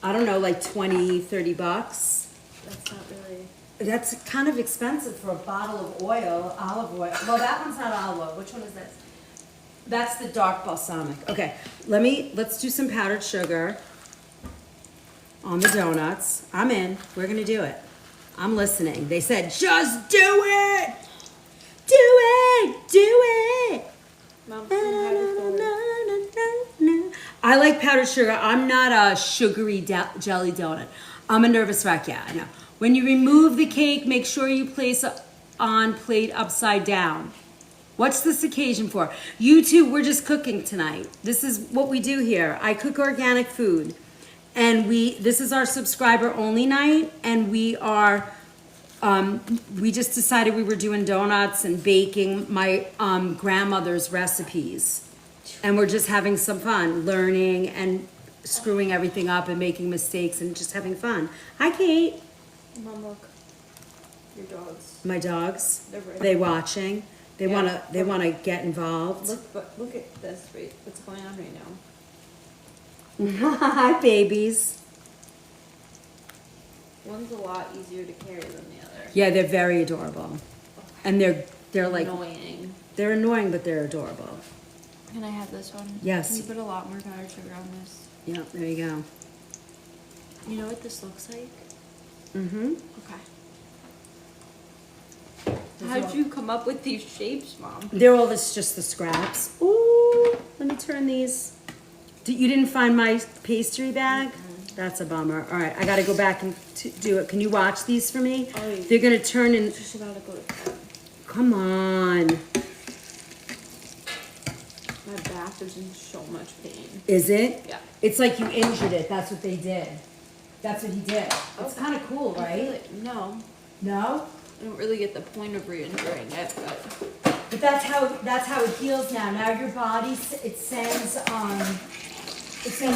I don't know, like 20, 30 bucks. That's not really. That's kind of expensive for a bottle of oil, olive oil. Well, that one's not olive oil. Which one is this? That's the dark balsamic. Okay, let's do some powdered sugar on the donuts. I'm in. We're gonna do it. I'm listening. They said, just do it! Do it! Do it! Mom, how I like powdered sugar. I'm not a sugary jelly donut. I'm a nervous wreck, yeah, I know. When you remove the cake, make sure you place on plate upside down. What's this occasion for? You two, we're just cooking tonight. This is what we do here. I cook organic food. And this is our subscriber only night, and we just decided we were doing donuts and baking my grandmother's recipes. And we're just having some fun, learning and screwing everything up and making mistakes and just having fun. Hi, Kate. Mom, look. Your dogs. My dogs. They're right. They watching. They Yeah. wanna get involved. Look at this. Right, what's going on right now? Hi, babies. One's a lot easier to carry than the other. Yeah, they're very adorable, and they're like Annoying. they're annoying, but they're adorable. Can I have this one? Yes. Can you put a lot more powdered sugar on this? Yeah, there you go. You know what this looks like? Mm-hmm. Okay. How'd you come up with these shapes, Mom? They're all just the scraps. Ooh, let me turn these. You didn't find my pastry bag? That's a bummer. All right, I got to go back and do it. Can you watch these for me? Oh, yeah. They're gonna turn in. Just about to go to bed. Come on. My back is in so much pain. Is it? Yeah. It's like you injured it. That's what they did. That's what he did. It's Okay. kind of cool, I feel right? like- no. No? I don't really get the point of re-injuring it, but But that's how it heals now. Now your body it sends a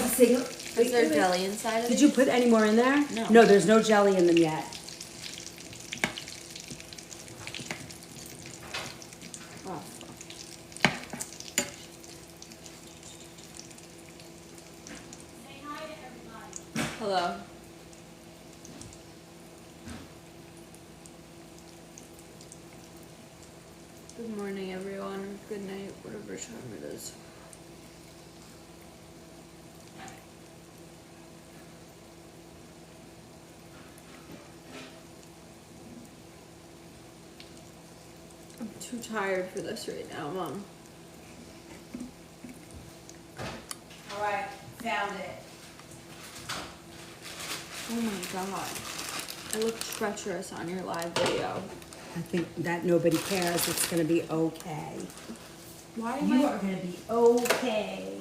signal. is there jelly inside of Did it? you put any more in there? No. No, there's no jelly in them yet. Oh. Hello. Good morning, everyone. Or good night, whatever time it is. I'm too tired for this right now, Mom. Found it. Oh my god. I look treacherous on your live video. I think that nobody cares. It's gonna be okay. Why am You I? are gonna be okay.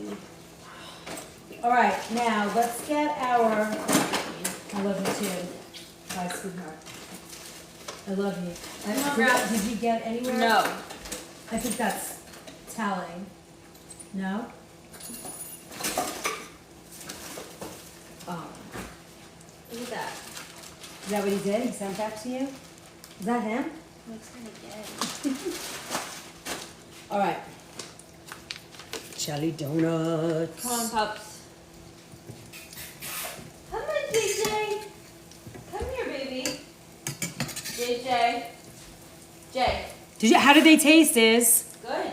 All right, now let's get our. I love you too. Bye, sweetheart. I love you. Did you get anywhere? No. I think that's telling. No? Oh. Look at that. Is that what he did? He sent that to you? Is that him? Looks kind of gay. All right. Jelly donuts. Come on, pups. Come on, JJ. Come here, baby. JJ. Jay. How did they taste, Is? Good.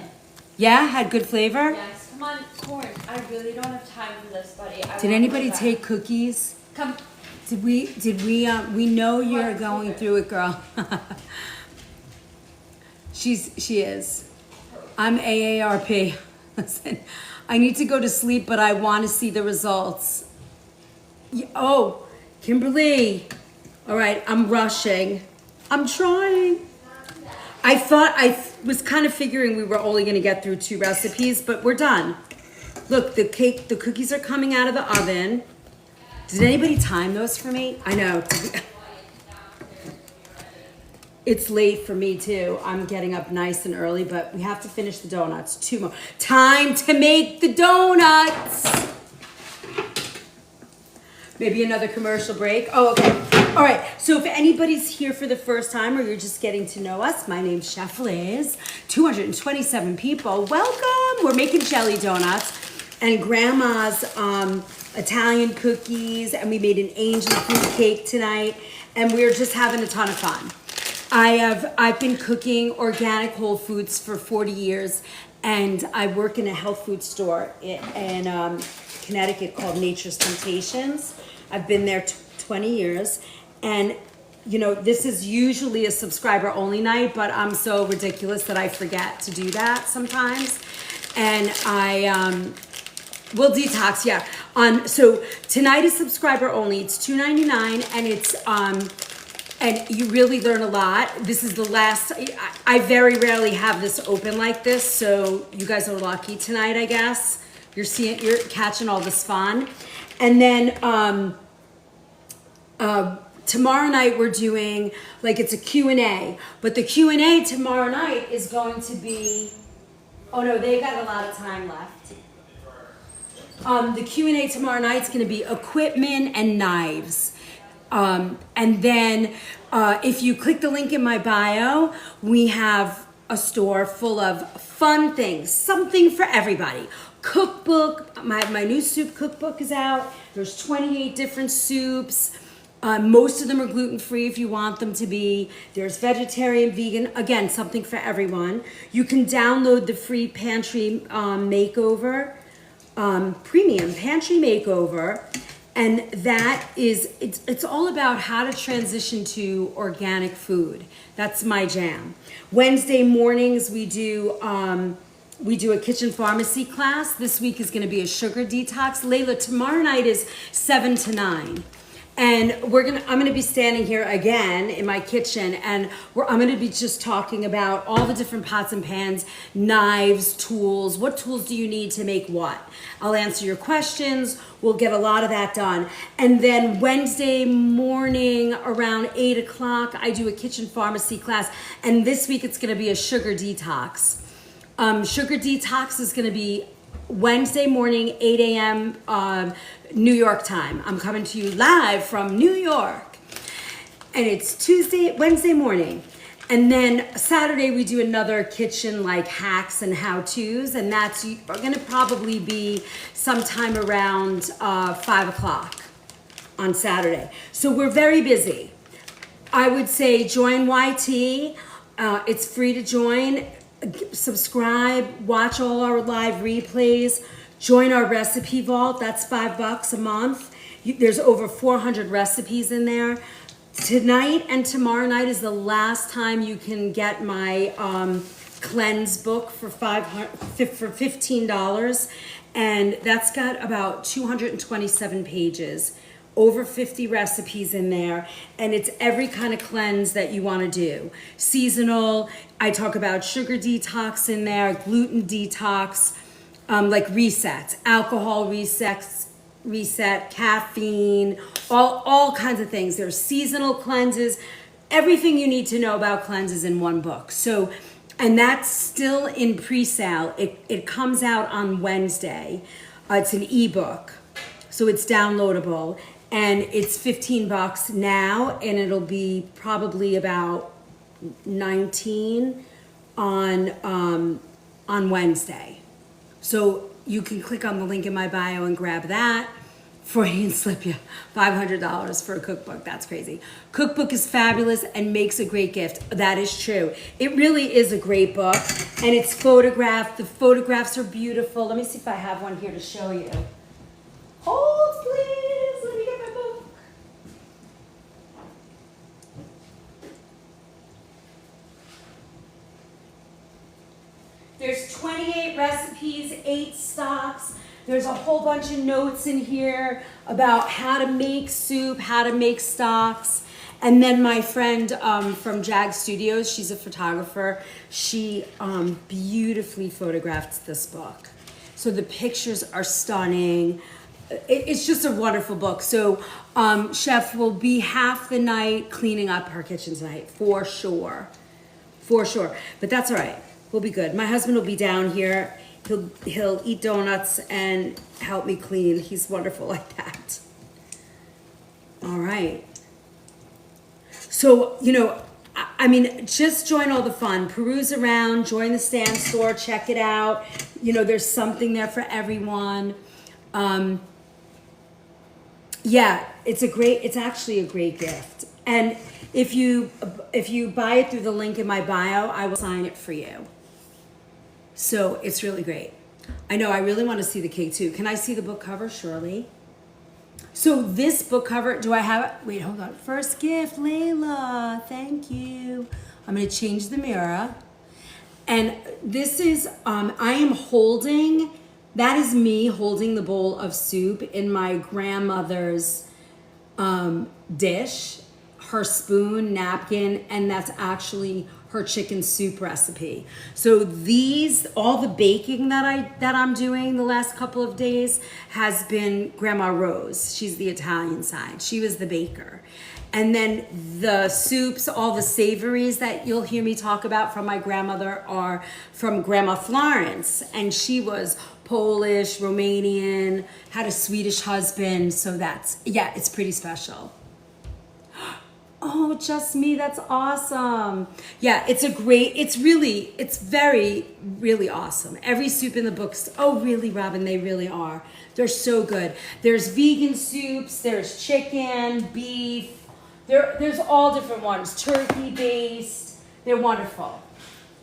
Yeah? Had good flavor? Yes. Come on, corn. I really don't have time for this, buddy. Did anybody take cookies? Come. We know you're What? going through it, girl. She is. I'm AARP. Listen, I need to go to sleep, but I want to see the results. Oh, Kimberly. All right, I'm rushing. I'm trying. I was kind of figuring we were only going to get through 2 recipes, but we're done. Look, the cookies are coming out of the oven. Did anybody time those for me? I know. It's late for me too. I'm getting up nice and early, but we have to finish the donuts. 2 more. Time to make the donuts. Maybe another commercial break. Oh, okay. All right. So if anybody's here for the first time or you're just getting to know us, my name's Chef Liz. 227 people. Welcome. We're making jelly donuts and Grandma's Italian cookies, and we made an angel food cake tonight, and we're just having a ton of fun. I've been cooking organic whole foods for 40 years, and I work in a health food store in Connecticut called Nature's Temptations. I've been there 20 years, and you know, this is usually a subscriber only night, but I'm so ridiculous that I forget to do that sometimes. And we'll detox, yeah. So tonight is subscriber only. It's $2.99, and it's and you really learn a lot. This is the last. I very rarely have this open like this, so you guys are lucky tonight, I guess. You're catching all this fun, and then tomorrow night we're doing it's a Q&A, but the Q&A tomorrow night is going to be. Oh no, they got a lot of time left. The Q&A tomorrow night is going to be equipment and knives. And then if you click the link in my bio, we have a store full of fun things, something for everybody. Cookbook, my new soup cookbook is out. There's 28 different soups. Most of them are gluten-free if you want them to be. There's vegetarian, vegan, again, something for everyone. You can download the free pantry makeover, premium pantry makeover. And that is, it's all about how to transition to organic food. That's my jam. Wednesday mornings we do a kitchen pharmacy class. This week is gonna be a sugar detox. Layla, tomorrow night is 7 to 9. And I'm gonna be standing here again in my kitchen, and I'm gonna be just talking about all the different pots and pans, knives, tools. What tools do you need to make what? I'll answer your questions. We'll get a lot of that done. And then Wednesday morning around 8 o'clock, I do a kitchen pharmacy class. And this week it's gonna be a sugar detox. Sugar detox is gonna be Wednesday morning, 8 a.m. New York time. I'm coming to you live from New York. And it's Wednesday morning. And then Saturday we do another kitchen hacks and how-tos, and that's gonna probably be sometime around 5 o'clock on Saturday. So we're very busy. I would say join YT. It's free to join. Subscribe, watch all our live replays, join our recipe vault. That's $5 a month. There's over 400 recipes in there. Tonight and tomorrow night is the last time you can get my cleanse book for $15, and that's got about 227 pages, over 50 recipes in there, and it's every kind of cleanse that you want to do. Seasonal, I talk about sugar detox in there, gluten detox, like resets, alcohol reset, caffeine, all kinds of things. There's seasonal cleanses, everything you need to know about cleanses in one book. So, and that's still in pre-sale. It comes out on Wednesday. It's an ebook, so it's downloadable, and it's $15 now, and it'll be probably about 19 on Wednesday. So you can click on the link in my bio and grab that before he can slip you $500 for a cookbook. That's crazy. Cookbook is fabulous and makes a great gift. That is true. It really is a great book, and it's photographed. The photographs are beautiful. Let me see if I have one here to show you. Hold, please. Let me get my book. There's 28 recipes, 8 stocks. There's a whole bunch of notes in here about how to make soup, how to make stocks. And then my friend from Jag Studios, she's a photographer, she beautifully photographed this book. So the pictures are stunning. It's just a wonderful book. So Chef will be half the night cleaning up her kitchen tonight, for sure. For sure. But that's all right. We'll be good. My husband will be down here. He'll eat donuts and help me clean. He's wonderful like that. All right. So, you know, I mean, just join all the fun. Peruse around, join the Stan Store, check it out. You know, there's something there for everyone. Yeah, it's actually a great gift. And if you buy it through the link in my bio, I will sign it for you. So it's really great. I know, I really want to see the cake too. Can I see the book cover, Shirley? So this book cover, do I have it? Wait, hold on. First gift, Layla. Thank you. I'm going to change the mirror. And this is, I am holding, that is me holding the bowl of soup in my grandmother's dish, her spoon, napkin, and that's actually her chicken soup recipe. So these, all the baking that I'm doing the last couple of days has been Grandma Rose. She's the Italian side. She was the baker. And then the soups, all the savories that you'll hear me talk about from my grandmother are from Grandma Florence. And she was Polish, Romanian, had a Swedish husband. So that's, yeah, it's pretty special. Oh, just me. That's awesome. Yeah, it's really awesome. Every soup in the books. Oh, really, Robin? They really are. They're so good. There's vegan soups. There's chicken, beef. There's all different ones. Turkey based. They're wonderful.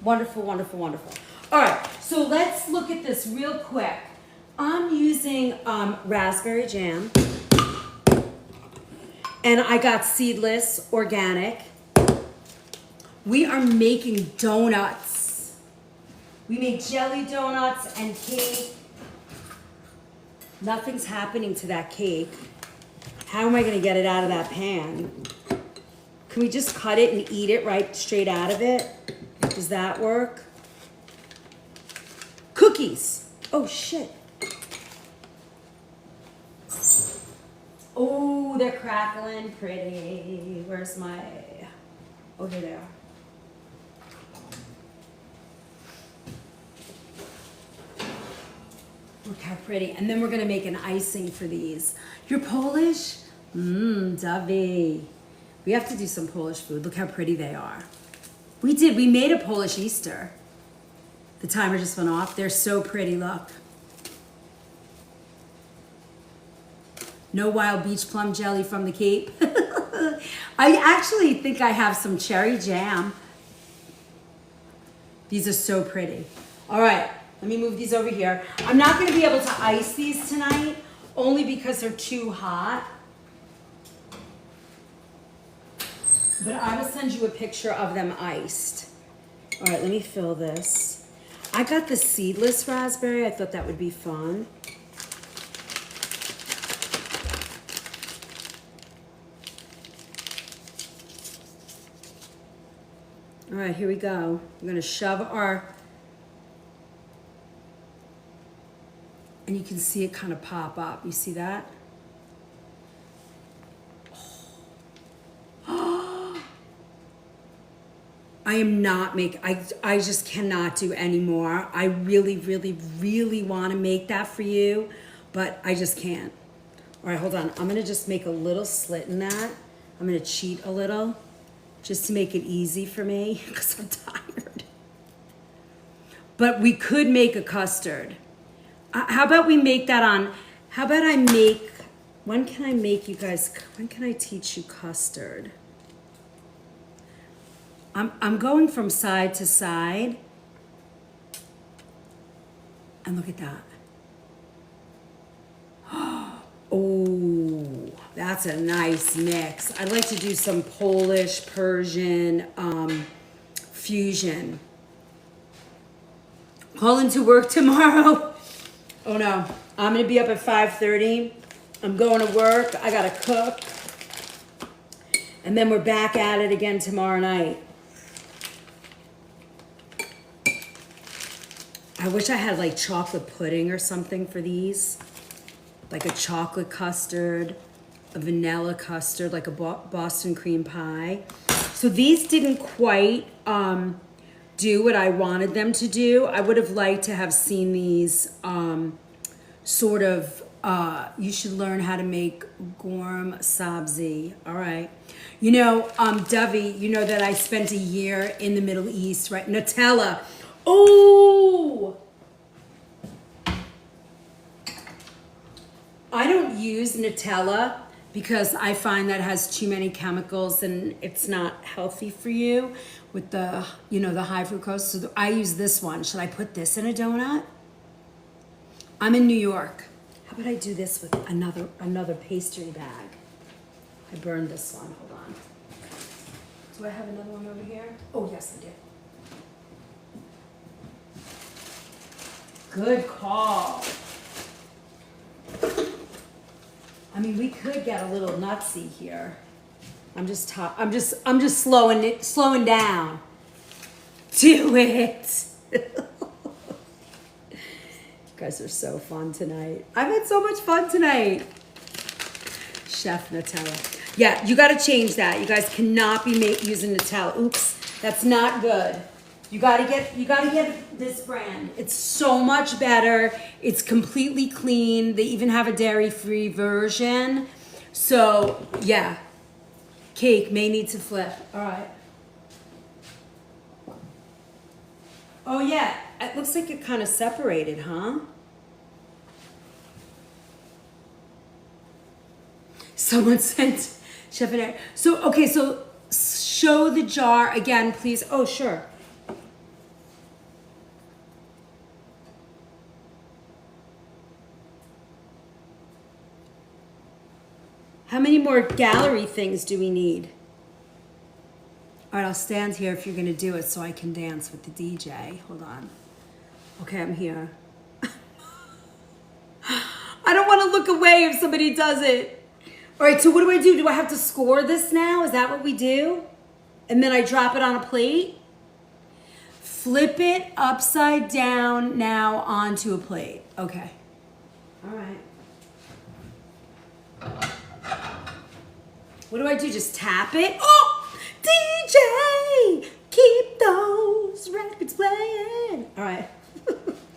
Wonderful, wonderful, wonderful. All right, so let's look at this real quick. I'm using raspberry jam. And I got seedless, organic. We are making donuts. We make jelly donuts and cake. Nothing's happening to that cake. How am I gonna get it out of that pan? Can we just cut it and eat it right straight out of it? Does that work? Cookies. Oh, shit. Oh, they're crackling pretty. Where's my, oh, here they are. Look how pretty. And then we're gonna make an icing for these. You're Polish? Davi. We have to do some Polish food. Look how pretty they are. We made a Polish Easter. The timer just went off. They're so pretty, look. No wild beach plum jelly from the Cape. I actually think I have some cherry jam. These are so pretty. All right, let me move these over here. I'm not gonna be able to ice these tonight, only because they're too hot. But I will send you a picture of them iced. All right, let me fill this. I got the seedless raspberry. I thought that would be fun. All right, here we go. We're gonna shove our, and you can see it kind of pop up. You see that? I am not I just cannot do anymore. I really, really, really want to make that for you, but I just can't. All right, hold on. I'm gonna just make a little slit in that. I'm gonna cheat a little just to make it easy for me because I'm tired. But we could make a custard. How about we make that on, how about I make, when can I make you guys, when can I teach you custard? I'm going from side to side. And look at that. Oh, that's a nice mix. I'd like to do some Polish, Persian fusion. Calling to work tomorrow. Oh no, I'm gonna be up at 5:30. I'm going to work, I gotta cook. And then we're back at it again tomorrow night. I wish I had like chocolate pudding or something for these. Like a chocolate custard, a vanilla custard, like a Boston cream pie. So these didn't quite do what I wanted them to do. I would have liked to have seen these sort of, you should learn how to make gorm sabzi. All right. You know, Dovey, you know that I spent a year in the Middle East, right? Nutella. Oh! I don't use Nutella because I find that has too many chemicals and it's not healthy for you with the, you know, the high fructose. So I use this one. Should I put this in a donut? I'm in New York. How about I do this with another pastry bag? I burned this one. Hold on. Do I have another one over here? Oh, yes, I do. Good call. I mean, we could get a little nutsy here. I'm just slowing down. Do it. You guys are so fun tonight. I've had so much fun tonight. Chef Nutella. Yeah, you got to change that. You guys cannot be using Nutella. Oops, that's not good. You gotta get this brand. It's so much better. It's completely clean. They even have a dairy-free version. So yeah, cake may need to flip. All right. Oh yeah, it looks like it kind of separated, huh? Someone sent Chef and Eric. So okay, so show the jar again, please. Oh sure. How many more gallery things do we need? All right, I'll stand here if you're gonna do it so I can dance with the DJ. Hold on. Okay, I'm here. I don't wanna look away if somebody does it. All right, so what do? Do I have to score this now? Is that what we do? And then I drop it on a plate? Flip it upside down now onto a plate. Okay. All right. What do I do? Just tap it? Oh! DJ! Keep those records playing. All right.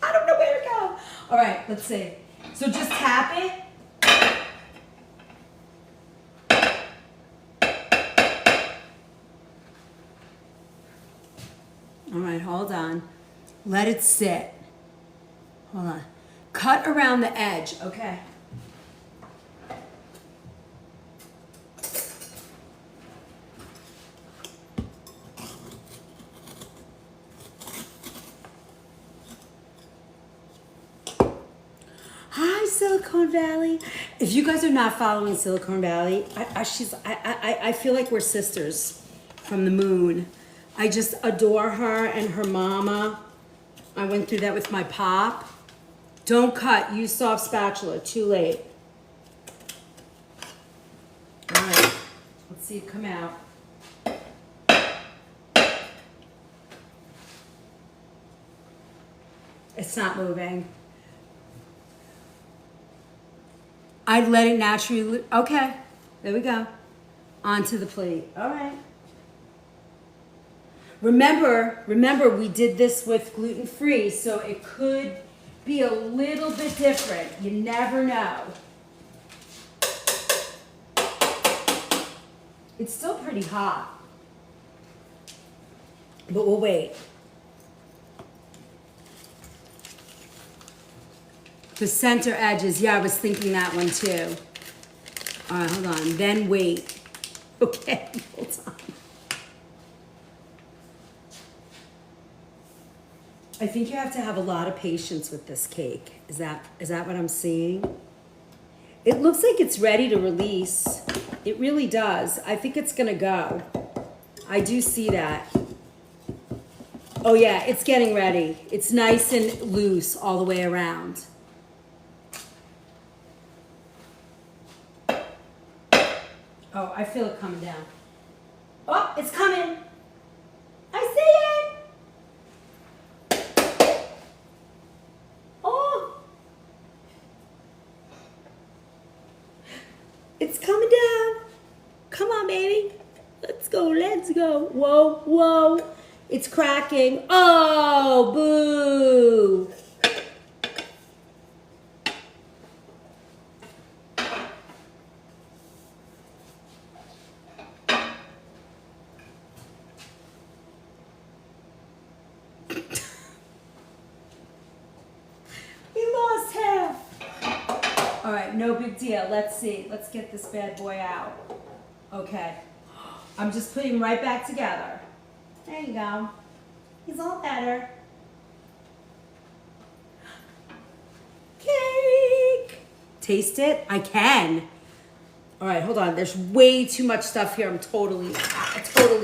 I don't know where to go. All right, let's see. So just tap it. All right, hold on. Let it sit. Hold on. Cut around the edge, okay. Hi, Silicon Valley. If you guys are not following Silicon Valley, I feel like we're sisters from the moon. I just adore her and her mama. I went through that with my pop. Don't cut, use soft spatula, too late. All right, let's see it come out. It's not moving. I'd let it naturally, okay, there we go. Onto the plate, all right. Remember, we did this with gluten-free, so it could be a little bit different. You never know. It's still pretty hot, but we'll wait. The center edges, yeah, I was thinking that one too. All right, hold on, then wait. Okay, hold on. I think you have to have a lot of patience with this cake. Is that what I'm seeing? It looks like it's ready to release. It really does. I think it's gonna go. I do see that. Oh yeah, it's getting ready. It's nice and loose all the way around. Oh, I feel it coming down. Oh, it's coming. I see it. Oh. It's coming down. Come on, baby. Let's go, let's go. Whoa, whoa. It's cracking. Oh, boo. All right, no big deal. Let's see. Let's get this bad boy out. Okay. I'm just putting him right back together. There you go. He's all better. Cake. Taste it? I can. All right, hold on. There's way too much stuff here. I'm totally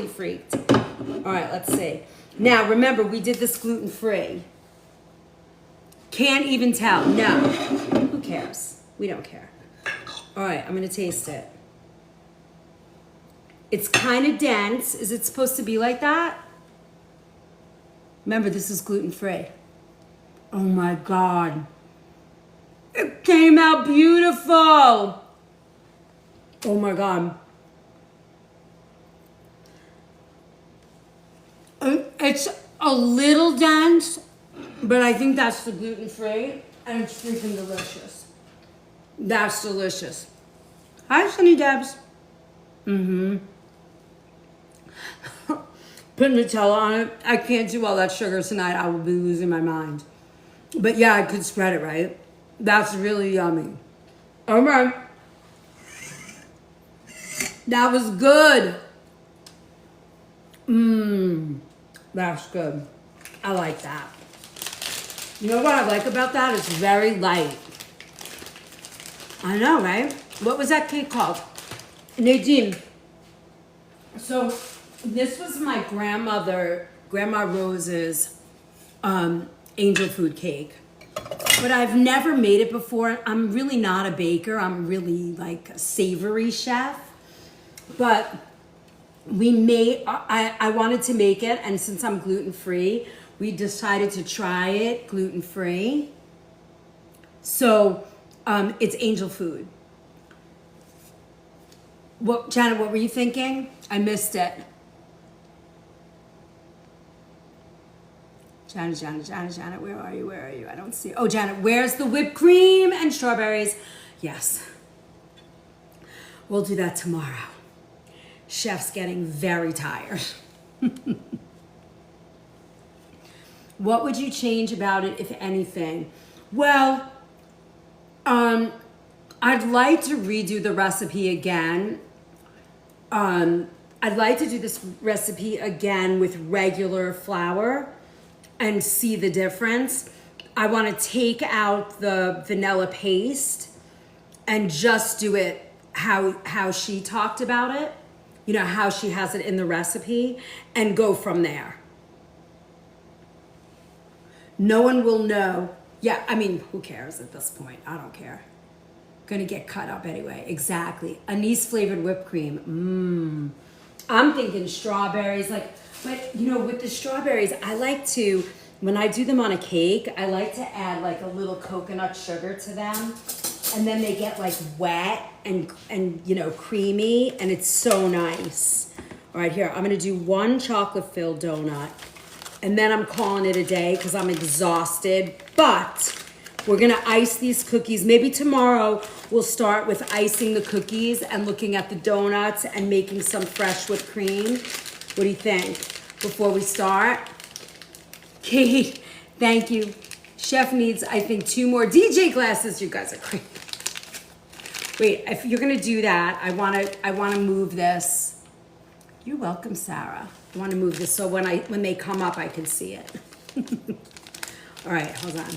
freaked. All right, let's see. Now, remember, we did this gluten-free. Can't even tell. No. Who cares? We don't care. All right, I'm gonna taste it. It's kind of dense. Is it supposed to be like that? Remember, this is gluten-free. Oh my God. It came out beautiful. Oh my God. It's a little dense, but I think that's the gluten-free, and it's freaking delicious. That's delicious. Hi, Sunny Debs. Mm-hmm. Put Nutella on it. I can't do all that sugar tonight. I will be losing my mind. But yeah, I could spread it, right? That's really yummy. All right. That was good. That's good. I like that. You know what I like about that? It's very light. I know, right? What was that cake called? Nadine. So this was my Grandma Rose's angel food cake. But I've never made it before. I'm really not a baker. I'm really like a savory chef. But I wanted to make it, and since I'm gluten-free, we decided to try it gluten-free. So it's angel food. Janet, what were you thinking? I missed it. Janet, where are you? I don't see. Oh, Janet, where's the whipped cream and strawberries? Yes. We'll do that tomorrow. Chef's getting very tired. What would you change about it, if anything? Well, I'd like to redo the recipe again. I'd like to do this recipe again with regular flour and see the difference. I want to take out the vanilla paste and just do it how she talked about it. you know, how she has it in the recipe, and go from there. No one will know. Yeah, I mean, who cares at this point? I don't care. Gonna get cut up anyway. Exactly. Anise flavored whipped cream. I'm thinking strawberries. But you know, with the strawberries, I like to, when I do them on a cake, I like to add like a little coconut sugar to them. And then they get like wet and you know, creamy, and it's so nice. All right, here, I'm gonna do one chocolate filled donut, and then I'm calling it a day because I'm exhausted. But we're gonna ice these cookies. Maybe tomorrow we'll start with icing the cookies and looking at the donuts and making some fresh whipped cream. What do you think? Before we start? Kate, thank you. Chef needs, I think, 2 more DJ glasses. You guys are crazy. Wait, if you're gonna do that, I wanna move this. You're welcome, Sarah. I wanna move this so when they come up, I can see it. All right, hold on.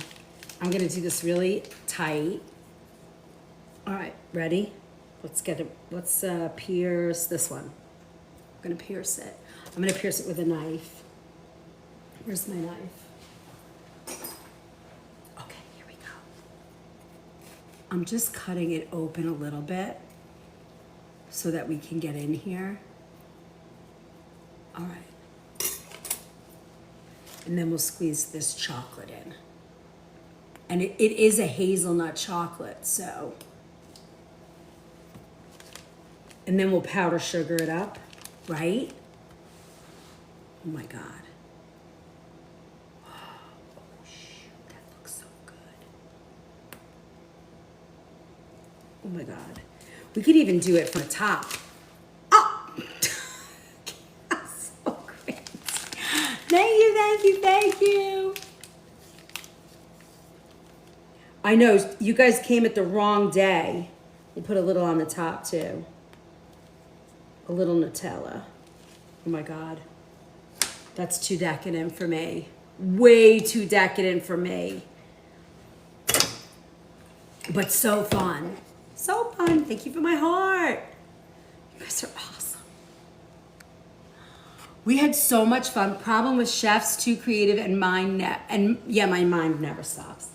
I'm gonna do this really tight. All right, ready? Let's pierce this one. I'm gonna pierce it. I'm gonna pierce it with a knife. Where's my knife? Okay, here we go. I'm just cutting it open a little bit so that we can get in here. All right. And then we'll squeeze this chocolate in. And it is a hazelnut chocolate, so. And then we'll powder sugar it up, right? Oh my God. Oh shoot, that looks so good. Oh my God. We could even do it from the top. Oh! That's so great. Thank you, thank you, thank you. I know, you guys came at the wrong day. We'll put a little on the top too. A little Nutella. Oh my God. That's too decadent for me. Way too decadent for me. But so fun. So fun. Thank you for my heart. You guys are awesome. We had so much fun. Problem with chefs, too creative, and my mind never stops.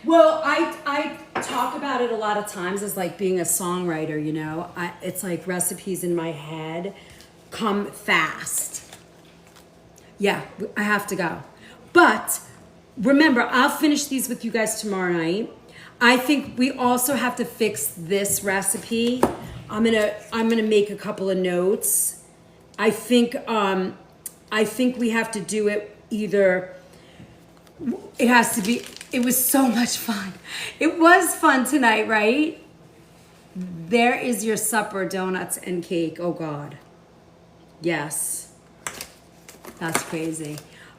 Well, I talk about it a lot of times as like being a songwriter, you know. It's like recipes in my head come fast. Yeah, I have to go. But remember, I'll finish these with you guys tomorrow night. I think we also have to fix this recipe. I'm gonna make a couple of notes. I think we have to do it either. It has to be. It was so much fun. It was fun tonight, right? There is your supper, donuts and cake. Oh God. Yes. That's crazy.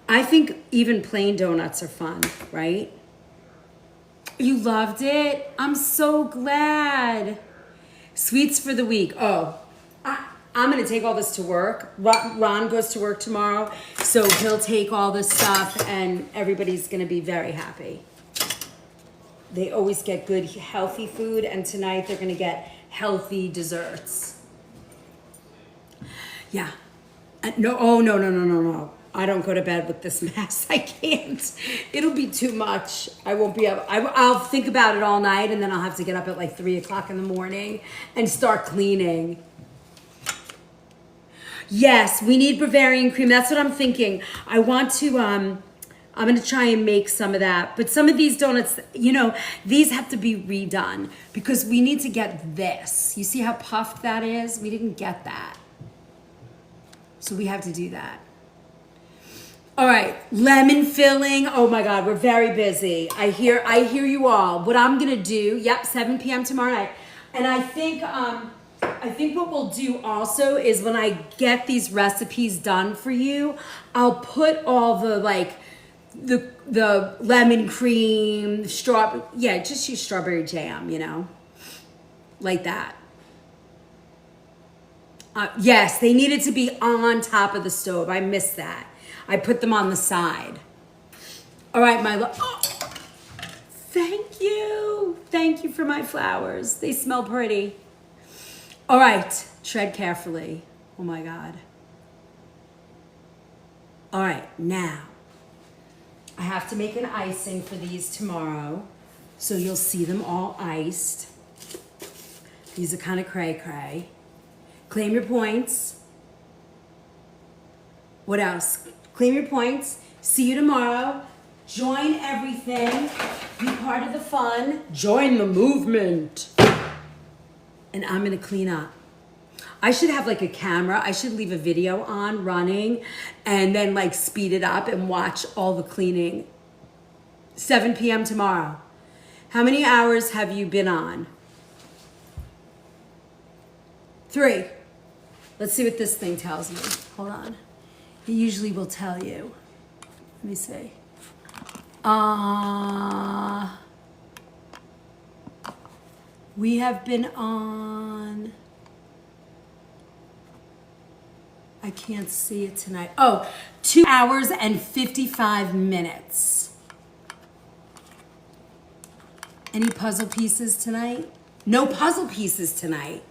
I think even plain donuts are fun, right? You loved it? I'm so glad. Sweets for the week. Oh, I'm going to take all this to work. Ron goes to work tomorrow, so he'll take all this stuff and everybody's going to be very happy. They always get good, healthy food, and tonight they're going to get healthy desserts. Yeah. No. I don't go to bed with this mess. I can't. It'll be too much. I won't be able. I'll think about it all night, and then I'll have to get up at like 3 o'clock in the morning and start cleaning. Yes, we need Bavarian cream. That's what I'm thinking. I want to. I'm going to try and make some of that. But some of these donuts, you know, these have to be redone because we need to get this. You see how puffed that is? We didn't get that. So we have to do that. All right, lemon filling. Oh my God, we're very busy. I hear you all. What I'm gonna do, 7 p.m. tomorrow night. And I think what we'll do also is when I get these recipes done for you, I'll put all the like the lemon cream, just use strawberry jam, you know, like that. Yes, they needed to be on top of the stove. I missed that. I put them on the side. All right, my love. Oh, thank you. Thank you for my flowers. They smell pretty. All right, tread carefully. Oh my God. All right, now I have to make an icing for these tomorrow. So you'll see them all iced. These are kind of cray-cray. Claim your points. What else? Claim your points. See you tomorrow. Join everything. Be part of the fun. Join the movement. And I'm gonna clean up. I should have like a camera. I should leave a video on running and then like speed it up and watch all the cleaning. 7 p.m. tomorrow. How many hours have you been on? 3. Let's see what this thing tells me. Hold on. It usually will tell you. Let me see. We have been on, I can't see it tonight. Oh, 2 hours and 55 minutes. Any puzzle pieces tonight? No puzzle pieces tonight.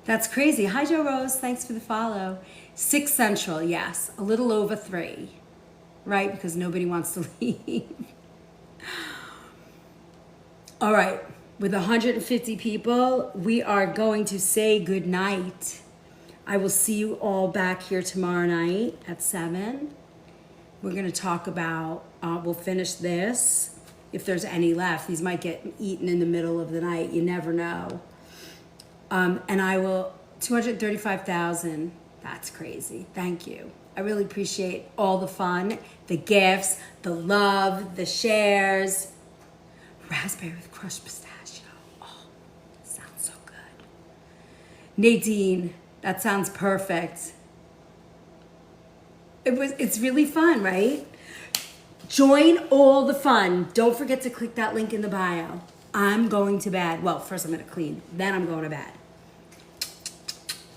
That's crazy. Hi, Joe Rose. Thanks for the follow. 6 Central, yes. A little over 3, right? Because nobody wants to leave. All right. With 150 people, we are going to say good night. I will see you all back here tomorrow night at 7. We're going to talk about, we'll finish this. If there's any left, these might get eaten in the middle of the night. You never know. And I will, 235,000. That's crazy. Thank you. I really appreciate all the fun, the gifts, the love, the shares. Raspberry with crushed pistachio. Oh, sounds so good. Nadine, that sounds perfect. It's really fun, right? Join all the fun. Don't forget to click that link in the bio. I'm going to bed. Well, first I'm going to clean, then I'm going to bed.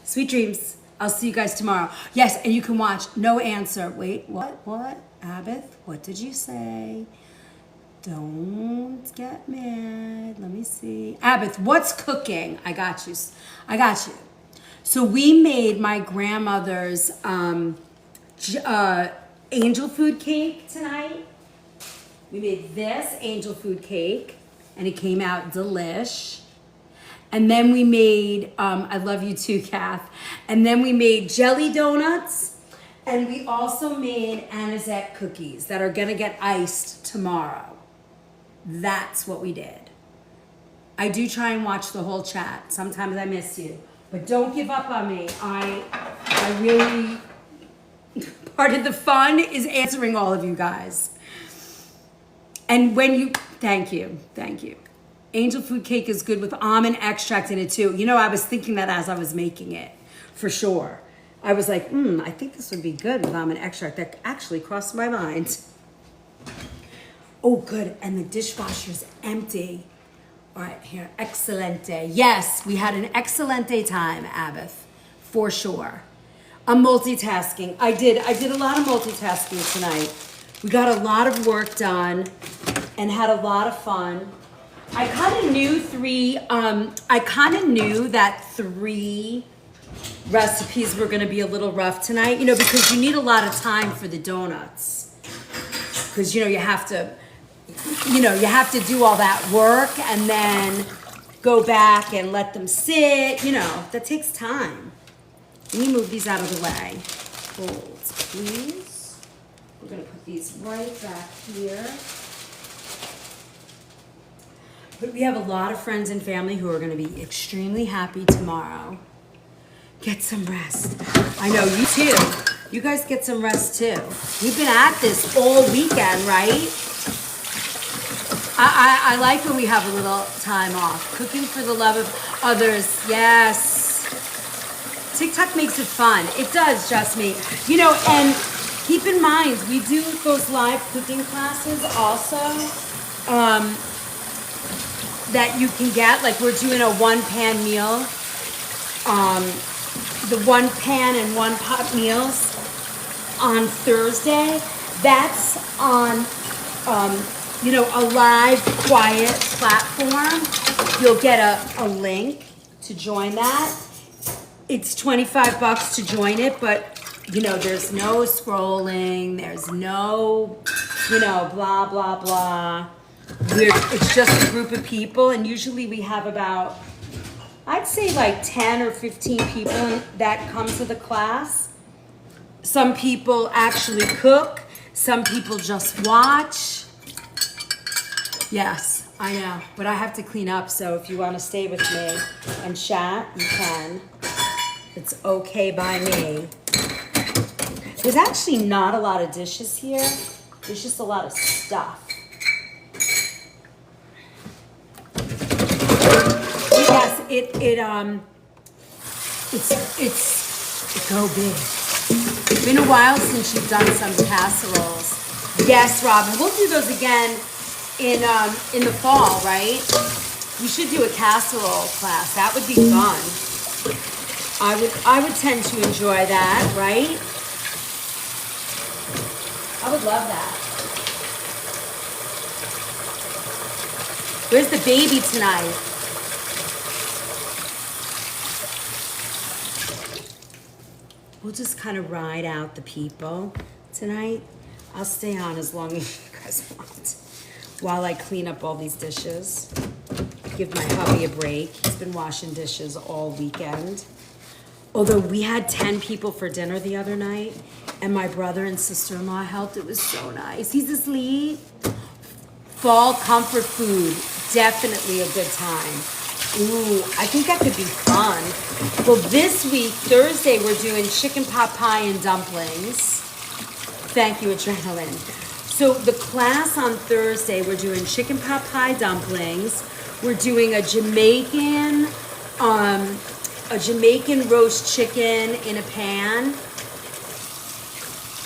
Sweet dreams. I'll see you guys tomorrow. Yes, and you can watch No Answer. Wait, what? Abith, what did you say? Don't get mad. Let me see. Abith, what's cooking? I got you. So we made my grandmother's angel food cake tonight. We made this angel food cake, and it came out delish. And then we made, I love you too, Kath. And then we made jelly donuts, and we also made Anisette cookies that are gonna get iced tomorrow. That's what we did. I do try and watch the whole chat. Sometimes I miss you, but don't give up on me. I really, part of the fun is answering all of you guys. And when you, thank you. Angel food cake is good with almond extract in it too. You know, I was thinking that as I was making it, for sure. I was like, I think this would be good with almond extract. That actually crossed my mind. Oh, good, and the dishwasher's empty. All right, here, excelente. Yes, we had an excelente time, Abith, for sure. I'm multitasking. I did a lot of multitasking tonight. We got a lot of work done and had a lot of fun. I kind of knew that 3 recipes were going to be a little rough tonight, because you need a lot of time for the donuts. Because, you have to do all that work and then go back and let them sit. That takes time. Let me move these out of the way. Hold, please. We're going to put these right back here. But we have a lot of friends and family who are going to be extremely happy tomorrow. Get some rest. I know, you too. You guys get some rest too. We've been at this all weekend, right? I like when we have a little time off. Cooking for the love of others, yes. TikTok makes it fun. It does, just me. And keep in mind, we do those live cooking classes also. That you can get, like we're doing a 1-pan meal, the 1-pan and 1-pot meals on Thursday. That's on, a live, quiet platform. You'll get a link to join that. It's $25 to join it, but you know, there's no scrolling, there's no, you know, blah, blah, blah. It's just a group of people, and usually we have about, I'd say like 10 or 15 people that come to the class. Some people actually cook, some people just watch. Yes, I know, but I have to clean up, so if you want to stay with me and chat, you can. It's okay by me. There's actually not a lot of dishes here. There's just a lot of stuff. Yes, it's so big. It's been a while since you've done some casseroles. Yes, Robin, we'll do those again in the fall, right? We should do a casserole class. That would be fun. I would tend to enjoy that, right? I would love that. Where's the baby tonight? We'll just kind of ride out the people tonight. I'll stay on as long as you guys want while I clean up all these dishes. Give my hubby a break. He's been washing dishes all weekend. Although we had 10 people for dinner the other night, and my brother and sister-in-law helped. It was so nice. He's asleep. Fall comfort food, definitely a good time. Ooh, I think that could be fun. Well, this week, Thursday, we're doing chicken pot pie and dumplings. Thank you, Adrenaline. So the class on Thursday, we're doing chicken pot pie dumplings. We're doing a Jamaican roast chicken in a pan.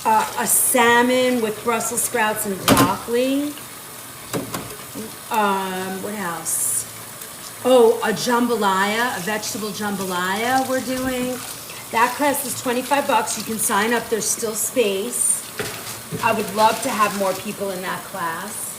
A salmon with Brussels sprouts and broccoli. What else? Oh, a jambalaya, a vegetable jambalaya we're doing. That class is $25. You can sign up, there's still space. I would love to have more people in that class.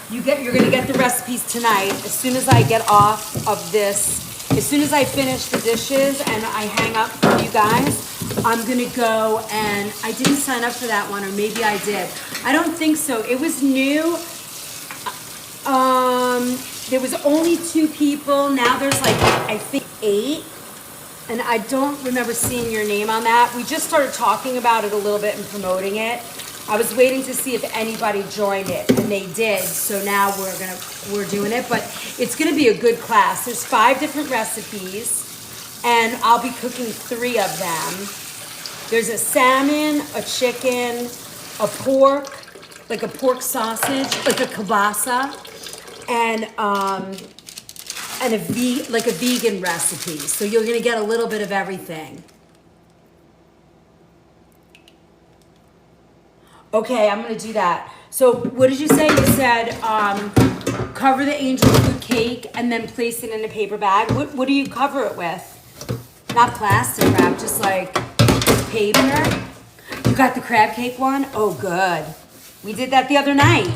You're gonna get the recipes tonight. As soon as I get off of this, as soon as I finish the dishes and I hang up for you guys, I'm gonna go, and I didn't sign up for that one, or maybe I did. I don't think so. It was new. There was only 2 people. Now there's like, I think 8. And I don't remember seeing your name on that. We just started talking about it a little bit and promoting it. I was waiting to see if anybody joined it, and they did. So now we're doing it, but it's gonna be a good class. There's 5 different recipes, and I'll be cooking 3 of them. There's a salmon, a chicken, a pork, like a pork sausage, like a kielbasa, and a vegan recipe. So you're gonna get a little bit of everything. Okay, I'm gonna do that. So what did you say? You said cover the angel food cake and then place it in a paper bag. What do you cover it with? Not plastic wrap, just like paper. You got the crab cake one? Oh, good. We did that the other night.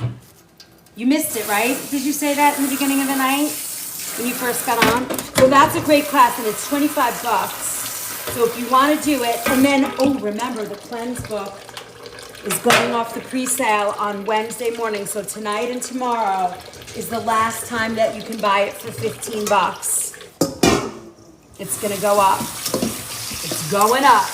You missed it, right? Did you say that in the beginning of the night when you first got on? Well, that's a great class, and it's $25. So if you want to do it, and then, oh, remember, the cleanse book is going off the pre-sale on Wednesday morning. So tonight and tomorrow is the last time that you can buy it for $15. It's gonna go up. It's going up.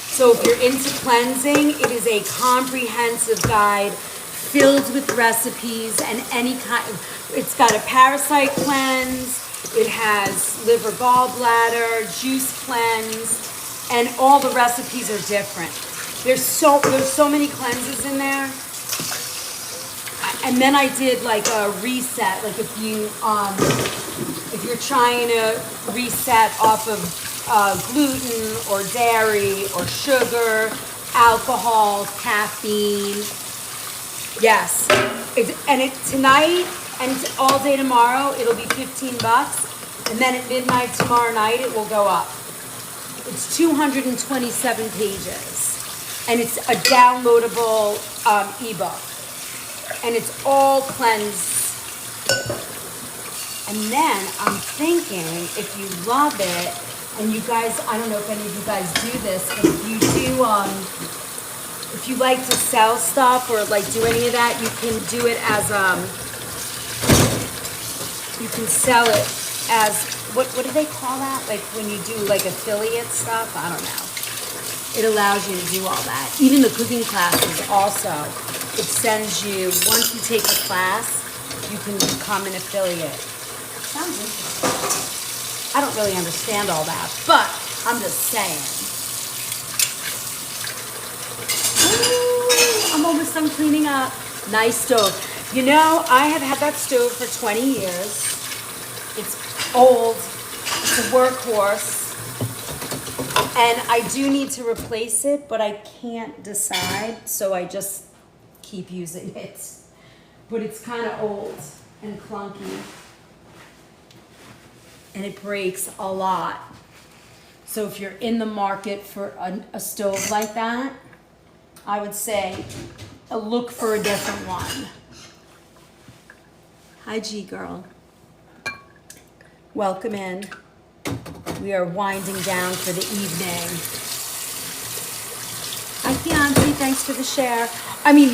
So if you're into cleansing, it is a comprehensive guide filled with recipes and any kind. It's got a parasite cleanse. It has liver gallbladder, juice cleanse, and all the recipes are different. There's so many cleanses in there. And then I did like a reset, like if you're trying to reset off of gluten or dairy or sugar, alcohol, caffeine. Yes, tonight and all day tomorrow it'll be $15, and then at midnight tomorrow night it will go up. It's 227 pages, and it's a downloadable ebook. And it's all cleansed. And then I'm thinking, if you love it, And you guys, I don't know if any of you guys do this, but if you do, if you like to sell stuff or like do any of that, you can do it as, you can sell it as, what do they call that? Like when you do like affiliate stuff? I don't know. It allows you to do all that. Even the cooking classes also, it sends you, once you take a class, you can become an affiliate. Sounds interesting. I don't really understand all that, but I'm just saying. Ooh, I'm almost done cleaning up. Nice stove. You know, I have had that stove for 20 years. It's old. It's a workhorse. And I do need to replace it, but I can't decide, so I just keep using it. But it's kind of old and clunky. And it breaks a lot. So if you're in the market for a stove like that, I would say look for a different one. Hi, G girl. Welcome in. We are winding down for the evening. Hi, Fiancé, thanks for the share. I mean,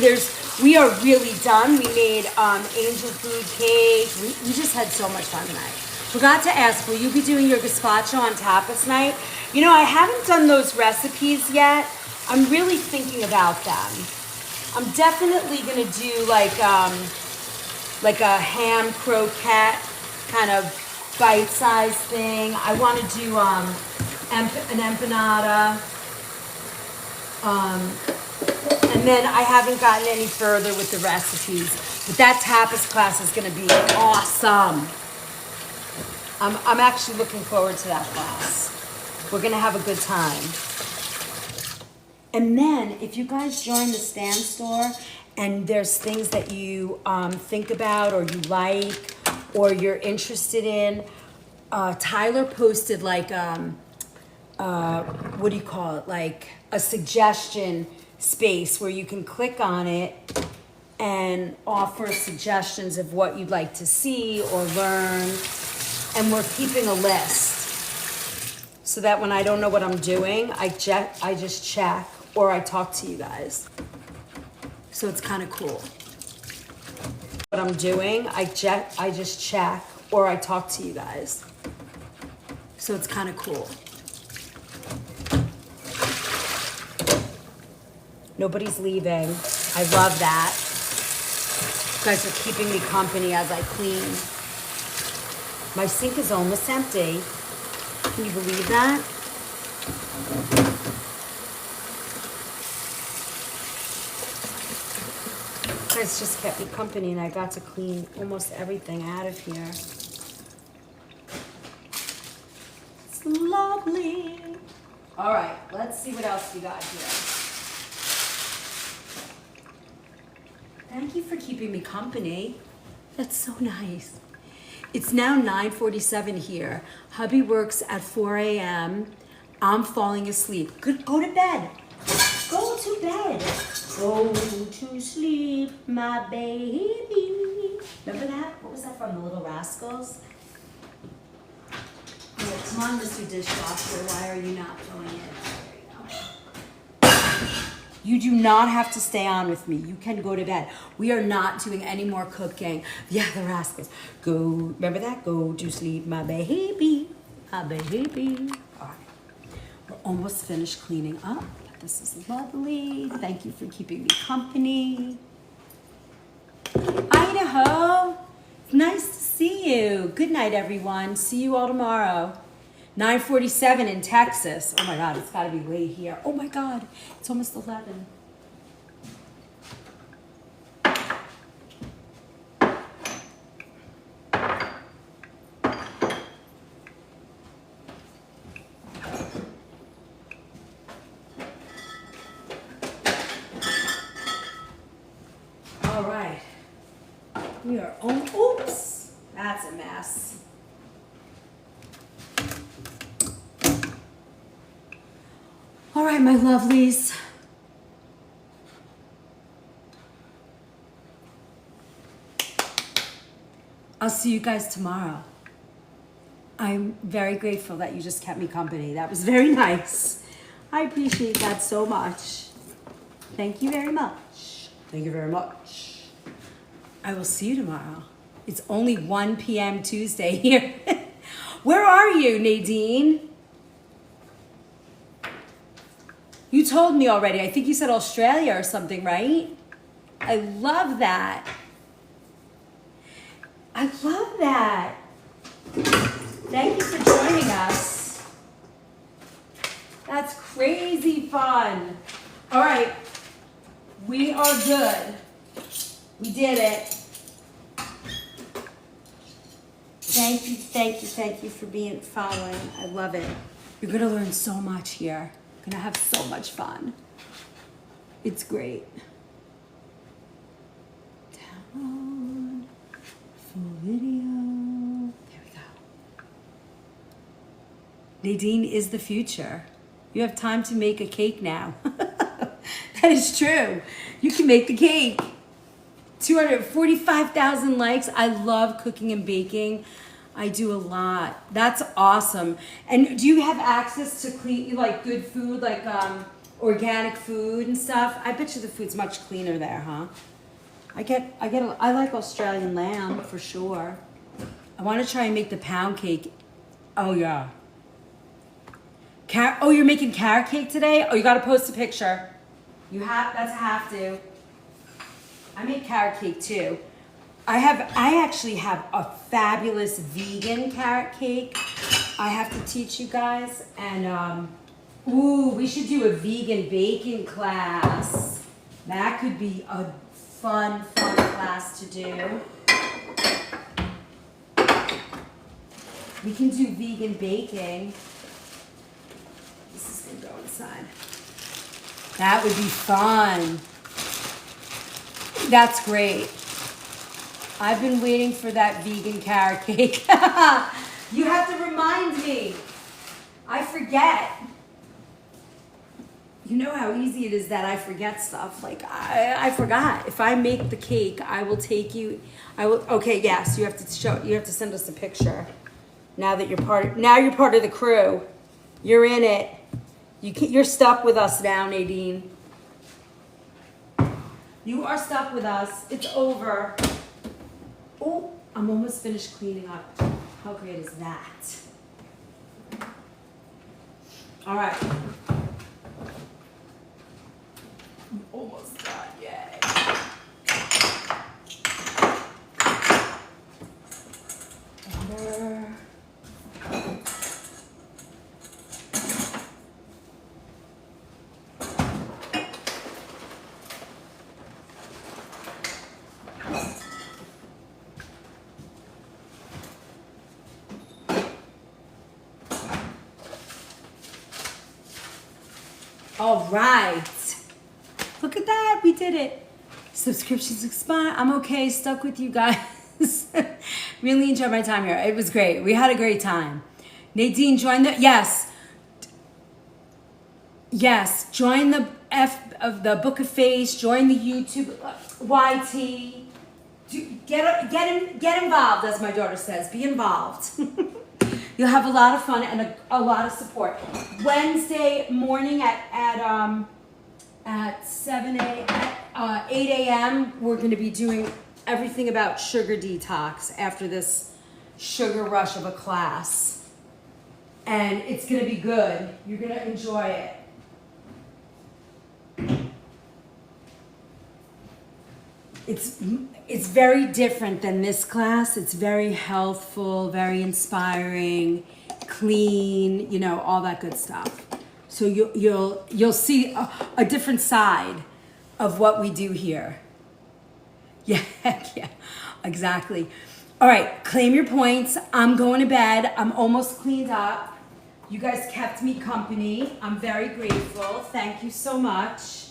we are really done. We made angel food cake. We just had so much fun tonight. Forgot to ask, will you be doing your gazpacho on tapas night? You know, I haven't done those recipes yet. I'm really thinking about them. I'm definitely gonna do like a ham croquette kind of bite-sized thing. I want to do an empanada. And then I haven't gotten any further with the recipes. But that tapas class is going to be awesome. I'm actually looking forward to that class. We're going to have a good time. And then if you guys join the Stan Store and there's things that you think about or you like or you're interested in, Tyler posted like, what do you call it? Like a suggestion space where you can click on it and offer suggestions of what you'd like to see or learn. And we're keeping a list so that when I don't know what I'm doing, I just check or I talk to you guys. So it's kind of cool. What I'm doing, I just check or I talk to you guys. So it's kind of cool. Nobody's leaving. I love that. You guys are keeping me company as I clean. My sink is almost empty. Can you believe that? You guys just kept me company and I got to clean almost everything out of here. It's lovely. All right, let's see what else we got here. Thank you for keeping me company. That's so nice. It's now 9:47 here. Hubby works at 4 a.m. I'm falling asleep. Good, go to bed. Go to bed. Go to sleep, my baby. Remember that? What was that from, The Little Rascals? Yeah, come on, Mr. Dishwasher. Why are you not doing it? You do not have to stay on with me. You can go to bed. We are not doing any more cooking. Yeah, The Rascals. Go, remember that? Go to sleep, my baby. My baby. All right. We're almost finished cleaning up. This is lovely. Thank you for keeping me company. Idaho. Nice to see you. Good night, everyone. See you all tomorrow. 9:47 in Texas. Oh my God, it's gotta be late here. Oh my God, it's almost 11. All right, we are, oops, that's a mess. All right, my lovelies. I'll see you guys tomorrow. I'm very grateful that you just kept me company. That was very nice. I appreciate that so much. Thank you very much. Thank you very much. I will see you tomorrow. It's only 1 p.m. Tuesday here. Where are you, Nadine? You told me already. I think you said Australia or something, right? I love that. I love that. Thank you for joining us. That's crazy fun. All right. We are good. We did it. Thank you for following. I love it. You're gonna learn so much here. You're gonna have so much fun. It's great. Download full video. There we go. Nadine is the future. You have time to make a cake now. That is true. You can make the cake. 245,000 likes. I love cooking and baking. I do a lot. That's awesome. And do you have access to clean, like good food, like organic food and stuff? I bet you the food's much cleaner there, huh? I like Australian lamb for sure. I want to try and make the pound cake. Oh yeah. Oh, you're making carrot cake today? Oh, you got to post a picture. That's a have to. I make carrot cake too. I actually have a fabulous vegan carrot cake I have to teach you guys. And, ooh, we should do a vegan baking class. That could be a fun class to do. We can do vegan baking. This is gonna go inside. That would be fun. That's great. I've been waiting for that vegan carrot cake. You have to remind me. I forget. You know how easy it is that I forget stuff. Like I forgot. If I make the cake, I will take you. Okay, yes. You have to send us a picture. Now that you're part of the crew. You're in it. You're stuck with us now, Nadine. You are stuck with us. It's over. Oh, I'm almost finished cleaning up. How great is that? All right. I'm almost done. Yay. Water. All right. Look at that. We did it. Subscriptions expire. I'm okay. Stuck with you guys. Really enjoyed my time here. It was great. We had a great time. Nadine, join the... Yes. Yes. Join the of the Book of Face. Join the YouTube YT. Get involved, as my daughter says. Be involved. You'll have a lot of fun and a lot of support. Wednesday morning at 8 a.m. we're going to be doing everything about sugar detox after this sugar rush of a class. And it's going to be good. You're going to enjoy it. It's very different than this class. It's very healthful, very inspiring, clean, you know, all that good stuff. So you'll see a different side of what we do here. Yeah, yeah, exactly. All right, claim your points. I'm going to bed. I'm almost cleaned up. You guys kept me company. I'm very grateful. Thank you so much.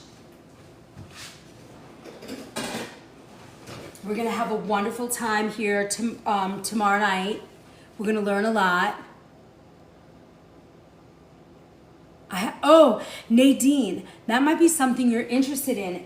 We're going to have a wonderful time here tomorrow night. We're going to learn a lot. Nadine, that might be something you're interested in.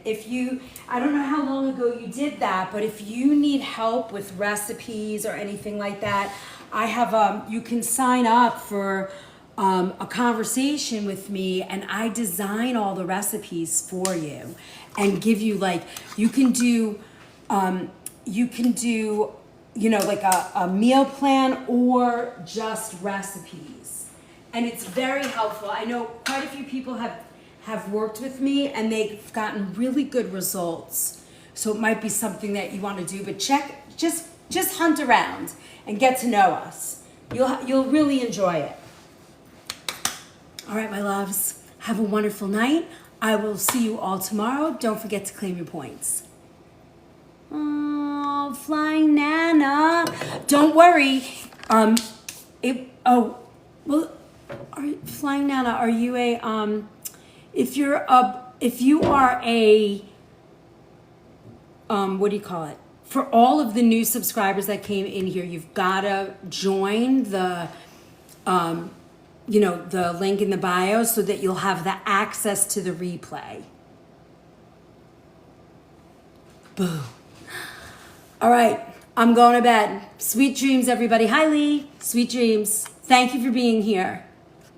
I don't know how long ago you did that, but if you need help with recipes or anything like that, I have you can sign up for a conversation with me, and I design all the recipes for you, and give you like you can do like a meal plan or just recipes, and it's very helpful. I know quite a few people have worked with me, and they've gotten really good results. So it might be something that you want to do, but just hunt around and get to know us. You'll really enjoy it. All right, my loves, have a wonderful night. I will see you all tomorrow. Don't forget to claim your points. Oh, Flying Nana. Don't worry. Flying Nana, are you a if you are a what do you call it? For all of the new subscribers that came in here, you've got to join the the link in the bio so that you'll have the access to the replay. Boom. All right, I'm going to bed. Sweet dreams, everybody. Hi, Lee. Sweet dreams. Thank you for being here.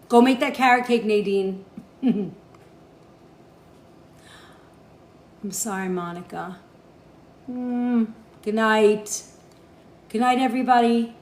Go make that carrot cake, Nadine. I'm sorry, Monica. Good night. Good night, everybody.